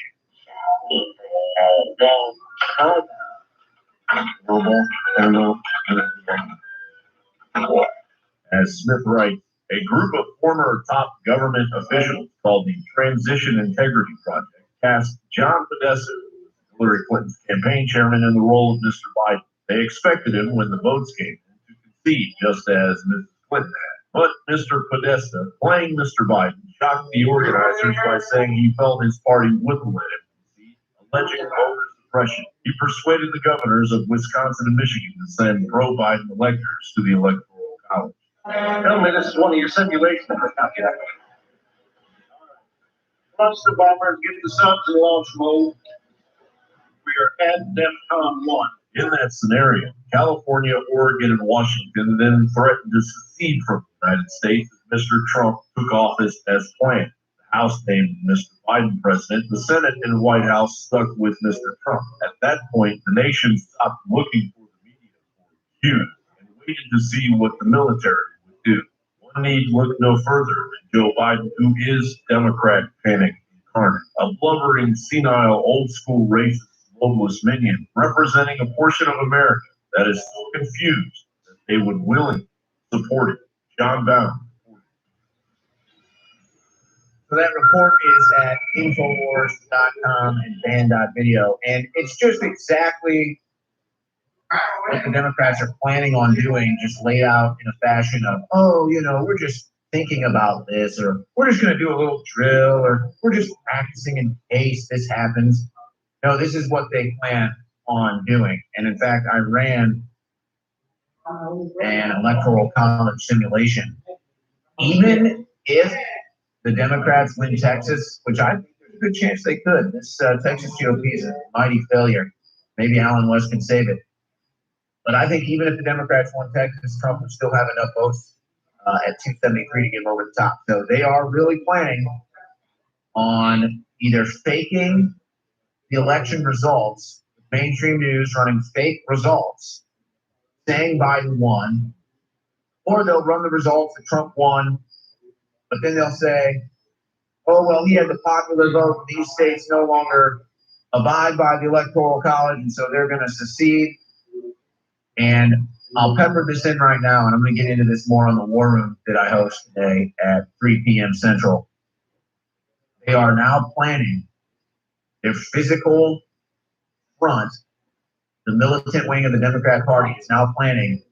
S1: As Smith writes, a group of former top government officials called the Transition Integrity Project cast John Podesta, Hillary Clinton's campaign chairman, in the role of Mr. Biden. They expected him, when the votes came in, to concede, just as Mrs. Clinton had. But Mr. Podesta, playing Mr. Biden, shocked the organizers by saying he felt his party wouldn't let him concede, alleging voter suppression. He persuaded the governors of Wisconsin and Michigan to send pro-Biden electors to the Electoral College.
S10: Tell me this is one of your simulations. Once the bombers get the subs in launch mode, we are at DEFCON 1.
S1: In that scenario, California, Oregon, and Washington then threatened to secede from the United States if Mr. Trump took office as planned. The House named Mr. Biden president. The Senate and the White House stuck with Mr. Trump. At that point, the nation stopped looking for the media for cues and waited to see what the military would do.
S14: One need look no further than Joe Biden, who is Democrat panic incarnate, a blubbering, senile, old-school racist, globalist minion representing a portion of America that is so confused that they would willingly support it. John Bowne.
S15: So that report is at Infowars.com and band.video, and it's just exactly what the Democrats are planning on doing, just laid out in a fashion of, oh, you know, we're just thinking about this, or we're just going to do a little drill, or we're just practicing in case this happens. No, this is what they plan on doing. And in fact, I ran an electoral college simulation. Even if the Democrats win Texas, which I think there's a good chance they could, this Texas GOP is a mighty failure. Maybe Alan West can save it. But I think even if the Democrats won Texas, Trump would still have enough votes at 273 to get him over the top. So they are really planning on either faking the election results, mainstream news running fake results, saying Biden won, or they'll run the results that Trump won, but then they'll say, oh, well, he had the popular vote. These states no longer abide by the Electoral College, and so they're going to secede. And I'll pepper this in right now, and I'm going to get into this more on the War Room that I host today at 3 p.m. Central. They are now planning their physical front. The militant wing of the Democrat Party is now planning,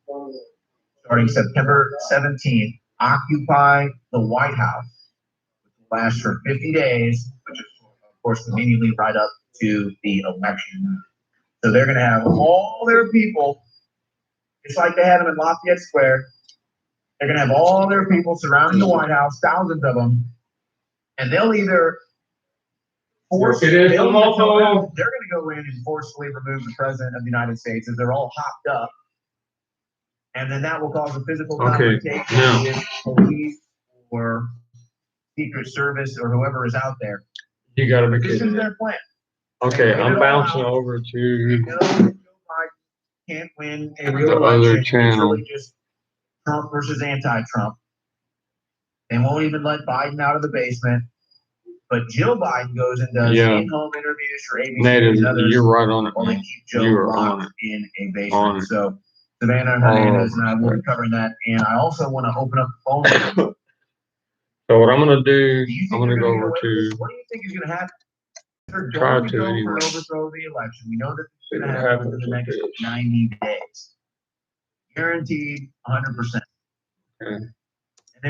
S15: starting September 17th, occupy the White House, which will last for 50 days, which is, of course, conveniently right up to the election. So they're going to have all their people, just like they had them in Lafayette Square. They're going to have all their people surrounding the White House, thousands of them, and they'll either force, they're going to go in and forcefully remove the president of the United States as they're all hopped up. And then that will cause a physical confrontation with police or Secret Service or whoever is out there.
S2: You got to be
S15: This
S2: kidding
S15: is
S2: me.
S15: their plan.
S2: Okay, I'm bouncing over to
S15: Joe Biden can't win a real
S2: the
S15: election.
S2: other
S15: It's
S2: channel.
S15: really just Trump versus anti-Trump. They won't even let Biden out of the basement. But Jill Biden goes and does in-home interviews for ABC
S2: Native,
S15: and others.
S2: you're right on it,
S15: While they
S2: man.
S15: keep Joe
S2: You are on
S15: locked
S2: it.
S15: in a
S2: On
S15: basement.
S2: it.
S15: So Savannah Hernandez and I will be covering that. And I also want to open up the phone.
S2: So what I'm going to do, I'm going to go over
S15: What do
S2: to
S15: you think is going to happen? They're
S2: try
S15: going
S2: to
S15: go
S2: anyway.
S15: for overthrow the election. We know that it's going to
S2: What
S15: happen within
S2: happens
S15: the next
S2: with this?
S15: 90 days. Guaranteed 100%.
S2: Okay.